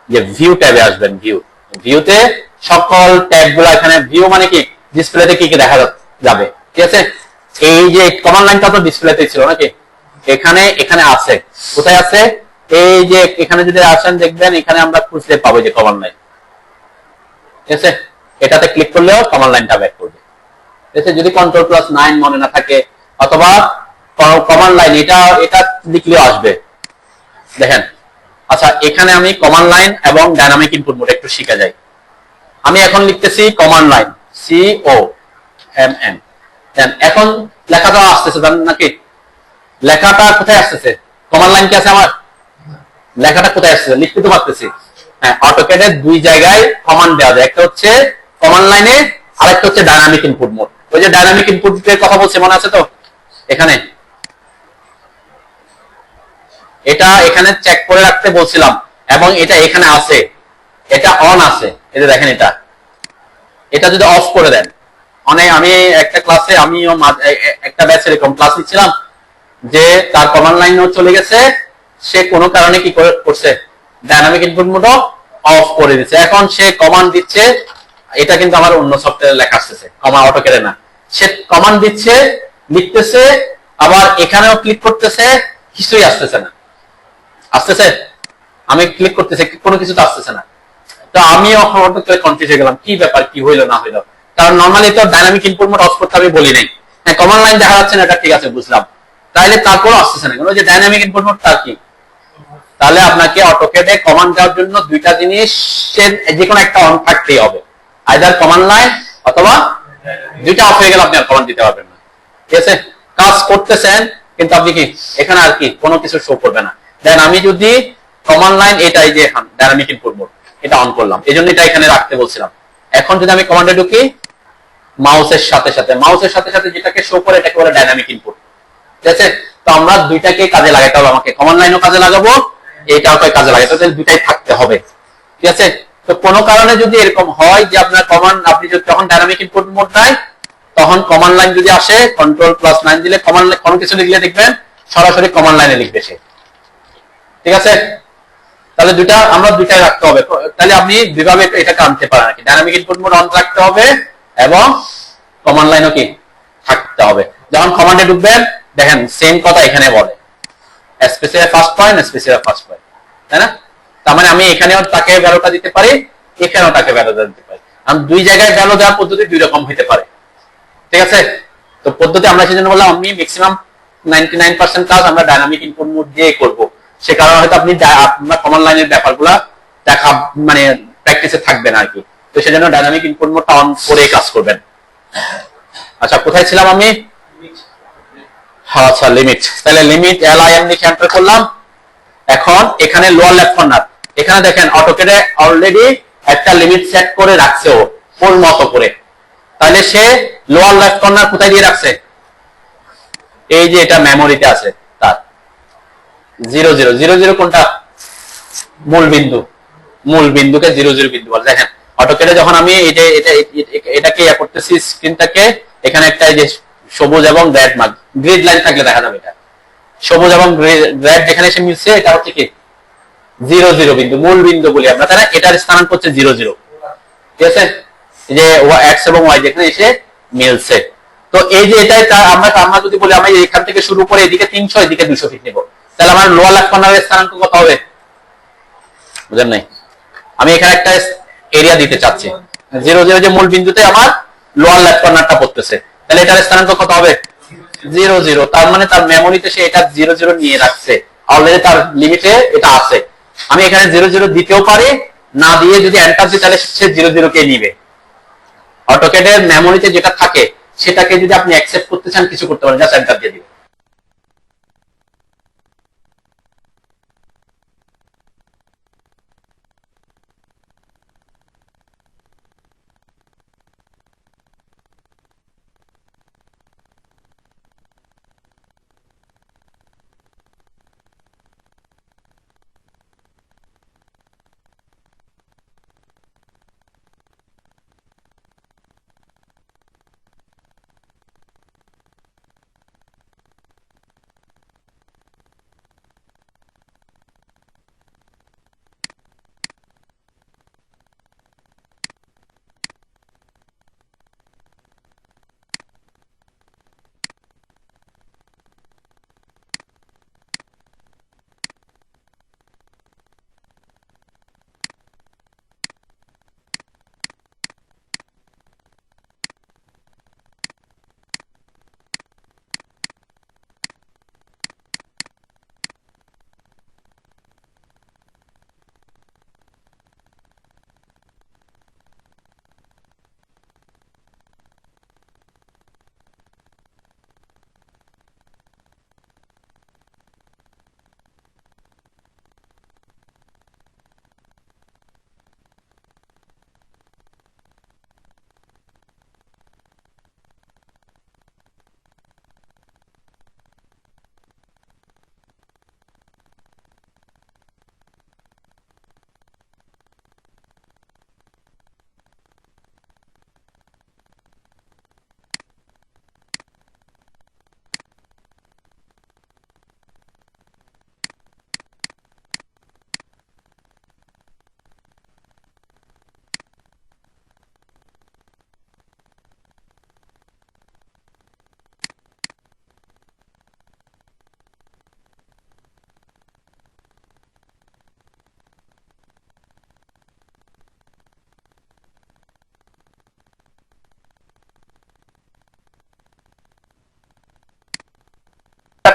Speaker 1: যে ভিউ ট্যাবে আসবেন। ভিউতে সকল ট্যাব গুলো, এখানে ভিউ মানে কি, ডিসপ্লেতে কি কি দেখা যাবে। ঠিক আছে, এই যে কমান্ড লাইনটা তো ডিসপ্লেতে ছিল নাকি, এখানে এখানে আছে, কোথায় আছে, এই যে এখানে যদি আসেন দেখবেন এখানে আমরা খুঁজতে পাবো যে কমান্ড লাইন। ঠিক আছে, এটাতে ক্লিক করলেও কমান্ড লাইনটা ব্যাক করবে। ঠিক আছে, যদি কন্ট্রোল প্লাস 9 মনে না থাকে, অথবা কমান্ড লাইন এটা এটা লিখলেও আসবে। দেখেন, আচ্ছা এখানে আমি কমান্ড লাইন এবং ডাইনামিক ইনপুট মোড একটু শিখে যাই। আমি এখন লিখতেছি কমান্ড লাইন, COMN। এখন লেখাটা আসতেছে নাকি, লেখাটা কোথায় আসতেছে, কমান্ড লাইন কি আছে আমার, লেখাটা কোথায় আসতেছে, লিখতে তো পারতেছি। হ্যাঁ, অটোক্যাডে দুই জায়গায় কমান্ড দেওয়া যায়, একটা হচ্ছে কমান্ড লাইনে, আর একটা হচ্ছে ডাইনামিক ইনপুট মোড। ওই যে ডাইনামিক ইনপুট এর কথা বলছে মনে আছে তো, এখানে এটা এখানে চেক করে রাখতে বলছিলাম, এবং এটা এখানে আছে, এটা অন আছে, এটা দেখেন, এটা এটা যদি অফ করে দেন, অনেক আমি একটা ক্লাসে আমিও একটা ব্যাচ এরকম ক্লাস নিচ্ছিলাম, যে তার কমান্ড লাইনও চলে গেছে, সে কোনো কারণে কি করছে, ডাইনামিক ইনপুট মোড অফ করে দিচ্ছে। এখন সে কমান্ড দিচ্ছে, এটা কিন্তু আমার অন্য সফটওয়্যারে লেখা আসতেছে, অটোক্যাডে না, সে কমান্ড দিচ্ছে, লিখতেছে, আবার এখানেও ক্লিক করতেছে, কিছুই আসতেছে না, আসতেছে, আমি ক্লিক করতেছি, কোনো কিছু তো আসতেছে না। তো আমিও কনফিউজ হয়ে গেলাম, কি ব্যাপার, কি হইলো না হইলো, কারণ নর্মালি তো ডাইনামিক ইনপুট মোড অফ করতে আমি বলি নাই। হ্যাঁ, কমান্ড লাইন দেখা যাচ্ছে না, এটা ঠিক আছে বুঝলাম, তাইলে তারপরও আসতেছে না, যে ডাইনামিক ইনপুট মোড তার কি, তাহলে আপনাকে অটোক্যাডে কমান্ড দেওয়ার জন্য দুইটা জিনিসের যে কোনো একটা অন থাকতেই হবে, আইদার কমান্ড লাইন অথবা দুইটা অফ হয়ে গেলে আপনি আর কমান্ড দিতে পারবেন না। ঠিক আছে, কাজ করতেছেন কিন্তু আপনি কি এখানে আর কি কোনো কিছু শো করবে না। দেন আমি যদি কমান্ড লাইন এটাই যে ডাইনামিক ইনপুট মোড এটা অন করলাম, এই জন্য এটা এখানে রাখতে বলছিলাম। এখন যদি আমি কমান্ডে ঢুকি, মাউসের সাথে সাথে যেটাকে শো করে এটাকে বলে ডাইনামিক ইনপুট। ঠিক আছে, তো আমরা দুইটাকে কাজে লাগাতে হবে, আমাকে কমান্ড লাইনও কাজে লাগাবো, এইটাও কাজে লাগাতে হবে, দুইটাই থাকতে হবে। ঠিক আছে, তো কোনো কারণে যদি এরকম হয় যে আপনার কমান্ড, আপনি যখন ডাইনামিক ইনপুট মোড নাই, তখন কমান্ড লাইন যদি আসে, কন্ট্রোল প্লাস 9 দিলে কমান্ড কোনো কিছু লিখলে দেখবেন সরাসরি কমান্ড লাইনে লিখবে সে। ঠিক আছে, তাহলে আমরা দুইটাই রাখতে হবে, তাহলে আপনি দুইভাবে এটাকে আনতে পারেন আর কি, ডাইনামিক ইনপুট মোড অন রাখতে হবে এবং কমান্ড লাইনও কি থাকতে হবে। যখন কমান্ডে ঢুকবেন দেখেন সেম কথা এখানে বলে, specify first point, specify first point, তাই না? তার মানে আমি এখানেও তাকে ভ্যালুটা দিতে পারি, এখানেও তাকে ভ্যালুটা দিতে পারি, আমি দুই জায়গায় ভ্যালু দেওয়ার পদ্ধতি দুই রকম হতে পারে। ঠিক আছে, তো পদ্ধতি আমরা সেজন্য বললাম আমি ম্যাক্সিমাম 99% কাজ আমরা ডাইনামিক ইনপুট মোড দিয়ে করব, সে কারণে হয়তো আপনি আপনার কমান্ড লাইনের ব্যাপারগুলো দেখা মানে প্র্যাকটিসে থাকবেন আর কি, তো সেজন্য ডাইনামিক ইনপুট মোডটা অন করে কাজ করবেন। আচ্ছা, কোথায় ছিলাম আমি? আচ্ছা, লিমিট, তাহলে লিমিট LIM লিখে এন্টার করলাম। এখন এখানে লোয়ার লেফট কর্নার, এখানে দেখেন অটোক্যাডে অলরেডি একটা লিমিট সেট করে রাখছে ও ওর মতো করে, তাহলে সে লোয়ার লেফট কর্নার কোথায় দিয়ে রাখছে, এই যে এটা মেমোরিতে আছে, তার 0000 কোনটা, মূল বিন্দুকে 00 বিন্দু বলে। দেখেন অটোক্যাডে যখন আমি এটাকে ইয়া করতেছি, স্ক্রিনটাকে, এখানে একটা এই যে সবুজ এবং রেড মার্ক, গ্রিড লাইন থাকলে দেখা যাবে, এটা সবুজ এবং রেড যেখানে এসে মিলছে, এটা হচ্ছে কি 00 বিন্দু, মূল বিন্দু বলি আমরা, তাই না? এটার স্থানাঙ্ক হচ্ছে 00। ঠিক আছে, যে এক্স এবং ওয়াই যেখানে এসে মিলছে, তো এই যে এটাই আমরা যদি বলি আমরা এখান থেকে শুরু করে এদিকে 300 এদিকে 200 ফিট নেব, তাহলে আমার লোয়ার লেফট কর্নারের স্থানাঙ্ক কত হবে, বুঝেন নাই? আমি এখানে একটা এরিয়া দিতে চাচ্ছি, 0 0 যে মূল বিন্দুতে আমার লোয়ার লেফট কর্নারটা পড়তেছে, তাহলে এটার স্থানাঙ্ক কত হবে? 0 0। তার মানে তার মেমোরিতে সে এটা 0 0 নিয়ে রাখছে, অলরেডি তার লিমিটে এটা আছে। আমি এখানে 0 0 দিতেও পারি, না দিয়ে যদি এন্টার দিই তাহলে সে 0 0 কে নিবে। অটোক্যাডের মেমোরিতে যেটা থাকে সেটাকে যদি আপনি অ্যাকসেপ্ট করতে চান কিছু করতে পারেন, জাস্ট এন্টার দিয়ে দিবেন।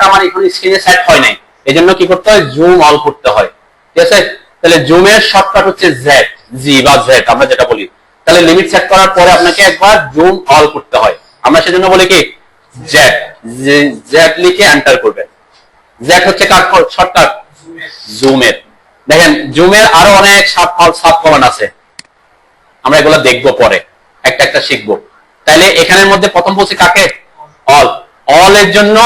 Speaker 1: আমার এখন স্ক্রিনে সেট হয় নাই, এজন্য কি করতে হয়? জুম অল করতে হয়। ঠিক আছে, তাহলে জুমের শর্টকাট হচ্ছে জেড, জি বা জেড আমরা যেটা বলি। তাহলে লিমিট সেট করার পরে আপনাকে একবার জুম অল করতে হয়, আমরা সেজন্য বলি কি জেড, জেড লিখে এন্টার করবেন। জেড হচ্ছে কার শর্টকাট? জুমের। দেখেন জুমের আরো অনেক সাব কমান্ড আছে, আমরা এগুলো দেখবো পরে, একটা একটা শিখবো। তাহলে এখানের মধ্যে প্রথম বলছি কাকে? অল। অল এর জন্য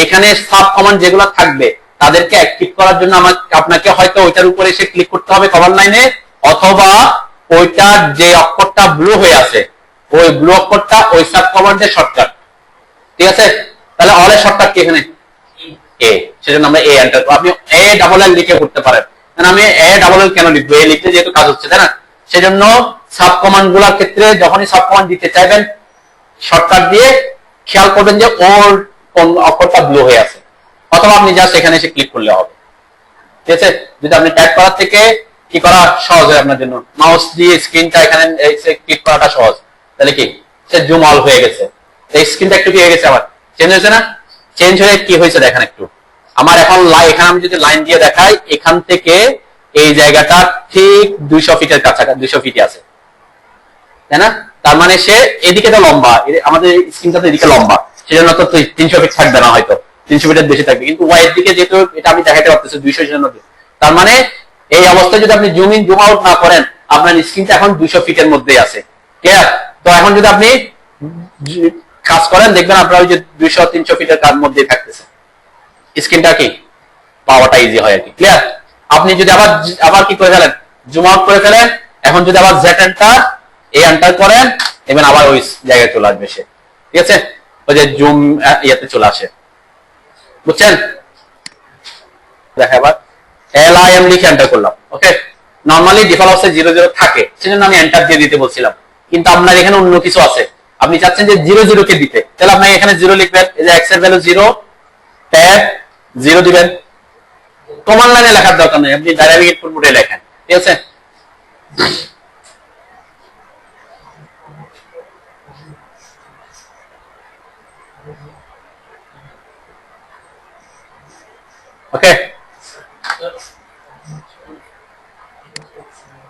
Speaker 1: এখানে সাব কমান্ড যেগুলো থাকবে তাদেরকে অ্যাক্টিভ করার জন্য আপনাকে হয়তো ওইটার উপরে এসে ক্লিক করতে হবে কমান্ড লাইনে, অথবা ওইটার যে অক্ষরটা ব্লু হয়ে আছে ওই ব্লু অক্ষরটা ওই সাব কমান্ডের শর্টকাট। ঠিক আছে, তাহলে অল এর শর্টকাট কি এখানে? এ, সেজন্য আমরা এ এন্টার, আপনি এ ডাবল এল লিখে করতে পারেন। আমি এ ডাবল এল কেন লিখবো? এ লিখতে যেহেতু কাজ হচ্ছে, তাই না? সেজন্য সাব কমান্ড গুলার ক্ষেত্রে যখনই সাব কমান্ড দিতে চাইবেন শর্টকাট দিয়ে খেয়াল করবেন যে ওর কোন অক্ষরটা ব্লু হয়ে আছে, অথবা আপনি জাস্ট এখানে এসে ক্লিক করলে হবে। ঠিক আছে, যদি আপনি টাইপ করার থেকে কি করা সহজ হয় আপনার জন্য, মাউস দিয়ে স্ক্রিনটা এখানে এসে ক্লিক করাটা সহজ। তাহলে কি সে জুম অল হয়ে গেছে, এই স্ক্রিনটা একটু কি হয়ে গেছে, আবার চেঞ্জ হয়েছে না? চেঞ্জ হয়ে কি হয়েছে দেখেন একটু, আমার এখন এখানে আমি যদি লাইন দিয়ে দেখাই, এখান থেকে এই জায়গাটা ঠিক 200 ফিটের কাছাকাছি, 200 ফিটে আছে, তাই না? তার মানে সে এদিকে তো লম্বা, আমাদের স্ক্রিনটা তো এদিকে লম্বা, সেজন্য তো 300 ফিট থাকবে না, হয়তো 300 ফিটের বেশি থাকবে, কিন্তু ওয়াই এর দিকে যেহেতু এটা আমি দেখাতে পারতেছি 296, তার মানে এই অবস্থায় যদি আপনি জুম ইন জুম আউট না করেন আপনার স্ক্রিনটা এখন 200 ফিটের মধ্যেই আছে। ক্লিয়ার? তো এখন যদি আপনি কাজ করেন দেখবেন আপনার ওই যে 200-300 ফিটের কার মধ্যেই থাকতেছে, স্ক্রিনটা কি পাওয়াটা ইজি হয় আর কি। ক্লিয়ার? আপনি যদি আবার কি করে ফেলেন, জুম আউট করে ফেলেন, এখন যদি আবার জেড এন্টার এই এন্টার করেন, এবং আবার ওই জায়গায় চলে আসবে সে। ঠিক আছে, ওই যে জুম ইয়াতে চলে আসে, বুঝছেন? দেখা এবার LIM লিখে এন্টার করলাম। ওকে, নরমালি ডিফল্ট 00 থাকে, সেজন্য আমি এন্টার দিয়ে দিতে বলছিলাম, কিন্তু আপনার এখানে অন্য কিছু আছে, আপনি চাচ্ছেন যে 00 কে দিতে, তাহলে আপনি এখানে 0 লিখবেন, এই যে এক্স এর ভ্যালু 0, ট্যাব 0 দিবেন। কমান্ড লাইনে লেখার দরকার নেই, আপনি ডাইনামিক ইনপুট মোডে লেখেন, ঠিক আছে। ওকে,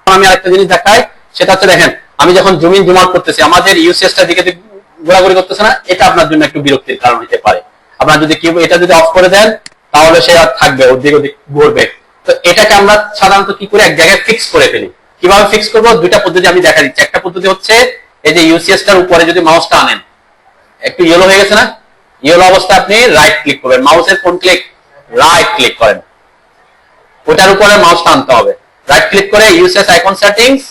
Speaker 1: আমি আরেকটা জিনিস দেখাই, সেটা হচ্ছে দেখেন আমি যখন জুম ইন জুম আউট করতেছি আমাদের ইউসেজটা দিকে ঘোরাঘুরি করতেছে না, এটা আপনার জন্য একটু বিরক্তির কারণ হতে পারে। আপনার যদি কেউ এটা যদি অফ করে দেন তাহলে সে আর থাকবে ওদিক ওদিক ঘুরবে। তো এটাকে আমরা সাধারণত কি করে এক জায়গায় ফিক্স করে ফেলি। কিভাবে ফিক্স করবো, দুইটা পদ্ধতি আমি দেখা দিচ্ছি। একটা পদ্ধতি হচ্ছে এই যে ইউসিএসটার উপরে যদি মাউসটা আনেন, একটু ইয়েলো হয়ে গেছে না, ইয়েলো অবস্থায় আপনি রাইট ক্লিক করবেন, মাউসের কোন ক্লিক, রাইট ক্লিক করেন, ওটার উপরে মাউসটা আনতে হবে। রাইট ক্লিক করে ইউসেস আইকন সেটিংস,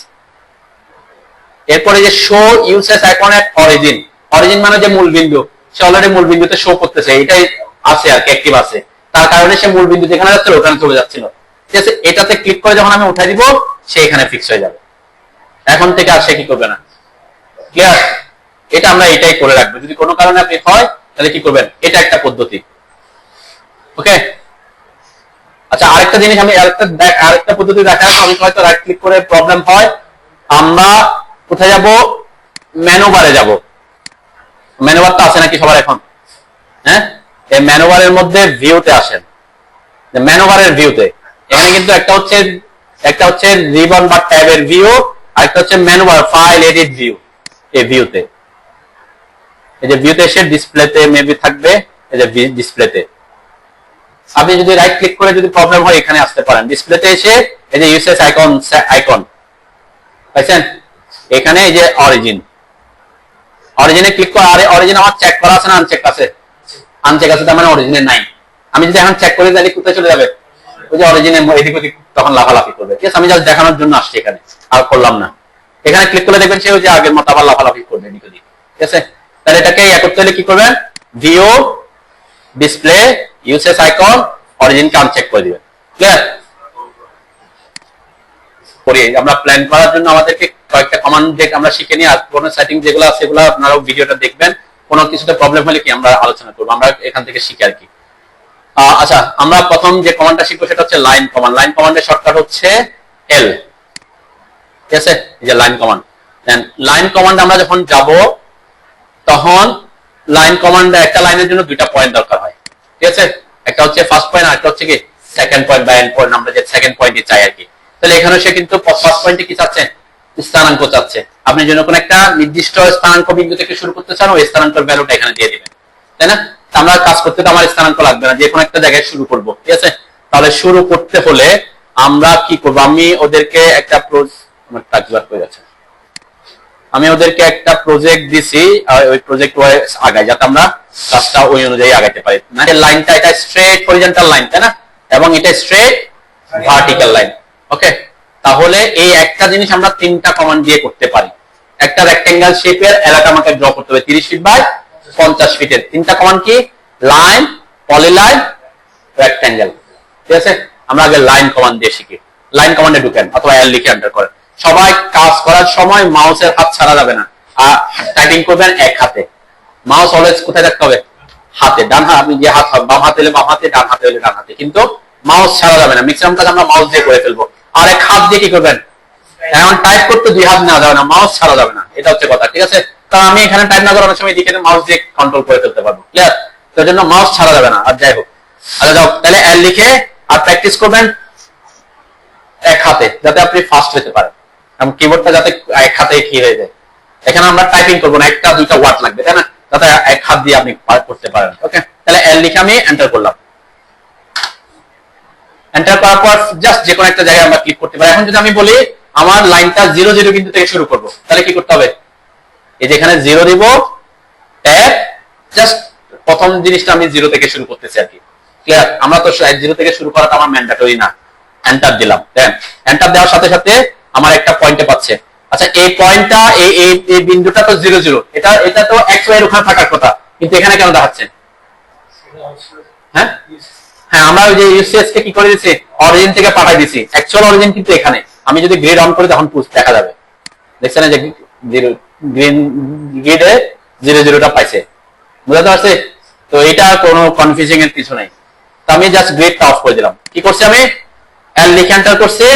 Speaker 1: এরপরে যে শো ইউসেস আইকন এট অরিজিন, অরিজিন মানে যে মূল বিন্দু, সে অলরেডি মূল বিন্দুতে শো করতেছে, এটাই আছে আর কি অ্যাক্টিভ আছে, তার কারণে সে মূল বিন্দু যেখানে যাচ্ছে ওখানে চলে যাচ্ছিল। ঠিক আছে, এটাতে ক্লিক করে যখন আমি উঠাই দিব সে এখানে ফিক্স হয়ে যাবে, এখন থেকে আর সে কি করবে না। ক্লিয়ার, এটা আমরা এটাই করে রাখবো। যদি কোনো কারণে আপনি হয় তাহলে কি করবেন, এটা একটা পদ্ধতি। ওকে, আচ্ছা আরেকটা জিনিস আমি আরেকটা পদ্ধতি দেখাবো। আমি হয়তো রাইট ক্লিক করে প্রবলেম হয়, আমরা কোথায় যাব, মেনু বারে যাব। মেনু বারটা আছে নাকি সবার এখন? হ্যাঁ, এই মেনু বারের মধ্যে ভিউতে আসেন, মেনু বারের ভিউতে এখানে কিন্তু একটা হচ্ছে রিবন বা ট্যাবের ভিউ, আর একটা হচ্ছে menu bar file edit view. এই ভিউতে, এই যে ভিউতে এসে ডিসপ্লেতে মেবি থাকবে, এই যে ডিসপ্লেতে আপনি যদি রাইট ক্লিক করে যদি প্রবলেম হয় এখানে আসতে পারেন। ডিসপ্লেতে এসে এই যে ইউসেস আইকন পাইছেন, এখানে এই যে অরিজিনে ক্লিক করে, আরে অরিজিন আমার চেক করা আছে না আনচেক আছে? আনচেক আছে, তার মানে অরিজিনে নাই। আমি যদি এখন চেক করে তাহলে কোথায় চলে যাবে, ওই যে অরিজিনে এদিক ওদিক তখন লাফালাফি করবে। ঠিক আছে, আমি জাস্ট দেখানোর জন্য আসছি এখানে, আর করলাম না। এখানে ক্লিক করে দেখবেন সে ওই যে আগের মতো আবার লাফালাফি করবে এদিক ওদিক। ঠিক আছে, তাহলে এটাকে করতে হলে কি করবেন, ভিউ ডিসপ্লে ইউসেস আইকন অরিজিনকে আনচেক করে দিবেন। ক্লিয়ার, করি আমরা প্ল্যান করার জন্য আমাদেরকে কয়েকটা কমান্ড আমরা শিখে নিই, আর কোন সেটিং যেগুলো আছে সেগুলো আপনারাও ভিডিওটা দেখবেন। কোনো কিছুতে প্রবলেম হলে কি আমরা আলোচনা করবো, আমরা এখান থেকে শিখি আর কি। আচ্ছা, আমরা প্রথম যে কমান্ডটা শিখবো সেটা হচ্ছে লাইন কমান্ড। লাইন কমান্ডের শর্টকাট হচ্ছে এল। ঠিক আছে, এই যে লাইন কমান্ড। লাইন কমান্ড আমরা যখন যাব তখন লাইন কমান্ড একটা লাইনের জন্য দুইটা পয়েন্ট দরকার হয়। ঠিক আছে, একটা হচ্ছে ফার্স্ট পয়েন্ট আর একটা হচ্ছে কি সেকেন্ড পয়েন্ট বা এন্ড পয়েন্ট, আমরা যে সেকেন্ড পয়েন্টই চাই আর কি। তাহলে এখানে সে কিন্তু ফার্স্ট পয়েন্টে কি চাচ্ছে, স্থানাঙ্ক চাচ্ছে। আপনি যখন কোনো একটা নির্দিষ্ট স্থানাঙ্ক বিন্দু থেকে শুরু করতে চান, ওই স্থানাঙ্কের ভ্যালুটা এখানে দিয়ে দিবেন, তাই না? আমরা কাজ করতে তো আমার স্থানাঙ্ক লাগবে না, যে কোনো একটা জায়গায় শুরু করব। ঠিক আছে, তাহলে শুরু করতে হলে আমরা কি করব, আমি ওদেরকে একটা প্রজেক্ট দিছি, ওই প্রজেক্ট ওয়াইজ আগাই, যাতে আমরা কাজটা ওই অনুযায়ী আগাইতে পারি। না লাইনটা এটা স্ট্রেট হরিজন্টাল লাইন, তাই না, এবং এটা স্ট্রেট ভার্টিক্যাল লাইন। ওকে, তাহলে এই একটা জিনিস আমরা তিনটা কমান্ড দিয়ে করতে পারি। একটা রেক্টেঙ্গেল শেপের এলাকা আমাকে ড্র করতে হবে 30 ফিট বাই 50 ফিটের। তিনটা কমান্ড কি, লাইন, পলিলাইন, রেক্টেঙ্গেল। ঠিক আছে, আমরা আগে লাইন কমান্ড দিয়ে শিখি। লাইন কমান্ডে ঢুকেন অথবা এল লিখে এন্টার করেন। সবাই কাজ করার সময় মাউসের হাত ছাড়া যাবে না, আর টাইপিং করবেন এক হাতে। মাউস অলওয়েজ কোথায় রাখতে হবে, হাতে। ডান হাত, আপনি যে হাত, বাম হাতে হলে বাম হাতে, ডান হাতে হলে ডান হাতে, কিন্তু মাউস ছাড়া যাবে না। ম্যাক্সিমাম কাজ আমরা মাউস দিয়ে করে ফেলবো। আর এক হাত দিয়ে কি করবেন, এখন টাইপ করতে দুই হাত নেওয়া যাবে না, মাউস ছাড়া যাবে না, এটা হচ্ছে কথা। ঠিক আছে, কারণ আমি এখানে টাইপ না করার সময় এদিকে মাউস দিয়ে কন্ট্রোল করে ফেলতে পারবো। ক্লিয়ার, তার জন্য মাউস ছাড়া যাবে না। আর যাই হোক, আচ্ছা যাও, তাহলে এল লিখে আর প্র্যাকটিস করবেন এক হাতে, যাতে আপনি ফাস্ট হতে পারেন, এবং কিবোর্ডটা যাতে এক হাতে কি হয়ে যায়। এখানে আমরা টাইপিং করবো না, একটা দুইটা ওয়ার্ড লাগবে, তাই না, যাতে এক হাত দিয়ে আপনি করতে পারেন। ওকে, তাহলে এল লিখে আমি এন্টার করলাম। এন্টার করার পর জাস্ট যে কোনো একটা জায়গায় আমরা ক্লিক করতে পারি। এখন যদি আমি বলি আমার লাইনটা 0 0 বিন্দু থেকে শুরু করব, তাহলে কি করতে হবে, এই যে এখানে 0 দিব, ট্যাব, জাস্ট প্রথম জিনিসটা আমি 0 থেকে শুরু করতেছি আর কি। ক্লিয়ার, আমরা তো 0 থেকে শুরু করাটা আমার ম্যান্ডেটরি না। এন্টার দিলাম, দেন এন্টার দেওয়ার সাথে সাথে আমার একটা পয়েন্টে পাচ্ছে। আচ্ছা, এই পয়েন্টটা এই বিন্দুটা তো 0 0, এটা তো x y এর ওখানে থাকার কথা, কিন্তু এখানে কেন দেখাচ্ছে? হ্যাঁ হ্যাঁ, আমরা ওই যে ইউসিএস কে কি করে দিয়েছি, অরিজিন থেকে পাঠাই দিয়েছি। অ্যাকচুয়াল অরিজিন কিন্তু এখানে। আমি যদি গ্রিড অন করি তখন দেখা যাবে, দেখছেন যে গ্রিন গ্রিডে 0 0টা পাইছে, বুঝতে পারছে? তো এটা কোনো কনফিউজিং এর কিছু নাই। তো আমি জাস্ট গ্রিডটা অফ করে দিলাম। কি করছি আমি, এল লিখে এন্টার করছি,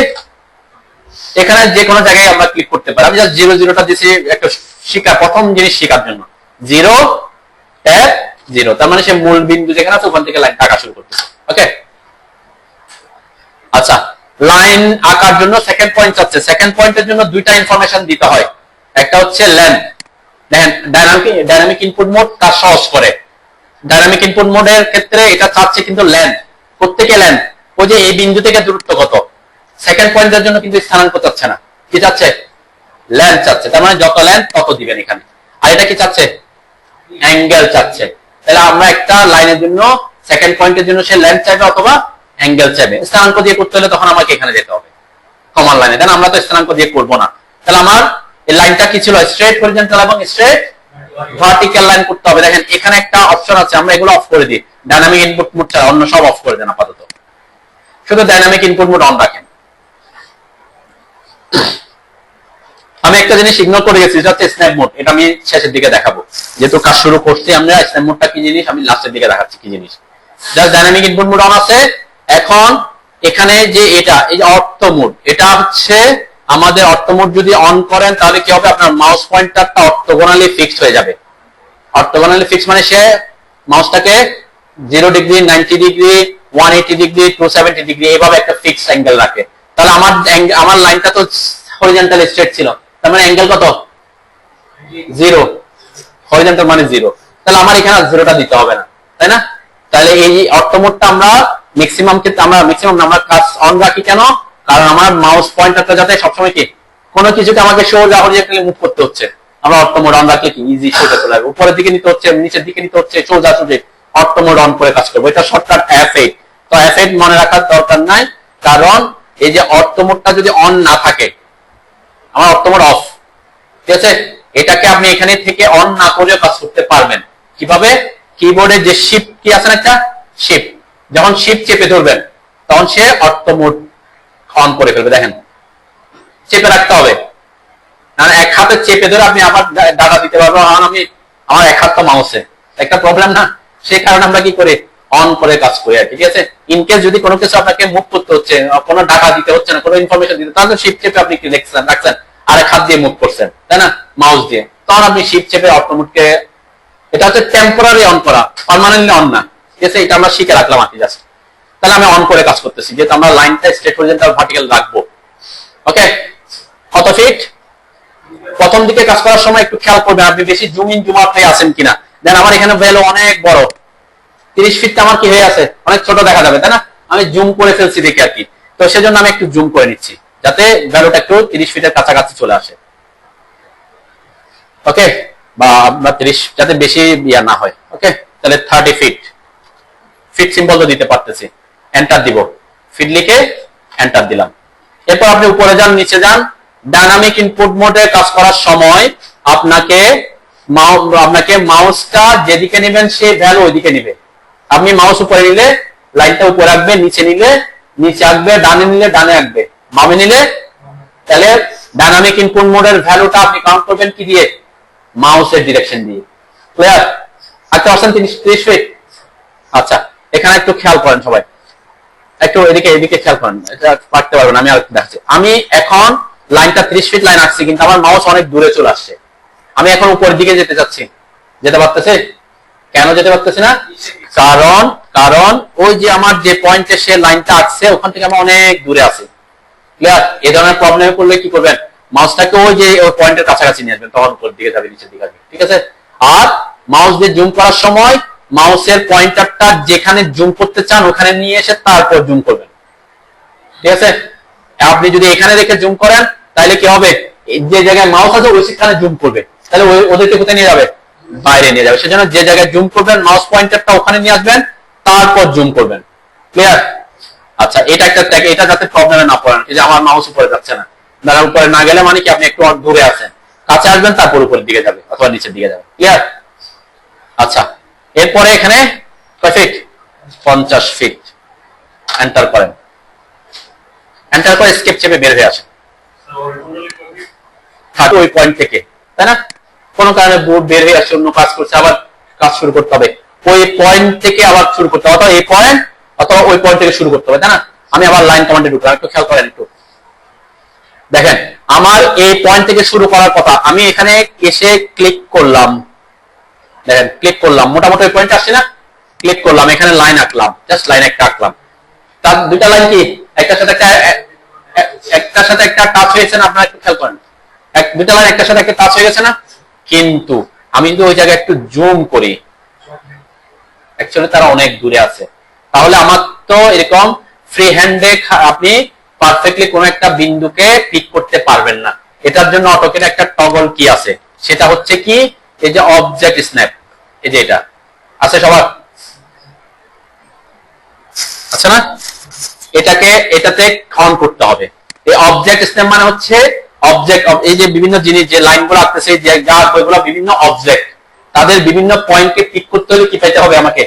Speaker 1: এখানে যে কোনো জায়গায় আমরা ক্লিক করতে পারি। আমি জাস্ট 0 0টা দিয়েছি একটা শিখা, প্রথম জিনিস শেখার জন্য। 0 1 0, তার মানে সে মূল বিন্দু যেখানে আছে ওখান থেকে লাইন আঁকা শুরু করতেছে। ওকে, আচ্ছা, লাইন আঁকার জন্য সেকেন্ড পয়েন্ট আছে। সেকেন্ড পয়েন্টের জন্য দুইটা ইনফরমেশন দিতে হয়। একটা হচ্ছে লেন্থ। দেখেন ডাইনামিক ইনপুট মোড কাজ সহজ করে। ডাইনামিক ইনপুট মোডের ক্ষেত্রে এটা চাচ্ছে কিন্তু লেন্থ, প্রত্যেকে লেন্থ, ওই যে এই বিন্দু থেকে দূরত্ব কত। সেকেন্ড পয়েন্টের জন্য কিন্তু স্থানাঙ্ক চাচ্ছে না, কি চাচ্ছে? লেন্থ চাচ্ছে। তার মানে যত লেন্থ তত দিবেন এখানে। আর এটা কি চাচ্ছে? অ্যাঙ্গেল চাচ্ছে। তাহলে আমরা একটা লাইনের জন্য সেকেন্ড পয়েন্টের জন্য সে লেন্থ চাইবে অথবা অ্যাঙ্গেল চাইবে। স্থানাঙ্ক দিয়ে করতে হলে তখন আমাকে এখানে যেতে হবে কমান লাইনে, তাই না? আমরা তো স্থানাঙ্ক দিয়ে করবো না। তাহলে আমার এই লাইনটা কি ছিল? স্ট্রেট হরিজন্টাল এবং স্ট্রেট ভার্টিক্যাল লাইন করতে হবে। দেখেন এখানে একটা অপশন আছে, আমরা এগুলো অফ করে দিই। ডাইনামিক ইনপুট মোড ছাড়া অন্য সব অফ করে দেন আপাতত, শুধু ডাইনামিক ইনপুট মোড অন রাখেন। আমি একটা জিনিস ইগনোর করে গেছি, যেটা হচ্ছে স্ন্যাপ মোড। এটা আমি শেষের দিকে দেখাবো, যেহেতু কাজ শুরু করছি আমরা। স্ন্যাপ মোডটা কি জিনিস আমি লাস্টের দিকে দেখাচ্ছি কি জিনিস। Just dynamic input mode on আছে। এখন এখানে যে এটা, এই যে অর্থ মোড, এটা হচ্ছে আমাদের অর্থ মোড যদি অন করেন তাহলে কি হবে? আপনার মাউস পয়েন্টারটা অর্থোগোনালি ফিক্সড হয়ে যাবে। অর্থোগোনালি ফিক্স মানে সে মাউসটাকে 0 ডিগ্রি, 90 ডিগ্রি, 180 ডিগ্রি, 270 ডিগ্রি এইভাবে একটা ফিক্সড অ্যাঙ্গেল রাখে। তাহলে আমার লাইনটা তো হরিজন্টাল স্ট্রেট ছিল, তার মানে অ্যাঙ্গেল কত? 0। হরিজন্টাল মানে 0। তাহলে আমার এখানে 0টা দিতে হবে না, তাই না? তাহলে এই অর্থ মোডটা আমরা ম্যাক্সিমাম ক্ষেত্রে আমরা কাজ অন রাখি কেন? কারণ আমার মাউস পয়েন্টারটা যাতে সবসময় কি কোনো কিছুকে আমাকে সোজা হরিজন্টালি মুভ করতে হচ্ছে। আমরা অর্থ মোড অন রাখলে কি ইজি সোজা চলে যাবে। উপরের দিকে নিতে হচ্ছে, নিচের দিকে নিতে হচ্ছে, সোজা সোজা অর্থ মোড অন করে কাজ করবো। এটা শর্টকাট F8। তো F8 মনে রাখার দরকার নাই, কারণ এই যে অর্থ মোডটা যদি অন না থাকে, আমার অর্থ মোড অফ, ঠিক আছে? এটাকে আপনি এখানে থেকে অন না করেও কাজ করতে পারবেন। কিভাবে? কিবোর্ডে যে শিফট কি আছে না, একটা শিফট, যখন শিফট চেপে ধরবেন তখন সে অর্থ মোড অন করে ফেলবে। দেখেন চেপে রাখতে হবে, না এক হাতে চেপে ধরে আপনি আবার ডাটা দিতে পারবেন। আমি আমার এক হাত তো মাউসে, একটা প্রবলেম না? সেই কারণে আমরা কি করি? অন করে কাজ করি আর কি, ঠিক আছে? ইনকেস যদি কোনো কিছু আপনাকে মুভ করতে হচ্ছে, কোনো ডাটা দিতে হচ্ছে না, কোনো ইনফরমেশন দিতে, তাহলে শিফট চেপে আপনি কি রাখছেন, আর এক হাত দিয়ে মুভ করছেন, তাই না? মাউস দিয়ে, তখন আপনি শিফট চেপে অর্থ মোডকে, এটা হচ্ছে টেম্পোরারি অন করা, পার্মানেন্টলি অন না, ঠিক আছে? এটা আমরা শিখে রাখলাম আর কি জাস্ট। তাহলে আমি অন করে কাজ করতেছি, যেহেতু আমরা লাইনটা স্ট্রেট হরিজন্টাল ভার্টিক্যাল রাখবো। ওকে, কত ফিট? প্রথম দিকে কাজ করার সময় একটু খেয়াল করবেন আপনি বেশি জুম ইন জুম আউট হয়ে আছেন কিনা। দেন আমার এখানে ভ্যালু অনেক বড়, 30 ফিটটা আমার কি হয়ে আছে, অনেক ছোট দেখা যাবে, তাই না? আমি জুম করে ফেলছি দেখি আর কি। তো সেজন্য আমি একটু জুম করে নিচ্ছি যাতে ভ্যালুটা একটু 30 ফিটের কাছাকাছি চলে আসে। ওকে, বা 30 যাতে বেশি ইয়া না হয়। ওকে, তাহলে 30 ফিট, ফিট সিম্বল তো দিতে পারতেছি, এন্টার দিব, ফিট লিখে এন্টার দিলাম। এরপর আপনি উপরে যান, নিচে যান। ডাইনামিক ইনপুট মোডে কাজ করার সময় আপনাকে মাউসটা যেদিকে নেবেন সেই ভ্যালু ওইদিকে নেবে। আপনি মাউস উপরে নিলে লাইনটা উপরে রাখবে, নিচে নিলে নিচে আঁকবে, ডানে নিলে ডানে আঁকবে, বামে নিলে, তাহলে ডাইনামিক ইনপুট মোডের ভ্যালুটা আপনি কাউন্ট করবেন কি দিয়ে? মাউসের ডিরেকশন দিয়ে। ক্লিয়ার? আচ্ছা, অপশন 30 ফিট। আচ্ছা, এখানে একটু খেয়াল করেন সবাই, একটু এদিকে খেয়াল করেন, এটা পারতে পারবেন, আমি আর দেখাচ্ছি। আমি এখন লাইনটা 30 ফিট লাইন আঁকছি, কিন্তু আমার মাউস অনেক দূরে চলে আসছে। আমি এখন উপরের দিকে যেতে চাচ্ছি, যেতে পারতেছে? কেন যেতে পারতেছি না? কারণ ওই যে আমার যে পয়েন্টে সে লাইনটা আঁকছে ওখান থেকে আমি অনেক দূরে আছি। ক্লিয়ার? এই ধরনের প্রবলেমে পড়লে কি করবেন? মাউসটাকে ওই যে ওই পয়েন্টের কাছাকাছি নিয়ে আসবেন, তখন উপরের দিকে যাবে, নিচের দিকে আসবে, ঠিক আছে? আর মাউস দিয়ে জুম করার সময় মাউসের পয়েন্টারটা যেখানে জুম করতে চান ওখানে নিয়ে এসে তারপর জুম করবেন, ঠিক আছে? আপনি যদি এখানে রেখে জুম করেন তাহলে কি হবে? যে জায়গায় মাউস আছে ওই সেখানে জুম করবে, তাহলে ওদেরকে কোথায় নিয়ে যাবে? বাইরে নিয়ে যাবে। সেজন্য যে জায়গায় জুম করবেন মাউস পয়েন্টারটা ওখানে নিয়ে আসবেন, তারপর জুম করবেন। ক্লিয়ার? আচ্ছা, এটা একটা ট্যাগ, এটা যাতে প্রবলেমে না পড়েন। এই যে আমার মাউস উপরে যাচ্ছে না, দাঁড়া উপরে না গেলে মানে কি আপনি একটু দূরে আছেন, কাছে আসবেন তারপর উপরের দিকে যাবে অথবা নিচের দিকে যাবে। ক্লিয়ার? আচ্ছা, এরপরে এখানে কয় ফিট? 50 ফিট। এন্টার করেন, এন্টার করে স্কেপ চেপে বের হয়ে আসেন ওই পয়েন্ট থেকে, তাই না? কোন কারণে বোর্ড বের হয়ে আসছে, অন্য কাজ করছে, আবার কাজ শুরু করতে হবে। ওই পয়েন্ট থেকে আবার শুরু করতে হবে, অথবা এই পয়েন্ট অথবা ওই পয়েন্ট থেকে শুরু করতে হবে, তাই না? আমি আবার লাইন কমান্ডে ঢুকলাম, একটু খেয়াল করেন, একটু দেখেন আমার এই পয়েন্ট থেকে শুরু করার কথা, আমি এখানে এসে ক্লিক করলাম, দেখেন ক্লিক করলাম, মোটামুটি পয়েন্ট আসছে না, ক্লিক করলাম, এখানে লাইন আঁকলাম, জাস্ট লাইন একটা আঁকলাম, তার দুইটা লাইন কি একটার সাথে একটা টাচ হয়েছে না, আপনারা একটু খেয়াল করেন, দুইটা লাইন একটার সাথে একটা টাচ হয়ে গেছে না, কিন্তু আমি যদি ওই জায়গায় একটু জুম করি, অ্যাকচুয়ালি তারা অনেক দূরে আছে, তাহলে আমার তো এরকম ফ্রি হ্যান্ডে আপনি পারফেক্টলি কোন একটা বিন্দুকে পিক করতে পারবেন না। এটার জন্য অটোক্যাড একটা টগল কি আছে, সেটা হচ্ছে কি এই যে অবজেক্ট স্ন্যাপ, এই যে এটা আছে সবার, আচ্ছা না, এটাতে অন করতে হবে। এই অবজেক্ট স্ন্যাপ মানে হচ্ছে অবজেক্ট, এই যে বিভিন্ন জিনিস যে লাইনগুলো আসতেছে, যে গ্রাফ ওইগুলো বিভিন্ন অবজেক্ট, তাদের বিভিন্ন পয়েন্টকে পিক করতে হলে কি পাইতে হবে, আমাকে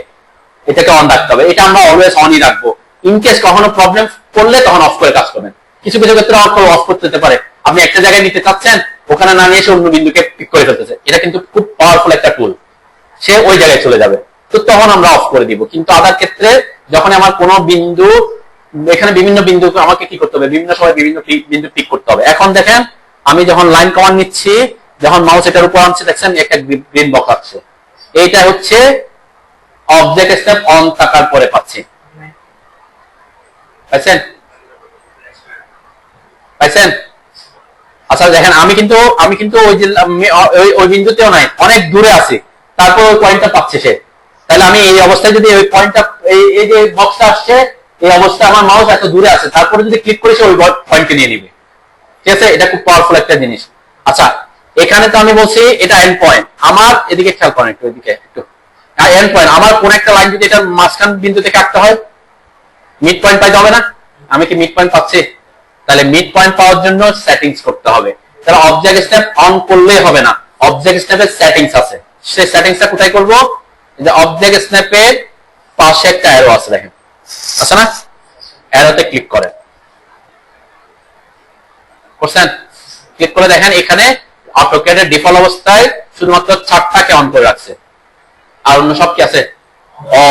Speaker 1: এটাকে অন রাখতে হবে। এটা আমরা অলওয়েজ অনই রাখবো, ইনকেস কখনো প্রবলেম করলে তখন অফ করে কাজ করবেন। কিছু কিছু ক্ষেত্রে অফ করতে হতে পারে, আপনি একটা জায়গায় নিতে চাচ্ছেন, ওখানে না নিয়ে এসে অন্য বিন্দুকে পিক করে ফেলতেছে, এটা কিন্তু খুব পাওয়ারফুল একটা টুল, সে ওই জায়গায় চলে যাবে, তো তখন আমরা অফ করে দিব। কিন্তু আদার ক্ষেত্রে যখন আমার কোনো বিন্দু, এখানে বিভিন্ন বিন্দু আমাকে কি করতে হবে, বিভিন্ন সময় বিভিন্ন বিন্দু পিক করতে হবে। এখন দেখেন আমি যখন লাইন কমান্ড নিচ্ছি, যখন মাউস এটার উপর আনছে, দেখছেন একটা গ্রিন বক্স আসছে, এইটা হচ্ছে অবজেক্ট স্ন্যাপ অন থাকার পরে পাচ্ছি, পাইছেন পাইছেন। আচ্ছা দেখেন আমি কিন্তু ওই যে ওই বিন্দুতেও নাই, অনেক দূরে আছি, তারপর ওই পয়েন্টটা পাচ্ছে সে। তাহলে আমি এই অবস্থায় যদি ওই পয়েন্টটা, এই যে বক্সটা আসছে, এই অবস্থায় আমার মাউস এত দূরে আছে, তারপরে যদি ক্লিক করি সে ওই পয়েন্টকে নিয়ে নিবে, ঠিক আছে। এটা খুব পাওয়ারফুল একটা জিনিস। আচ্ছা এখানে তো আমি বলছি এটা এন্ড পয়েন্ট, আমার এদিকে খেয়াল করেন একটু, এদিকে একটু, এন্ড পয়েন্ট আমার কোন একটা লাইন যদি এটা মাঝখান বিন্দু থেকে আঁকতে হয়, মিড পয়েন্ট পাইতে হবে না, আমি কি মিড পয়েন্ট পাচ্ছি? তাহলে মিড পয়েন্ট পাওয়ার জন্য সেটিংস করতে হবে। তাহলে অবজেক্ট স্ন্যাপ অন করলেই হবে না, অবজেক্ট স্ন্যাপের সেটিংস আছে, সেই সেটিংসটা কোথায় করব, যে অবজেক্ট স্ন্যাপের পাশে একটা অ্যারো আছে, দেখেন আছে না, অ্যারোতে ক্লিক করেন, করছেন, ক্লিক করে দেখেন এখানে অটোক্যাডের ডিফল্ট অবস্থায় শুধুমাত্র চারটাকে অন করে রাখছে, আর অন্য সব কি আছে,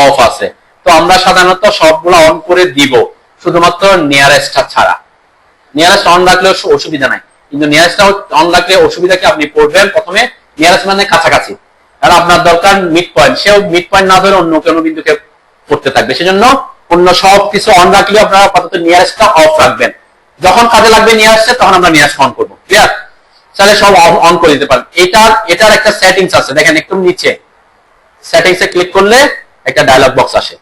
Speaker 1: অফ আছে। তো আমরা সাধারণত সবগুলো অন করে দিব, শুধুমাত্র নিয়ারেস্টটা ছাড়া। নিয়ারেস্ট অন রাখলেও অসুবিধা নাই, কিন্তু নিয়ারেস্টটা অন রাখলে অসুবিধা কি, আপনি পড়বেন প্রথমে নিয়ারেস্ট মানে কাছাকাছি, কারণ আপনার দরকার মিড পয়েন্ট, সেও মিড পয়েন্ট না ধরে অন্য কোনো বিন্দুকে পড়তে থাকবে, সেজন্য অন্য সব কিছু অন রাখলে আপনারা আপাতত নিয়ারেস্টটা অফ রাখবেন, যখন কাজে লাগবে নিয়ারেস্টে তখন আমরা নিয়ারেস্ট অন করবো, ক্লিয়ার। তাহলে সব অন করে দিতে পারেন। এটার একটা সেটিংস আছে, দেখেন একদম নিচে সেটিংসে ক্লিক করলে একটা ডায়লগ বক্স আসে,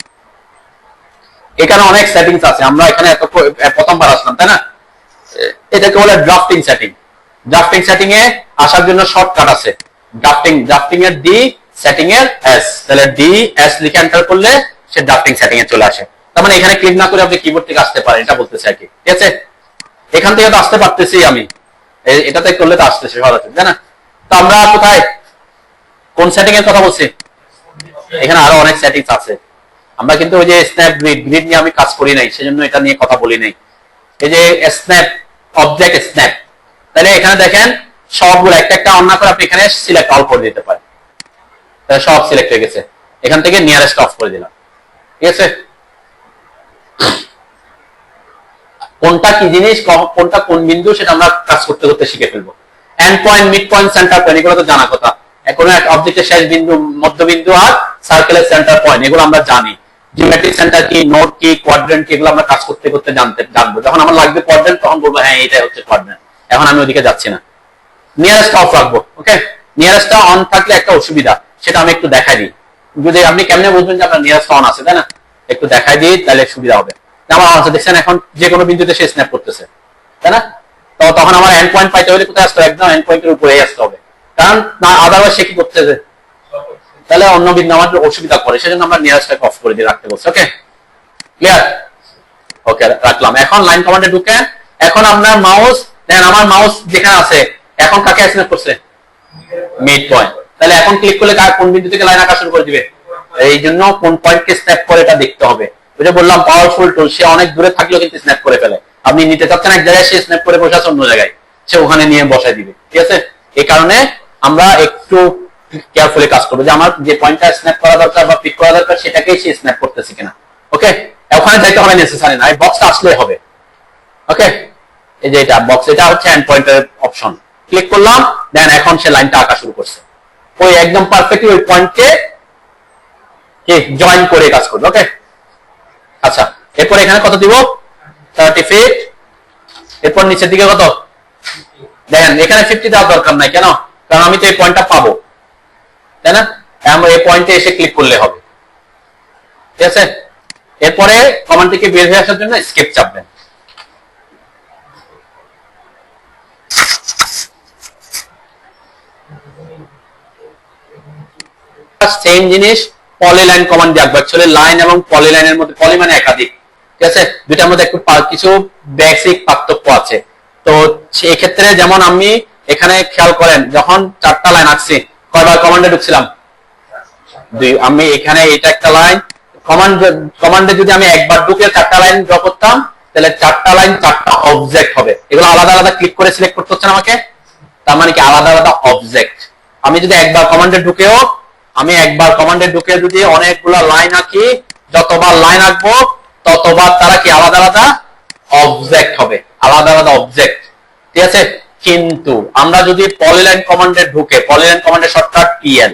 Speaker 1: এখানে অনেক সেটিংস আছে, আমরা এখানে প্রথমবার আসলাম তাই না। এটাকে বলে ড্রাফটিং সেটিং। ড্রাফটিং সেটিং এ আসার জন্য শর্টকাট আছে, ড্রাফটিং এর ডি, সেটিং এর এস, তাহলে ডি এস লিখে এন্টার করলে সে ড্রাফটিং সেটিং এ চলে আসে। তার মানে এখানে ক্লিক না করে আপনি কিবোর্ড থেকে আসতে পারেন, এটা বলতেছে আর কি, ঠিক আছে। এখান থেকে তো আসতে পারতেছি আমি, এটাতে করলে তো আসতেছে সরাসরি, তাই না। তো আমরা কোথায় কোন সেটিং এর কথা বলছি, এখানে আরো অনেক সেটিংস আছে, আমরা কিন্তু ওই যে স্ন্যাপ গ্রিড নিয়ে আমি কাজ করি নাই, সেজন্য এটা নিয়ে কথা বলি নাই। এই যে স্ন্যাপ, অবজেক্ট স্ন্যাপ, তাহলে এখানে দেখেন সবগুলো একটা একটা অন না করে আপনি এখানে সিলেক্ট অল করে দিতে পারেন, তাহলে সব সিলেক্ট হয়ে গেছে, এখান থেকে নিয়ারেস্ট অফ করে দিলাম, ঠিক আছে। কোনটা কি জিনিস, কোনটা কোন বিন্দু, সেটা আমরা কাজ করতে করতে শিখে ফেলবো। End point, mid point, centre point, এগুলো তো জানা কথা। এখন এক অবজেক্টের শেষ বিন্দু, মধ্যবিন্দু আর সার্কেলের সেন্টার পয়েন্ট, এগুলো আমরা জানি। জিওমেট্রিক সেন্টার কি, নোড কি, কোয়াড্রেন্ট কি, এগুলো আমরা কাজ করতে করতে জানবো। যখন আমার লাগবে কোয়াড্রেন্ট, তখন বলবো হ্যাঁ এটাই হচ্ছে কোয়াড্রেন্ট, এখন আমি ওদিকে যাচ্ছি না। নিয়ারেস্ট অফ রাখবো, ওকে। নিয়ারেস্টটা অন থাকলে একটা অসুবিধা, সেটা আমি একটু দেখাই দিই। যদি আপনি কেমনে বুঝবেন যে আপনার নিয়ারেস্ট অন আছে, তাই না, একটু দেখাই দিই, তাহলে সুবিধা হবে। আমার অন আছে, দেখছেন এখন যে কোনো বিন্দুতে সে স্ন্যাপ করতেছে, তাই না। তো তখন আমার এন্ড পয়েন্ট পাইতে হলে কোথায় আসতে হবে, একদম এন্ড পয়েন্টের উপরেই আসতে হবে, কারণ না আদারওয়াইজ সে কি করতেছে, তাহলে অন্য বিন্দু আমার অসুবিধা করে, সেজন্য আমরা নিয়ারেস্টটাকে অফ করে দিয়ে রাখতে বলছি, ওকে ক্লিয়ার। ওকে রাখলাম। এখন লাইন কমান্ডে ঢুকে, এখন আপনার মাউস দেখেন, আমার মাউস যেখানে আছে এখন কাকে স্ন্যাপ করছে, মিড পয়েন্ট। তাহলে এখন ক্লিক করলে কোন বিন্দু থেকে লাইন আঁকা শুরু করে দিবে, এই জন্য কোন পয়েন্টকে স্ন্যাপ করে এটা দেখতে হবে। ওই যে বললাম পাওয়ারফুল টুল, সে অনেক দূরে থাকলেও কিন্তু স্ন্যাপ করে ফেলে। আপনি নিতে চাচ্ছেন এক জায়গায়, সে স্ন্যাপ করে বসে আছে অন্য জায়গায়, সে ওখানে নিয়ে বসাই দিবে, ঠিক আছে। এই কারণে আমরা একটু কেয়ারফুলি কাজ করবো, যে আমার যে পয়েন্টটা স্ন্যাপ করা দরকার বা পিক করা দরকার, সেটাকেই সে স্ন্যাপ করতেছে কিনা, ওকে। ওখানে যাইতে হবে নেসেসারি না, এই বক্সটা আসলে হবে, ওকে। এই যে এটা বক্স, এটা হচ্ছে এন্ড পয়েন্টার অপশন। ক্লিক করলাম, দেন এখন সে লাইনটা আঁকা শুরু করছে। ওই একদম পারফেক্টলি ওই পয়েন্টকে জয়েন করে কাজ করবে। ওকে, আচ্ছা এরপর এখানে কত দিব? 30 ফিট। এরপর নিচের দিকে কত? দেখেন এখানে 50 দেওয়ার দরকার নাই, কেন? কারণ আমি তো এই পয়েন্টটা পাবো, তাই না? আমরা এই পয়েন্টে এসে ক্লিক করলে হবে, ঠিক আছে? এরপরে কমান্ড থেকে বের হয়ে আসার জন্য এসকেপ চাপবেন। সেম জিনিস পলিলাইন কমান্ড দিয়ে একবার চলে। লাইন এবং পলিলাইনের মধ্যে, পলি মানে একাধিক, ঠিক আছে? দুইটার মধ্যে একটু কিছু বেসিক পার্থক্য আছে। তো সেই ক্ষেত্রে যেমন আমি এখানে খেয়াল করেন, যখন 4টা লাইন আঁকছি, কয়বার কমান্ডে ঢুকছিলাম? 2। আমি এখানে এটা একটা লাইন কমান্ডে যদি আমি একবার ঢুকে 4টা লাইন ড্র করতাম, তাহলে 4টা লাইন 4টা অবজেক্ট হবে। এগুলো আলাদা আলাদা ক্লিক করে সিলেক্ট করতে হচ্ছে না আমাকে, তার মানে কি আলাদা আলাদা অবজেক্ট। আমি যদি একবার কমান্ডে ঢুকে যদি অনেকগুলো লাইন আঁকি, যতবার লাইন আঁকবো ততবার তারা কি আলাদা আলাদা অবজেক্ট হবে, আলাদা আলাদা অবজেক্ট, ঠিক আছে? কিন্তু আমরা যদি পলিলাইন কমান্ডে ঢুকে, পলিলাইন কমান্ডের শর্টকাট পিএল,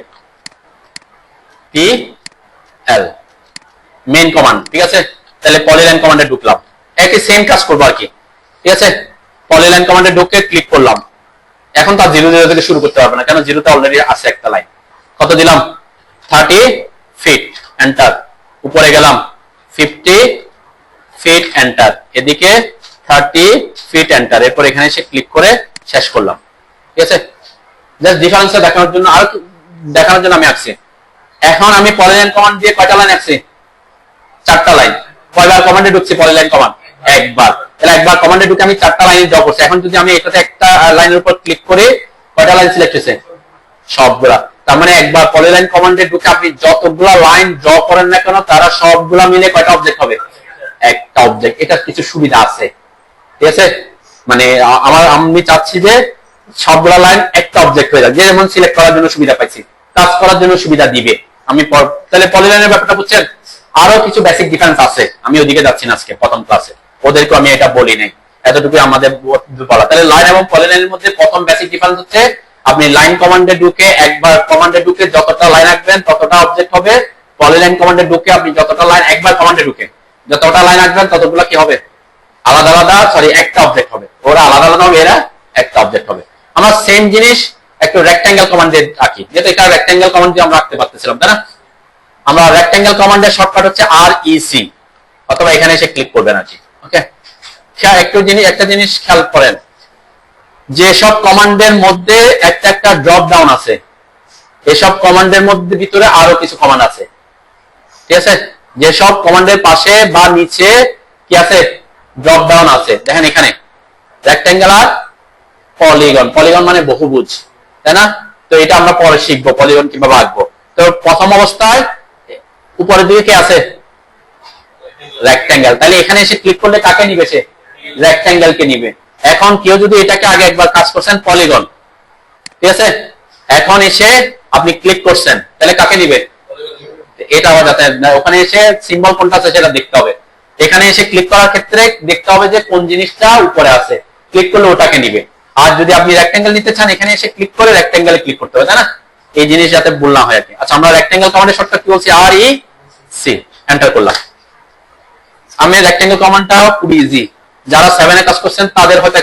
Speaker 1: মেইন কমান্ড, ঠিক আছে? তাহলে পলিলাইন কমান্ডে ঢুকলাম, একই সেম কাজ করবো আর কি, ঠিক আছে? পলিলাইন কমান্ডে ঢুকে ক্লিক করলাম। এখন তার 0 থেকে শুরু করতে পারবে না, কেন? 0তে অলরেডি আছে একটা লাইন। কত দিলাম? 30 ফিট, এন্টার। উপরে গেলাম 50 ফিট, এন্টার। এদিকে 30 ফিট, এন্টার। এরপর এখানে এসে ক্লিক করে শেষ করলাম, ঠিক আছে? জাস্ট ডিফারেন্সটা দেখানোর জন্য, আর দেখানোর জন্য আমি আঁকছি। এখন আমি পলিলাইন কমান্ড দিয়ে কয়টা লাইন আঁকছি? 4টা লাইন। কয়বার কমান্ডে ঢুকছি পলিলাইন কমান্ড? একবার। তাহলে একবার কমান্ডে ঢুকে আমি 4টা লাইন ড্র করছি। এখন যদি আমি এটাতে একটা লাইনের উপর ক্লিক করে, কয়টা লাইন সিলেক্ট হয়েছে? সবগুলা। তার মানে একবার পলিলাইন কমান্ডে ঢুকে আপনি যতগুলা লাইন ড্র করেন না কেন, তারা সবগুলা মিলে কয়টা অবজেক্ট হবে? একটা অবজেক্ট। এটা কিছু সুবিধা আছে, ঠিক আছে? মানে আমি চাচ্ছি যে সবগুলা লাইন একটা অবজেক্ট হয়ে যাক, যেমন সিলেক্ট করার জন্য সুবিধা পাইছি, কাজ করার জন্য সুবিধা দিবে। আমি তাহলে পলিলাইনের ব্যাপারটা বুঝছেন? আরো কিছু বেসিক ডিফারেন্স আছে, আমি ওদিকে যাচ্ছি না আজকে, প্রথম ক্লাসে ওদেরকে আমি এটা বলি নাই, এতটুকু আমাদের বলা। তাহলে লাইন এবং পলিলাইনের মধ্যে প্রথম বেসিক ডিফারেন্স হচ্ছে, আপনি লাইন কমান্ডে ঢুকে একবার কমান্ডে ঢুকে যতটা লাইন আঁকবেন ততটা অবজেক্ট হবে। পলিলাইন কমান্ডে ঢুকে আপনি যতটা লাইন, একবার কমান্ডে ঢুকে যতটা লাইন আঁকবেন ততগুলো কি হবে? আলাদা আলাদা, একটা অবজেক্ট হবে। ওরা আলাদা আলাদা হবে, এরা একটা অবজেক্ট হবে। আমরা সেম জিনিস একটু রেক্ট্যাঙ্গেল কমান্ডে আঁকি, যেহেতু এটা রেক্ট্যাঙ্গেল কমান্ড দিয়ে আমরা আঁকতে পারতেছিলাম, তাই না? আমরা রেক্ট্যাঙ্গেল কমান্ডের শর্টকাট হচ্ছে REC, অথবা এখানে এসে ক্লিক করবেন আর কি। ওকে, একটা জিনিস খেয়াল করেন, যে সব কমান্ডের মধ্যে একটা ড্রপ ডাউন আছে, এসব কমান্ডের মধ্যে ভিতরে আরো কিছু কমান্ড আছে, ঠিক আছে? যে সব কমান্ডের পাশে বা নিচে কি আছে? ড্রপ ডাউন আছে। দেখেন এখানে রেক্ট্যাঙ্গেল আর পলিগন, পলিগন মানে বহুভুজ, তাই না? তো এটা আমরা পরে শিখবো পলিগন কিভাবে আঁকবো। তো প্রথম অবস্থায় উপরের দিকে কি আছে? রেক্ট্যাঙ্গেল। তাহলে এখানে এসে ক্লিক করলে কাকে নিবে? সে রেক্ট্যাঙ্গেল কে নিবে। এখন কেউ যদি এটাকে আগে একবার কাজ করছেন পলিগন, ঠিক আছে? এখন এসে আপনি ক্লিক করছেন, তাহলে কাকে নিবে? এটা আবার যাতে ওখানে এসে সিম্বল কোনটা আছে সেটা দেখতে হবে। এখানে এসে ক্লিক করার ক্ষেত্রে দেখতে হবে যে কোন জিনিসটা উপরে আছে, ক্লিক করলে ওটাকে নিবে। আর যদি আপনি রেক্ট্যাঙ্গেল নিতে চান, এখানে এসে ক্লিক করে রেক্ট্যাঙ্গেলে ক্লিক করতে হবে, তাই না? এই জিনিস যাতে ভুল না হয় আর কি। আচ্ছা, আমরা রেক্ট্যাঙ্গেল কমান্ডের শর্টকাট কি বলছি? REC, এন্টার করলাম। আমি রেক্ট্যাঙ্গেল কমান্ডটা খুব ইজি, যারা 7 এ কাজ করছেন তাদের হয়তো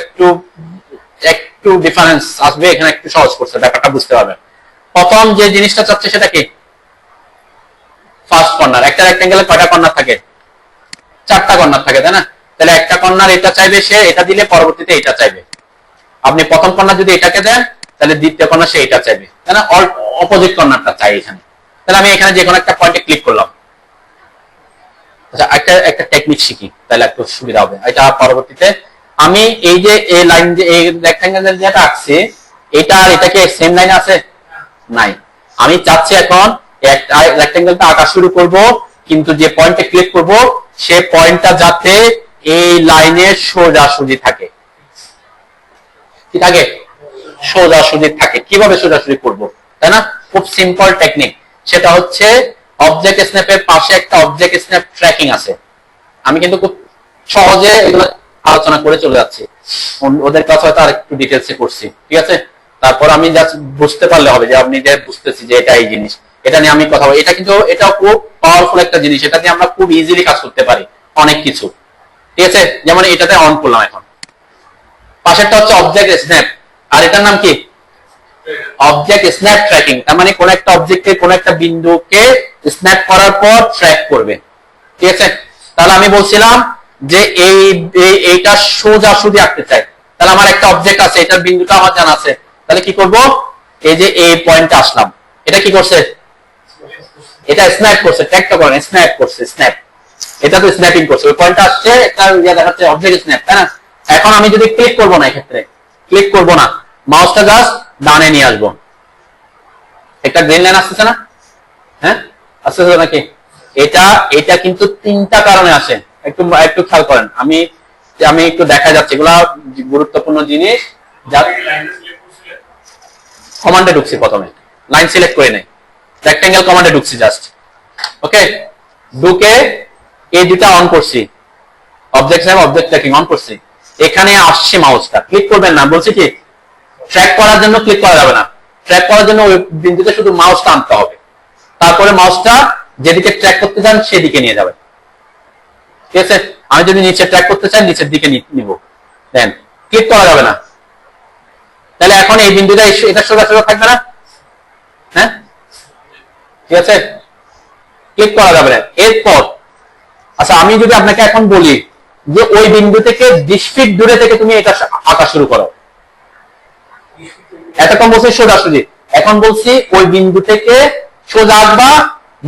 Speaker 1: একটু ডিফারেন্স আসবে, এখানে একটু সহজ করছে, ব্যাপারটা বুঝতে পারবেন। প্রথম যে জিনিসটা চাচ্ছে সেটা কি? First corner. একটা রেক্ট্যাঙ্গেলে কয়টা কর্নার থাকে? 4টা কর্নার থাকে, তাই না? তাহলে একটা কর্নার এটা চাইবে, সে এটা দিলে পরবর্তীতে এটা চাইবে। আপনি প্রথম কর্নার যদি এটাকে দেন, তাহলে দ্বিতীয় কর্নার সে এটা চাইবে, তাই না? অপোজিট কর্নারটা চাই এখানে। তাহলে আমি এখানে যে কোনো একটা পয়েন্টে ক্লিক করলাম। আচ্ছা, একটা টেকনিক শিখি, তাহলে একটু সুবিধা হবে। এটা পরবর্তীতে আমি এই যে এই লাইন, যে এই রেক্ট্যাঙ্গেল যেটা আঁকছি, এটা আর এটা কি সেম লাইন আছে? নাই। আমি চাচ্ছি এখন রেক্ট্যাঙ্গেলটা আঁকা শুরু করব, কিন্তু যে পয়েন্টে ক্লিক করব সে পয়েন্টটা যাতে এই লাইনের সোজাসুজি থাকে। কি থাকে? সোজাসুজি থাকে। কিভাবে সোজাসুজি করব, তাই না? খুব সিম্পল টেকনিক, সেটা হচ্ছে অবজেক্ট স্ন্যাপের পাশে একটা অবজেক্ট স্ন্যাপ ট্র্যাকিং আছে। আমি কিন্তু খুব সহজে এগুলো আলোচনা করে চলে যাচ্ছি, ওদের কাছে হয়তো আর একটু ডিটেলসে করছি, ঠিক আছে। তারপর আমি জাস্ট বুঝতে পারলে হবে যে আপনি যে বুঝতেছি যে এটা এই জিনিস, এটা নিয়ে আমি কথা বলি। এটা কিন্তু এটাও খুব পাওয়ারফুল একটা জিনিস, এটা দিয়ে আমরা খুব ইজিলি কাজ করতে পারি অনেক কিছু, ঠিক আছে। যেমন এটাতে অন করলাম, এখন পাশেরটা হচ্ছে অবজেক্ট স্ন্যাপ, আর এটার নাম কি অবজেক্ট স্ন্যাপ ট্র্যাকিং। তার মানে কোন একটা অবজেক্টকে কোন একটা বিন্দুকে স্ন্যাপ করার পর ট্র্যাক করবে, ঠিক আছে। তাহলে আমি বলছিলাম যে এইটা সোজাসুজি আঁকতে চাই, তাহলে আমার একটা অবজেক্ট আছে, এটার বিন্দুটা আমার জানা আছে, তাহলে কি করব, এই যে এই পয়েন্টে আসলাম, এটা কি করছে, এটা স্ন্যাপ করছে, ট্র্যাকটা করেন স্ন্যাপ করছে, স্ন্যাপ, এটা তো স্ন্যাপিং করছে, ওই পয়েন্টটা আসছে, একটা ইয়া দেখাচ্ছে অবজেক্ট স্ন্যাপ, তাই না। এখন আমি যদি ক্লিক করব না, এক্ষেত্রে ক্লিক করব না, মাউসটা জাস্ট ডানে নিয়ে আসবো, একটা গ্রিন লাইন আসতেছে না, হ্যাঁ আসতেছে নাকি। এটা কিন্তু তিনটা কারণে আসে, একটু একটু খেয়াল করেন, আমি একটু দেখা যাচ্ছে, এগুলা গুরুত্বপূর্ণ জিনিস। কমান্ডে ঢুকছি, প্রথমে লাইন সিলেক্ট করে নেই, রেক্টেঙ্গেল কমান্ডে ঢুকছি জাস্ট, ওকে। ঢুকে এই দুটা অন করছি, object snap object tracking on করছি, এখানে আসছে মাউসটা, ক্লিক করবেন না, বলছি কি ট্র্যাক করার জন্য ক্লিক করা যাবে না, ট্র্যাক করার জন্য ওই বিন্দুতে শুধু মাউসটা আনতে হবে, তারপরে মাউসটা যেদিকে ট্র্যাক করতে চান সেদিকে নিয়ে যাবে, ঠিক আছে। আমি যদি নিচে ট্র্যাক করতে চাই নিচের দিকে নিব, দেন ক্লিক করা যাবে না, তাহলে এখন এই বিন্দুটা এটা সোজা সোজা থাকবে না, হ্যাঁ ঠিক আছে, ক্লিক করা যাবে না। এরপর আচ্ছা, আমি যদি আপনাকে এখন বলি যে ওই বিন্দু থেকে 20 ফিট দূরে থেকে তুমি এটা আঁকা শুরু করো, এতক্ষণ বলছি সোজাসুজি, এখন বলছি ওই বিন্দু থেকে সোজা আঁকবা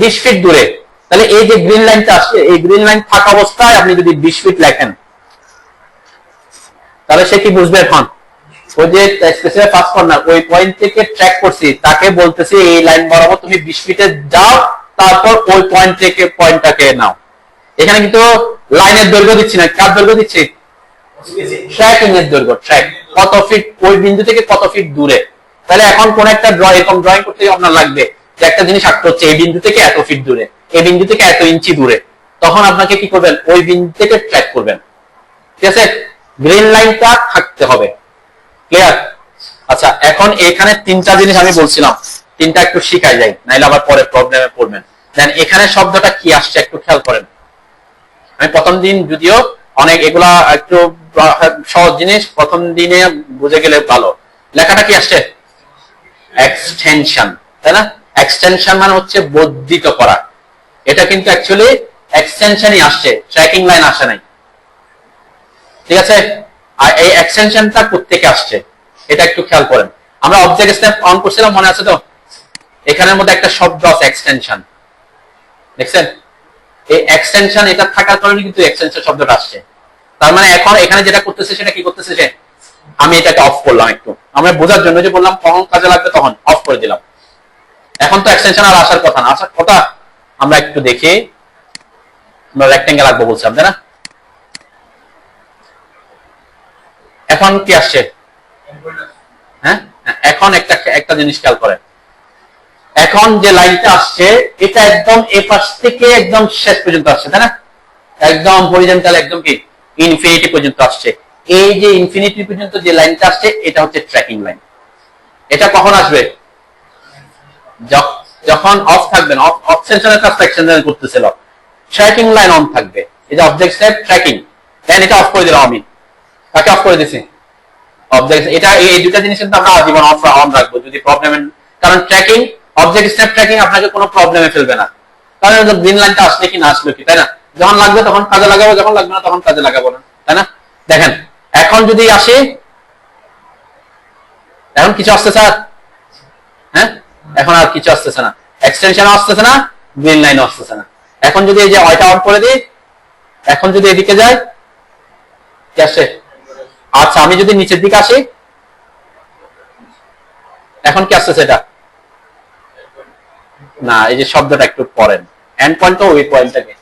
Speaker 1: 20 ফিট দূরে, তাহলে এই যে গ্রিন লাইনটা আসছে, এই গ্রিন লাইন থাকা অবস্থায় আপনি যদি 20 ফিট লেখেন, তাহলে সে কি বুঝবে, এখন ওই যে স্পেসিফাই ফার্স্ট কর্নার ওই পয়েন্ট থেকে ট্র্যাক করছি, তাকে বলতেছি এই লাইন বরাবর তুমি 20 ফিটে যাও, তারপর ওই পয়েন্ট থেকে পয়েন্টটাকে নাও। এখানে কিন্তু লাইনের দৈর্ঘ্য দিচ্ছি না, কার দৈর্ঘ্য দিচ্ছি, ট্র্যাকিং এর দৈর্ঘ্য, ট্র্যাক কত ফিট ওই বিন্দু থেকে কত ফিট দূরে। তাহলে এখন কোন একটা এরকম ড্রয়িং করতে আপনার লাগবে যে একটা জিনিস আঁকতে হচ্ছে এই বিন্দু থেকে এত ফিট দূরে, এই বিন্দু থেকে এত ইঞ্চি দূরে, তখন আপনাকে কি করবেন, ওই বিন্দু থেকে ট্র্যাক করবেন, ঠিক আছে। গ্রিন লাইনটা থাকতে হবে, ক্লিয়ার। আচ্ছা, এখন এখানে তিনটা জিনিস আমি বলছিলাম, তিনটা একটু শিখাই যায়, নাইলে আবার পরে প্রবলেমে পড়বেন। দেন এখানে শব্দটা কি আসছে একটু খেয়াল করেন, আমি প্রথম দিন যদিও অনেক এগুলা একটু সহজ জিনিস, প্রথম দিনে বুঝে গেলে ভালো। লেখাটা কি আসছে, এক্সটেনশন, তাই না। এক্সটেনশন মানে হচ্ছে বর্ধিত করা, এটা কিন্তু অ্যাকচুয়ালি এক্সটেনশনই আসছে, ট্র্যাকিং লাইন আসে নাই, ঠিক আছে। আর এই এক্সটেনশনটা কোত্থেকে আসছে এটা একটু খেয়াল করেন। আমরা অবজেক্ট স্ন্যাপ অন করছিলাম, মনে আছে তো, এখানের মধ্যে একটা শব্দ আছে এক্সটেনশন, দেখছেন, এই এক্সটেনশন এটা থাকার কারণে কিন্তু এক্সটেনশন শব্দটা আসছে। তার মানে এখন এখানে যেটা করতেছে সেটা কি করতেছে, যে আমি এটাকে অফ করলাম, একটু আমরা বোঝার জন্য যে বললাম কখন কাজে লাগবে তখন অফ করে দিলাম। এখন তো এক্সটেনশন আর আসার কথা না, আসার কথা আমরা একটু দেখি, আমরা রেক্টেঙ্গেল আঁকবো বলছিলাম, তাই না। এখন কি আসছে, হ্যাঁ এখন একটা জিনিস খেয়াল করেন, এখন যে লাইনটা আসছে এটা একদম এ পাশ থেকে একদম শেষ পর্যন্ত আসছে, তাই না, একদম হরিজন্টাল, একদম কি ইনফিনিটি পর্যন্ত আসছে। এই যে ইনফিনিটি পর্যন্ত যে লাইনটা আসছে এটা হচ্ছে ট্র্যাকিং লাইন। এটা কখন আসবে, যখন অফ থাকবেন, অফ সেনশনের কাজটা এক্সটেনশন করতেছিল, ট্র্যাকিং লাইন অন থাকবে, এই যে অবজেক্ট স্ন্যাপ ট্র্যাকিং, দেন এটা অফ করে দিলাম, আমি তাকে অফ করে দিছি অবজেক্ট, এটা এই দুটা জিনিস কিন্তু আমরা আজীবন অন রাখবো যদি প্রবলেম, কারণ ট্র্যাকিং অবজেক্ট স্ন্যাপ ট্র্যাকিং আপনাকে কোনো প্রবলেমে ফেলবে না, কারণ গ্রিন লাইনটা আসলে কি না আসলো কি, তাই না। যখন লাগবে তখন কাজে লাগাবো, যখন লাগবে না তখন কাজে লাগাবো না, তাই না। দেখেন এখন যদি আসে, এখন কিছু আসছে স্যার, হ্যাঁ এখন আর কিছু আসতেছে না, এক্সটেনশন আসতেছে না, গ্রিন লাইন আসতেছে না। এখন যদি এই যে ওইটা অন করে দিই, এখন যদি এদিকে যায় কি আসে, আচ্ছা আমি যদি নিচের দিকে আসি, এখন কি আসতেছে এটা না, এই যে শব্দটা একটু পড়েন, এন্ড পয়েন্ট ওই পয়েন্টটাকে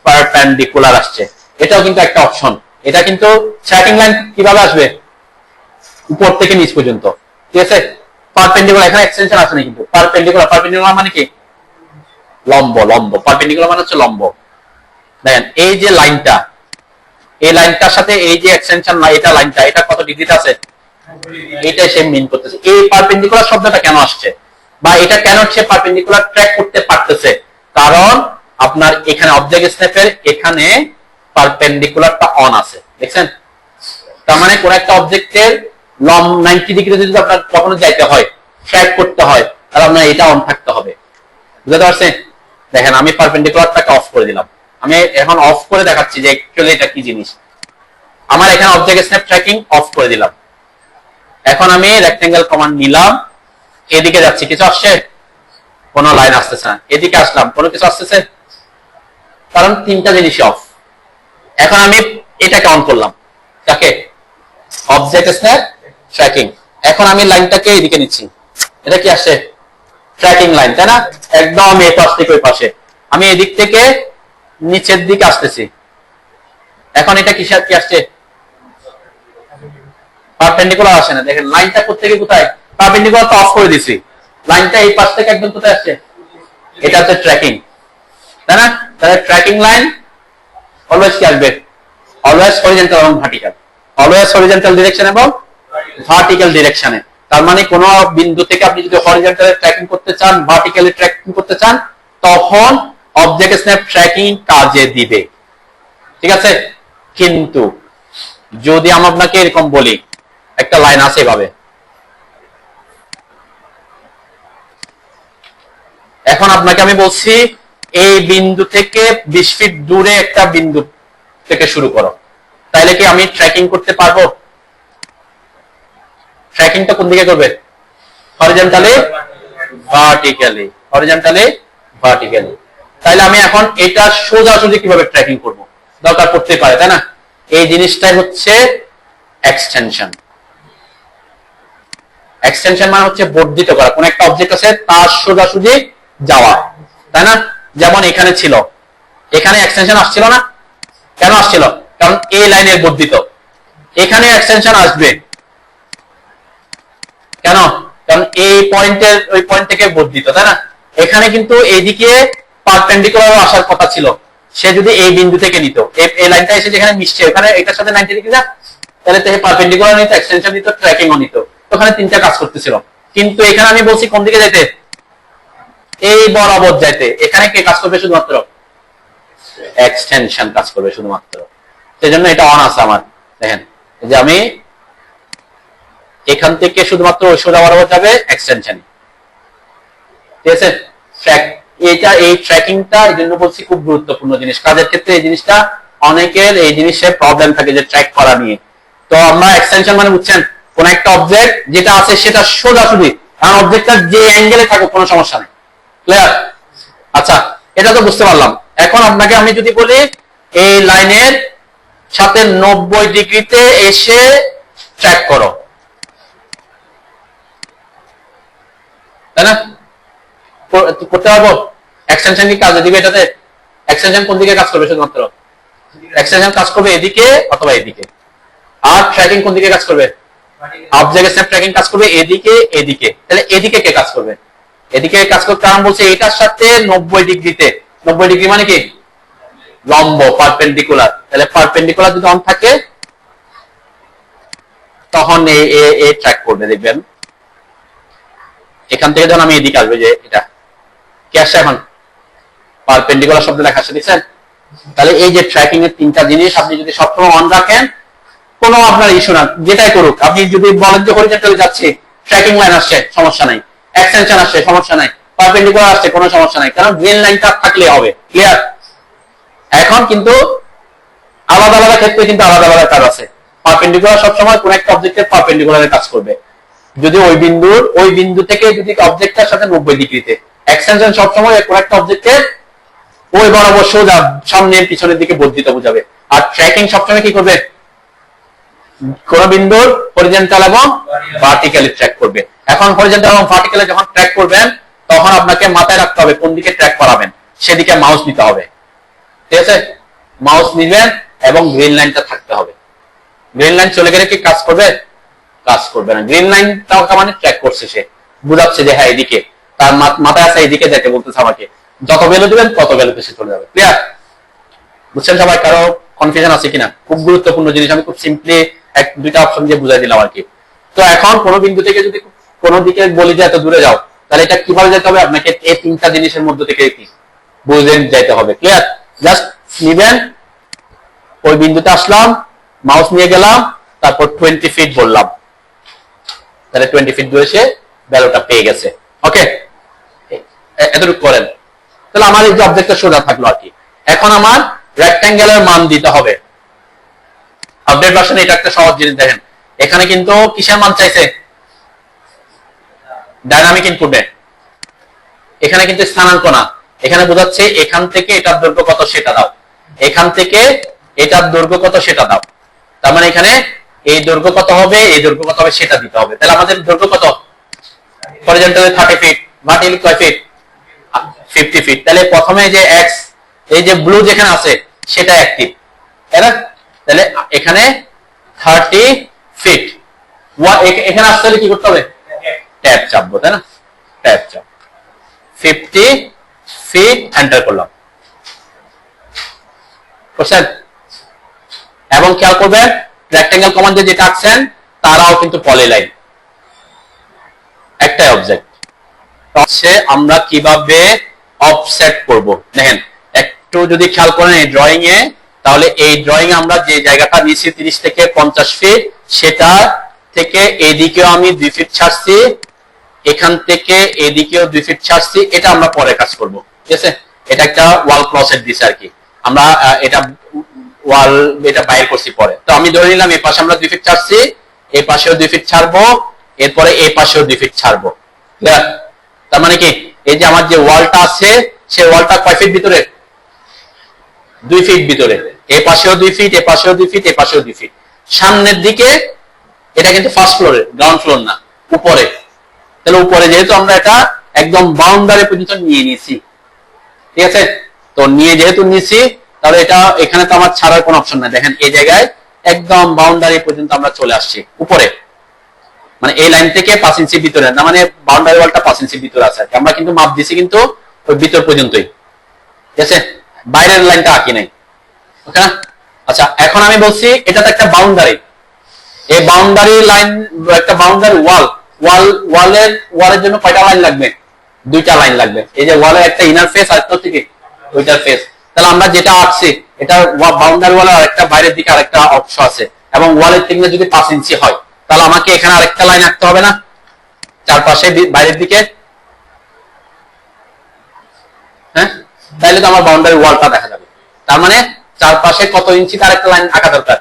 Speaker 1: পারপেন্ডিকুলার আসছে, এটাও কিন্তু একটা অপশন। এটা কিন্তু ট্র্যাকিং লাইন কিভাবে আসবে, উপর থেকে নিচ পর্যন্ত, ঠিক আছে। পারপেন্ডিকুলার, এখানে এক্সটেনশন আছে না, কিন্তু পারপেন্ডিকুলার, পারপেন্ডিকুলার মানে কি, লম্ব, লম্ব, পারপেন্ডিকুলার মানে হচ্ছে লম্ব। দেখেন এই যে লাইনটা, এই লাইনটার সাথে এই যে এক্সটেনশন এটা লাইনটা এটা কত ডিগ্রিতে আছে, এটাই সে মিন করতেছে। এই পারপেন্ডিকুলার শব্দটা কেন আসছে বা এটা কেন সে পারপেন্ডিকুলার ট্র্যাক করতে পারতেছে, কারণ আপনার এখানে অবজেক্ট স্ন্যাপের এখানে পারপেন্ডিকুলারটা অন আছে, দেখছেন? তার মানে কোন একটা অবজেক্টের লম 90 ডিগ্রিতে যদি আপনার কখনো যাইতে হয়, ট্র্যাক করতে হয়, তাহলে আপনার এটা অন থাকতে হবে। বুঝতে পারছেন? দেখেন আমি পারপেন্ডিকুলারটাকে অফ করে দিলাম, আমি এখন অফ করে দেখাচ্ছি যে অ্যাকচুয়ালি এটা কি জিনিস। আমার এখানে অবজেক্ট স্ন্যাপ ট্র্যাকিং অফ করে দিলাম। এখন আমি রেক্টেঙ্গেল কমান্ড নিলাম, এদিকে যাচ্ছি, কিছু আসছে? কোনো লাইন আসতেছে না। এদিকে আসলাম, কোনো কিছু আসতেছে? কারণ তিনটা জিনিস অফ। এখন আমি এটাকে অন করলাম, তাকে অবজেক্ট স্ন্যাপ ট্র্যাকিং। এখন আমি লাইনটাকে এদিকে নিচ্ছি, এটা কি আসছে? ট্র্যাকিং লাইন, তাই না? একদম এই পাশ থেকে ওই পাশে। আমি এদিক থেকে নিচের দিকে আসতেছি, এখন এটা কিসের কি আসছে? পারপেন্ডিকুলার আসে না। দেখেন লাইনটা কোত্থেকে কোথায়? পারপেন্ডিকুলার তো অফ করে দিছি, লাইনটা এই পাশ থেকে একদম কোথায় আসছে? এটা হচ্ছে ট্র্যাকিং, তাই না? তাহলে ট্র্যাকিং লাইন অলওয়েজ কি আসবে? অলওয়েজ হরিজন্টাল এবং ভার্টিক্যাল, অলওয়েজ হরিজন্টাল ডিরেকশন এবং ভার্টিক্যাল ডিরেকশনে। তার মানে কোন বিন্দু থেকে আপনি যদি হরিজন্টালে ট্র্যাকিং করতে চান, ভার্টিক্যালি ট্র্যাকিং করতে চান, তখন অবজেক্ট স্ন্যাপ ট্র্যাকিং কাজে দিবে, ঠিক আছে? কিন্তু যদি আমি আপনাকে এরকম বলি, একটা লাইন আছে এভাবে, এখন আপনাকে আমি বলছি এই বিন্দু থেকে 20 ফিট দূরে একটা বিন্দু থেকে শুরু করো, তাইলে কি আমি ট্র্যাকিং করতে পারবো? ট্র্যাকিংটা কোন দিকে করবে? Horizontally vertically, horizontally vertically. তাইলে আমি এখন এটা সোজাসুজি কিভাবে ট্র্যাকিং করব? দরকার পড়তে পারে, তাই না? এই জিনিসটাই হচ্ছে এক্সটেনশন। এক্সটেনশন মানে হচ্ছে বর্ধিত করা, কোন একটা অবজেক্ট আছে তার সোজাসুজি যাওয়া, তাই না? যেমন এখানে ছিল, এখানে এক্সটেনশন আসছিল না, কেন আসছিল? কারণ এই লাইনের বর্ধিত, এখানে এক্সটেনশন আসবে কেন? কারণ এই পয়েন্টের ওই পয়েন্ট থেকে বর্ধিত, তাই না? এখানে কিন্তু এইদিকে পারপেন্ডিকুলার আসার কথা ছিল, সে যদি এই বিন্দু থেকে নিত, এই লাইনটা এসে যেখানে মিশছে ওখানে এটার সাথে 90 ডিগ্রি না, তাহলে তো পারপেন্ডিকুলার নিত, এক্সটেনশন নিত, ট্র্যাকিংও নিত, ওখানে তিনটা কাজ করতেছিল। কিন্তু এখানে আমি বলছি কোন দিকে যেতে? এই বরাবর যাইতে। এখানে কে কাজ করবে? শুধুমাত্র এক্সটেনশন কাজ করবে শুধুমাত্র। সেজন্য এটা অন আছে আমার। দেখেন যে আমি এখান থেকে শুধুমাত্র সোজা বরাবর যাবে এক্সটেনশন, ঠিক আছে? এটা এই ট্র্যাকিংটা এই জন্য বলছি খুব গুরুত্বপূর্ণ জিনিস কাজের ক্ষেত্রে। এই জিনিসটা অনেকের এই জিনিসের প্রবলেম থাকে যে ট্র্যাক করা নিয়ে। তো আমরা এক্সটেনশন মানে বুঝছেন, কোন একটা অবজেক্ট যেটা আছে সেটা সোজাসুজি, কারণ অবজেক্টটা যে অ্যাঙ্গেলে থাকুক কোনো সমস্যা নেই। ক্লিয়ার? আচ্ছা, এটা তো বুঝতে পারলাম। এখন আপনাকে আমি যদি বলি এই লাইনের সাথে 90 ডিগ্রিতে এসে ট্র্যাক করো, তাই না? করতে পারবো? এক্সটেনশন কি কাজে দিবে এটাতে? এক্সটেনশন কোন দিকে কাজ করবে? শুধুমাত্র এক্সটেনশন কাজ করবে এদিকে অথবা এদিকে। আর ট্র্যাকিং কোন দিকে কাজ করবে? অবজেক্ট স্ন্যাপ ট্র্যাকিং কাজ করবে এদিকে এদিকে। তাহলে এদিকে কে কাজ করবে? এদিকে কাজ করতে, কারণ বলছে এটার সাথে 90 ডিগ্রিতে। 90 ডিগ্রি মানে কি? লম্ব, পারপেন্ডিকুলার। তাহলে পারপেন্ডিকুলার যদি অন থাকে তখন এ ট্র্যাক করবে। দেখবেন এখান থেকে যখন আমি এদিকে আসবে, যে এটা কি আসছে এখন? পারপেন্ডিকুলার শব্দ লেখা আসছে, দেখছেন? তাহলে এই যে ট্র্যাকিং এর তিনটা জিনিস আপনি যদি সবসময় অন রাখেন, কোনো আপনার ইস্যু না, যেটাই করুক। আপনি যদি বলেন যে হরিজন্টালে যাচ্ছে, ট্র্যাকিং লাইন আসছে, সমস্যা নাই। এক্সটেনশন আসছে, সমস্যা নাই। পারপেন্ডিকুলার আসছে, কোনো সমস্যা নাই, কারণ গ্রিন লাইনটা থাকলে হবে। ক্লিয়ার? এখন কিন্তু আলাদা আলাদা ক্ষেত্রে কিন্তু আলাদা আলাদা কাজ আছে। পারপেন্ডিকুলার সবসময় কোন একটা অবজেক্টের পারপেন্ডিকুলারে কাজ করবে যদি ওই বিন্দু থেকে যদি অবজেক্টের সাথে 90 ডিগ্রিতে। এক্সটেনশন সবসময় কোন একটা অবজেক্টের ওই বরাবর সোজা সামনে পিছনের দিকে বর্ধিত বোঝাবে। আর ট্র্যাকিং সবসময় কি করবে? কোন বিন্দুর হরিজন্টাল এবং ভার্টিক্যালি ট্র্যাক করবে। এখন হরিজন্টাল এবং ভার্টিক্যালি যখন ট্র্যাক করবেন, তখন আপনাকে মাথায় রাখতে হবে কোন দিকে ট্র্যাক করাবেন, সেদিকে মাউস নিতে হবে, ঠিক আছে? মাউস নিবেন এবং গ্রিন লাইনটা থাকতে হবে। গ্রিন লাইন চলে গেলে কি কাজ করবে? কাজ করবে না। গ্রিন লাইন মানে ট্র্যাক করছে, সে বুঝাচ্ছে যে হ্যাঁ এদিকে, তার মাথায় আছে এদিকে যেতে বলতেছে আমাকে। যত ভ্যালু দিবেন তত ভ্যালুতে সে চলে যাবে। ক্লিয়ার? বুঝছেন সবাই? কারো কনফিউশন আছে কিনা? খুব গুরুত্বপূর্ণ জিনিস, আমি খুব সিম্পলি এক দুইটা অপশন দিয়ে বুঝাই দিলাম আর কি। তো এখন কোনো বিন্দু থেকে যদি কোনো দিকে বলি যে এত দূরে যাও, তাহলে এটা কিভাবে যেতে হবে? আপনাকে এই তিনটা জিনিসের মধ্যে থেকে কি বুঝে যাইতে হবে। ক্লিয়ার? জাস্ট নিবেন, ওই বিন্দুতে আসলাম, মাউস নিয়ে গেলাম, তারপর 20 ফিট বললাম, তাহলে 20 ফিট দূরে সে ভ্যালুটা পেয়ে গেছে। ওকে, এতটুকু করেন, তাহলে আমার এই যে অবজেক্টটা সোজা থাকলো আর কি। এখন আমার রেক্ট্যাঙ্গেলের মান দিতে হবে। আপডেট ভার্সনে এটা একটা সহজ জিনিস, দেখেন এখানে কিন্তু কিসের মান চাইছে? ডাইনামিক ইনপুটে। এখানে কিন্তু স্থানাঙ্ক না, এখানে বোঝাচ্ছে এখান থেকে এটার দৈর্ঘ্য কত সেটা দাও, এখান থেকে এটার দৈর্ঘ্য কত সেটা দাও। তার মানে এখানে এই দৈর্ঘ্য কত হবে, এই দৈর্ঘ্য কত হবে সেটা দিতে হবে। তাহলে আমাদের দৈর্ঘ্য কত? হরিজন্টালি 30 ফিট, ভার্টিক্যালি কয় ফিট? 50 ফিট। তাহলে প্রথমে যে এক্স, এই যে ব্লু যেখানে আছে সেটা অ্যাক্টিভ, তাই না? তাহলে এখানে 30 ফিট। এখানে আসতে হলে কি করতে হবে? ট্যাব চাপবো, তাই না? ট্যাব চাপ 50 ফিট, এন্টার করলাম। বুঝছেন? এবং খেয়াল করবেন রেক্ট্যাঙ্গেল কমান্ডে যেটা আঁকছেন তারাও কিন্তু পলিলাইন, একটাই অবজেক্ট। হচ্ছে আমরা কিভাবে অফসেট করব, দেখেন একটু যদি খেয়াল করেন এই ড্রয়িং এ, তাহলে এই ড্রয়িং আমরা যে জায়গাটা নিয়েছি 30 থেকে 50 ফিট, সেটা থেকে এদিকেও আমি 2 ফিট ছাড়ছি, এখান থেকে এদিকেও 2 ফিট ছাড়ছি। এটা আমরা পরে কাজ করব, ঠিক আছে? এটা একটা ওয়াল ক্লসেট দিছে আর কি, আমরা এটা ওয়াল এটা বাইর করছি পরে। তো আমি ধরে নিলাম এই পাশে আমরা 2 ফিট ছাড়ছি, এই পাশেও 2 ফিট ছাড়বো, এরপরে এই পাশেও 2 ফিট ছাড়বো। ক্লিয়ার? তার মানে কি এই যে আমার যে ওয়ালটা আছে সেই ওয়ালটা কয় ফিট ভিতরে? 2 ফিট ভিতরে। এই পাশেও 2 ফিট, এই পাশেও 2 ফিট, এই পাশেও 2 ফিট। সামনের দিকে এটা কিন্তু ফার্স্ট ফ্লোরে, গ্রাউন্ড ফ্লোর না, উপরে। তাহলে উপরে যেহেতু আমরা এটা একদম বাউন্ডারি পর্যন্ত নিয়ে নিয়েছি, ঠিক আছে? তো নিয়ে যেহেতু নিয়েছি, তাহলে এটা এখানে তো আমার ছাড়ার কোনো অপশন নাই। দেখেন এই জায়গায় একদম বাউন্ডারি পর্যন্ত আমরা চলে আসছি উপরে, মানে এই লাইন থেকে 5 ইঞ্চি ভিতরে না, মানে বাউন্ডারি ওয়ালটা 5 ইঞ্চি ভিতরে আছে। আমরা কিন্তু মাপ দিছি কিন্তু ওই ভিতর পর্যন্তই, ঠিক আছে? বাইরের লাইনটা আঁকি নাই, ওকে না? আচ্ছা, এখন আমি বলছি এটা তো একটা বাউন্ডারি, এই বাউন্ডারি লাইন একটা বাউন্ডারি ওয়ালের জন্য কয়টা লাইন লাগবে? 2টা লাইন লাগবে। এই যে ওয়ালের একটা ইনার ফেস আর একটা থেকে ওইটার ফেস। তাহলে আমরা যেটা আঁকছি এটা বাউন্ডারি ওয়ালের আরেকটা বাইরের দিকে আরেকটা অংশ আছে, এবং ওয়ালের থেকে যদি 5 ইঞ্চি হয়, তাহলে আমাকে এখানে আরেকটা লাইন আঁকতে হবে না চারপাশে বাইরের দিকে? হ্যাঁ, তাহলে তো আমার বাউন্ডারি ওয়ালটা দেখা যাবে। তার মানে চারপাশে কত ইঞ্চি তার একটা লাইন আঁকা দরকার?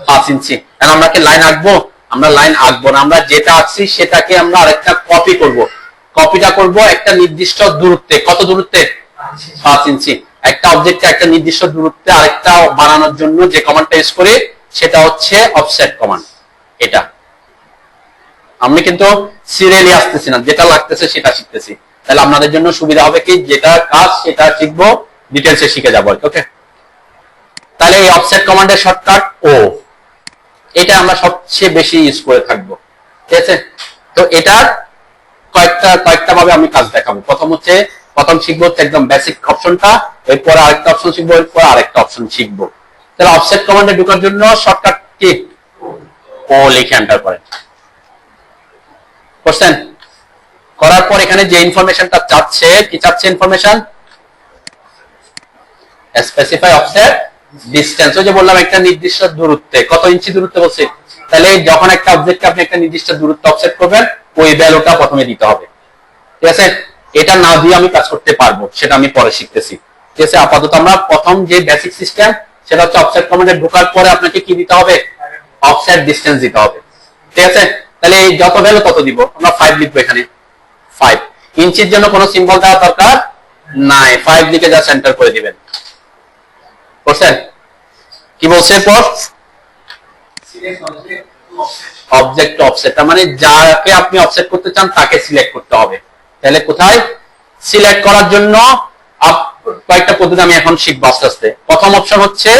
Speaker 1: 5 ইঞ্চি। এখন আমরা কি লাইন আঁকবো? আমরা লাইন আঁকবো না, আমরা যেটা আঁকছি সেটাকে আমরা আরেকটা কপি করব। কপিটা করব একটা নির্দিষ্ট দূরত্বে। কত দূরত্বে? 5 ইঞ্চি। একটা অবজেক্টে একটা নির্দিষ্ট দূরত্বে আরেকটা বানানোর জন্য যে কমান্ডটা ইউজ করি সেটা হচ্ছে অফসেট কমান্ড। এটা আমি কিন্তু সিরিয়ালি আসতেছি না, যেটা লাগতেছে সেটা শিখতেছি। তাহলে আপনাদের জন্য সুবিধা হবে কি, যেটা কাজ সেটা শিখবো, ডিটেলসে শিখে যাবো। ওকে, তাহলে এই অফসেট কমান্ডের শর্টকাট ও, এটা আমরা সবচেয়ে বেশি ইউজ করে থাকবো, ঠিক আছে? তো এটার কয়েকটা ভাবে আমি কাজ দেখাবো। প্রথম শিখবো হচ্ছে একদম বেসিক অপশনটা, এরপর আরেকটা অপশন শিখবো, এরপর আরেকটা অপশন শিখবো। তাহলে অফসেট কমান্ডে ঢোকার জন্য শর্টকাট কি? ও লিখে এন্টার করেন। করছেন? করার পর এখানে যে ইনফরমেশনটা চাচ্ছে, কি চাচ্ছে ইনফরমেশন? Specify offset distance. ওই যে বললাম একটা নির্দিষ্ট দূরত্বে, কত ইঞ্চি দূরত্বে বলছে। তাহলে যখন একটা অবজেক্টকে আপনি একটা নির্দিষ্ট দূরত্ব অফসেট করবেন, ওই ভ্যালুটা প্রথমে দিতে হবে, ঠিক আছে? এটা না দিয়ে আমি কাজ করতে পারবো, সেটা আমি পরে শিখতেছি, ঠিক আছে? আপাতত আমরা প্রথম যে বেসিক সিস্টেম সেটা হচ্ছে অফসেট কমান্ডে ঢোকার পরে আপনাকে কি দিতে হবে? অফসেট ডিসটেন্স দিতে হবে, ঠিক আছে? তাহলে যত ভ্যালু তত দিব, আমরা 5 লিখবো এখানে। 5 ইঞ্চির জন্য কোনো সিম্বল দেওয়া দরকার নাই, 5 লিখে যা সেন্টার করে দিবেন। করছেন? কি বলছে পর? অবজেক্ট অফসেট, তার মানে যাকে আপনি অফসেট করতে চান তাকে সিলেক্ট করতে হবে। তাহলে কোথায় সিলেক্ট করার জন্য কয়েকটা পদ্ধতি আমি এখন শিখবো আস্তে আস্তে। প্রথম অপশন হচ্ছে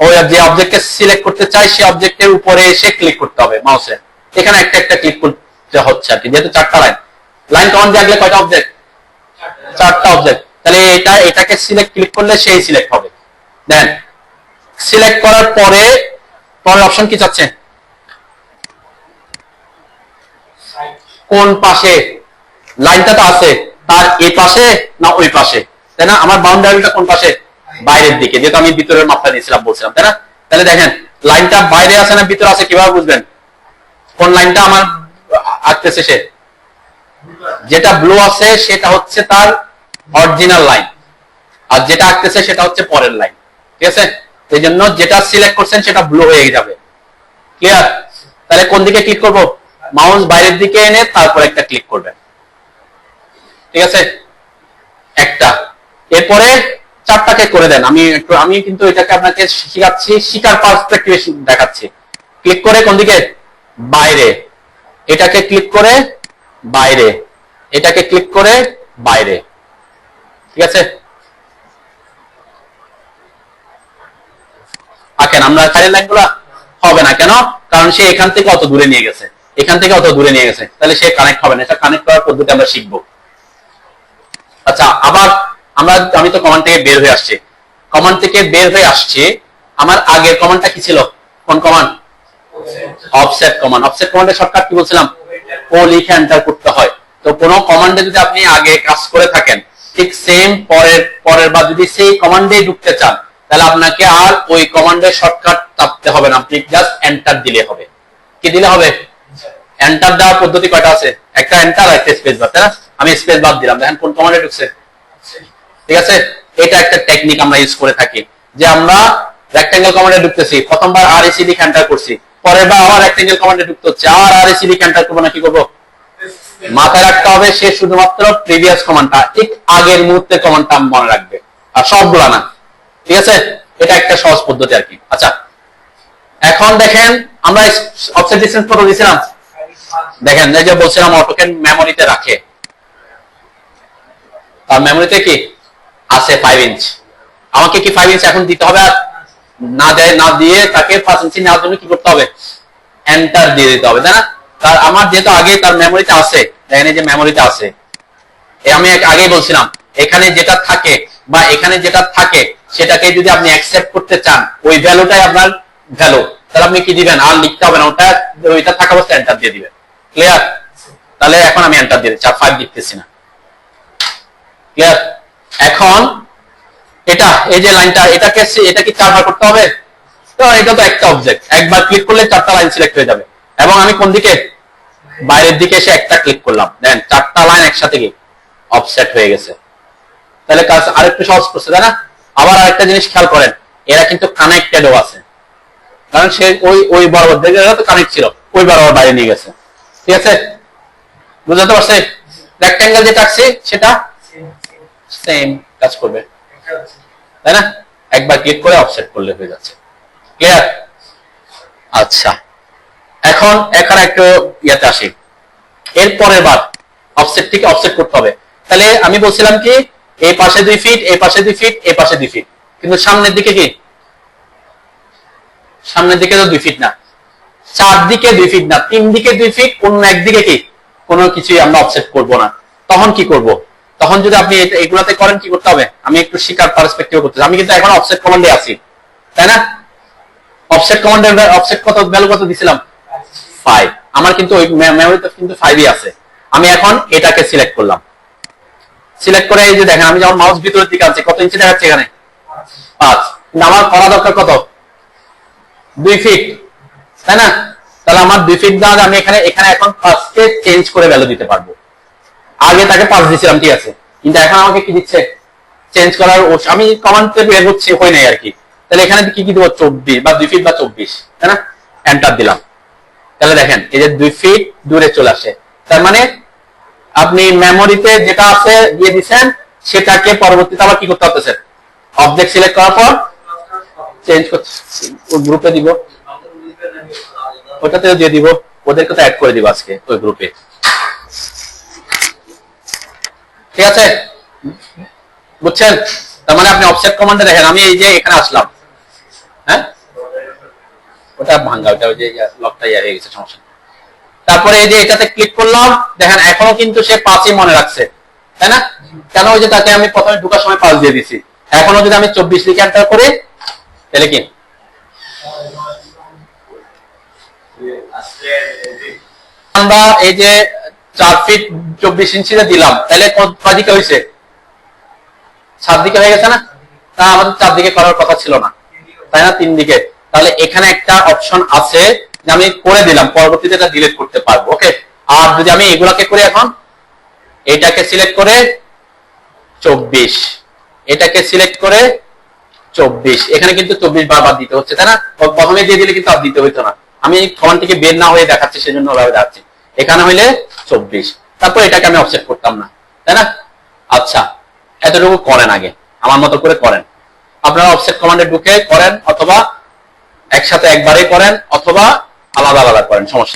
Speaker 1: ওই যে অবজেক্টকে সিলেক্ট করতে চাই সেই অবজেক্টের উপরে এসে ক্লিক করতে হবে মাউসে। এখানে একটা একটা ক্লিক করতে হচ্ছে আর কি, যেহেতু 4টা লাইন কমান্ড দিয়ে আগলে কয়টা অবজেক্ট? 4টা অবজেক্ট। তাহলে এটাকে সিলেক্ট ক্লিক করলে সেই সিলেক্ট হবে। দেন সিলেক্ট করার পরে পরের অপশন কি চাচ্ছে, কোন পাশে লাইনটা তো আছে, তার এই পাশে না ওই পাশে, তাই না? আমার বাউন্ডারিটা কোন পাশে, বাইরের দিকে, যেহেতু আমি ভিতরের মাপটা দিয়েছিলাম বলছিলাম, তাই না? তাহলে দেখেন লাইনটা বাইরে আছে না ভিতরে আছে, কিভাবে বুঝবেন কোন লাইনটা আমার আঁকতেছে? সে যেটা ব্লু আছে সেটা হচ্ছে তার অরিজিনাল লাইন, আর যেটা আঁকতেছে সেটা হচ্ছে পরের লাইন, ঠিক আছে? এই জন্য যেটা সিলেক্ট করছেন সেটা ব্লু হয়ে যাবে। ক্লিয়ার? তাহলে কোন দিকে ক্লিক করব, মাউস বাইরের দিকে এনে তারপর একটা ক্লিক করবেন, ঠিক আছে? একটা, এরপরে চারটাকে করে দেন। আমি কিন্তু এটাকে আপনাকে শিখাচ্ছি, শিকার পার্সপেক্টিভে দেখাচ্ছি। ক্লিক করে কোন দিকে, বাইরে, এটাকে ক্লিক করে বাইরে, এটাকে ক্লিক করে বাইরে, ঠিক আছে? আঁকেন, আমরা চারের লাইনগুলো হবে না কেন, কারণ সে এখান থেকে অত দূরে নিয়ে গেছে, এখান থেকে অত দূরে নিয়ে গেছে, তাহলে সে কানেক্ট হবে না। এটা কানেক্ট করার পদ্ধতি আমরা শিখবো। আচ্ছা, আবার আমি তো কমান্ড থেকে বের হয়ে আসছি, কমান্ড থেকে বের হয়ে আসছি, আমার আগের কমান্ডটা কি ছিল, কোন কমান্ড, অফসেট কমান্ড। অফসেট কমান্ডের শর্টকাট কি বলছিলাম, ও লিখে এন্টার করতে হয়। তো কোন কমান্ডে যদি আপনি আগে কাজ করে থাকেন, ঠিক সেম পরের বার যদি সেই কমান্ডে ঢুকতে চান, তাহলে আপনাকে আর ওই কমান্ডের শর্টকাট চাপতে হবে না, আপনি জাস্ট এন্টার দিলে হবে। কি দিলে হবে, এন্টার দেওয়ার পদ্ধতি কয়টা আছে, একটা এন্টার, একটা স্পেস বার, তাই না? আমি স্পেস বার দিলাম, দেখেন কোন কমান্ডে ঢুকছে, ঠিক আছে? এটা একটা টেকনিক আমরা ইউজ করে থাকি, যে আমরা রেক্টেঙ্গেল কমান্ডে ঢুকতেছি, প্রথমবার আর এসি লিখে এন্টার করছি, পরের বার আবার রেক্টেঙ্গেল কমান্ডে ঢুকতে হচ্ছে, আর এসি লিখে এন্টার করবো না, কি করবো, মাথায় রাখতে হবে সে শুধুমাত্র প্রিভিয়াস কমান্ডটা, ঠিক আগের মুহূর্তের কমান্ডটা মনে রাখবে, আর সবগুলা না, ঠিক আছে? এটা একটা সহজ পদ্ধতি আর কি। আচ্ছা, এখন দেখেন আমরা অফসেট ডিসটেন্স কত দিয়েছিলাম, দেখেন এই যে বলছিলাম অটোক্যাড মেমোরিতে রাখে, তার মেমোরিতে কি আছে 5 ইঞ্চ, আমাকে কি 5 ইঞ্চ এখন দিতে হবে, আর না দিয়ে তাকে 5 ইঞ্চি নেওয়ার জন্য কি করতে হবে, এন্টার দিয়ে দিতে হবে, তাই না? তার আমার যেহেতু আগে তার মেমোরিতে আছে, দেখেন এই যে মেমোরিতে আছে, আমি আগেই বলছিলাম এখানে যেটা থাকে বা এখানে যেটা থাকে সেটাকে যদি আপনি অ্যাকসেপ্ট করতে চান, ওই ভ্যালুটাই আপনার ভ্যালু, তাহলে আপনি কি দিবেন, আর লিখতে হবে না, ওইটা থাকা অবস্থায় এন্টার দিয়ে দিবেন। ক্লিয়ার? তাহলে এখন আমি এন্টার দিয়ে দিচ্ছি, 5 লিখতেছি না। ক্লিয়ার? এখন এটা, এই যে লাইনটা, এটা কি চারবার করতে হবে, তো এটা তো একটা অবজেক্ট, একবার ক্লিক করলে চারটা লাইন সিলেক্ট হয়ে যাবে, এবং আমি কোন দিকে, বাইরের দিকে এসে একটা ক্লিক করলাম, দেন চারটা লাইন একসাথে কি অফসেট হয়ে গেছে। তাহলে কাজ আরেকটু সহজ করছে, তাই না? আবার আরেকটা জিনিস খেয়াল করেন, এরা কিন্তু কানেক্টেডও আছে, কারণ সে ওই বরাবর দেখে তো কানেক্ট ছিল, ওই বরাবর বাইরে নিয়ে গেছে, ঠিক আছে? বুঝতে পারছে? রেক্টেঙ্গেল যেটা আছে সেটা সেম কাজ করবে, তাই না? একবার ক্লিক করে অফসেট করলে হয়ে যাচ্ছে। ক্লিয়ার? আচ্ছা, এখন একটু ইয়াতে আসি, এর পরের বার অফসেট থেকে অফসেট করতে হবে। তাহলে আমি বলছিলাম কি, এই পাশে 2 ফিট, এই পাশে 2 ফিট, এই পাশে 2 ফিট, কিন্তু সামনের দিকে কি, সামনের দিকে তো 2 ফিট না, চারদিকে 2 ফিট না, 3 দিকে 2 ফিট, অন্য একদিকে কি কোনো কিছুই আমরা অফসেট করব না। তখন কি করব, তখন যদি আপনি এগুলাতে করেন কি করতে হবে, আমি একটু শিকার পার্সপেক্টিভ করতে, আমি কিন্তু এখন অফসেট কমান্ডে আছি, তাই না? অফসেট কমান্ডের অফসেট কত, ভ্যালু কত দিছিলাম, 5, আমার কিন্তু ওই মেমোরিতে কিন্তু 5ই আছে। আমি এখন এটাকে সিলেক্ট করলাম, সিলেক্ট করে এই যে দেখেন আমি যখন মাউস ভিতরের দিকে আনছি, কত ইঞ্চি দেখাচ্ছে এখানে, 5, কিন্তু আমার করা দরকার কত, 2 ফিট, তাই না? তাহলে আমার 2 ফিট দাগ আমি এখানে এখন 5কে চেঞ্জ করে ভ্যালু দিতে পারবো। আগে তাকে 5 দিছিলাম, ঠিক আছে, কিন্তু এখন আমাকে কি দিচ্ছে, চেঞ্জ করার, আমি কমান্ডে বের হচ্ছে হয় নাই আর কি। তাহলে এখানে কি কি দেব, 24 বা 2 ফিট বা 24, তাই না? এন্টার দিলাম, তাহলে দেখেন এই যে 2 ফিট দূরে চলে আসে, তার মানে আপনি মেমোরিতে যেটা আছে দিয়ে দিচ্ছেন, সেটাকে পরবর্তীতে আবার কি করতে হতেছে, অবজেক্ট সিলেক্ট করার পর চেঞ্জ করতে গ্রুপে দিব, ওটাতেও দিয়ে দিব, ওদেরকে তো অ্যাড করে দিব আজকে ওই গ্রুপে, ঠিক আছে? বুঝছেন? তার মানে আপনি অফসেট কমান্ডে দেখেন, আমি এই যে এখানে আসলাম, হ্যাঁ ওটা ভাঙ্গা, ওটা ওই যে লকটা হয়ে গেছে, সমস্যা। তারপরে এই যে এটাতে ক্লিক করলাম, দেখেন এখনো কিন্তু সে 5ই মনে রাখছে, তাই না? কেন, ওই যে তাকে আমি প্রথমে ঢোকার সময় 5 দিয়ে দিছি, এখনো যদি আমি 24 লিখে এন্টার করি, তাহলে কি আমরা এই যে 4 ফিট 24 ইঞ্চিতে দিলাম, তাহলে কদিকে হয়েছে? 7 দিকে হয়ে গেছে না? তা আমাদের 4 দিকে করার কথা ছিল না, তাই না? 3 দিকে। তাহলে এখানে একটা অপশন আছে যে আমি করে দিলাম, পরবর্তীতে এটা ডিলিট করতে পারবো। ওকে, আর যদি আমি এগুলাকে করি, এখন এটাকে সিলেক্ট করে 24, এটাকে সিলেক্ট করে 24, এখানে কিন্তু 24 বারবার দিতে হচ্ছে, তাই না? প্রথমে দিয়ে দিলে কিন্তু আর দিতে হইতো না। আমি কমান্ড থেকে বের না হয়ে দেখাচ্ছি, সেজন্য ওভাবে দেখাচ্ছি। এখানে হইলে 24, তারপর এটাকে আমি অফসেট করতাম না, তাই না? আচ্ছা, এতটুকু করেন, আগে আমার মতো করে করেন। আপনারা অফসেট কমান্ডে ঢুকে করেন, অথবা একসাথে একবারে করেন, অথবা আলাদা আলাদা করেন, সমস্যা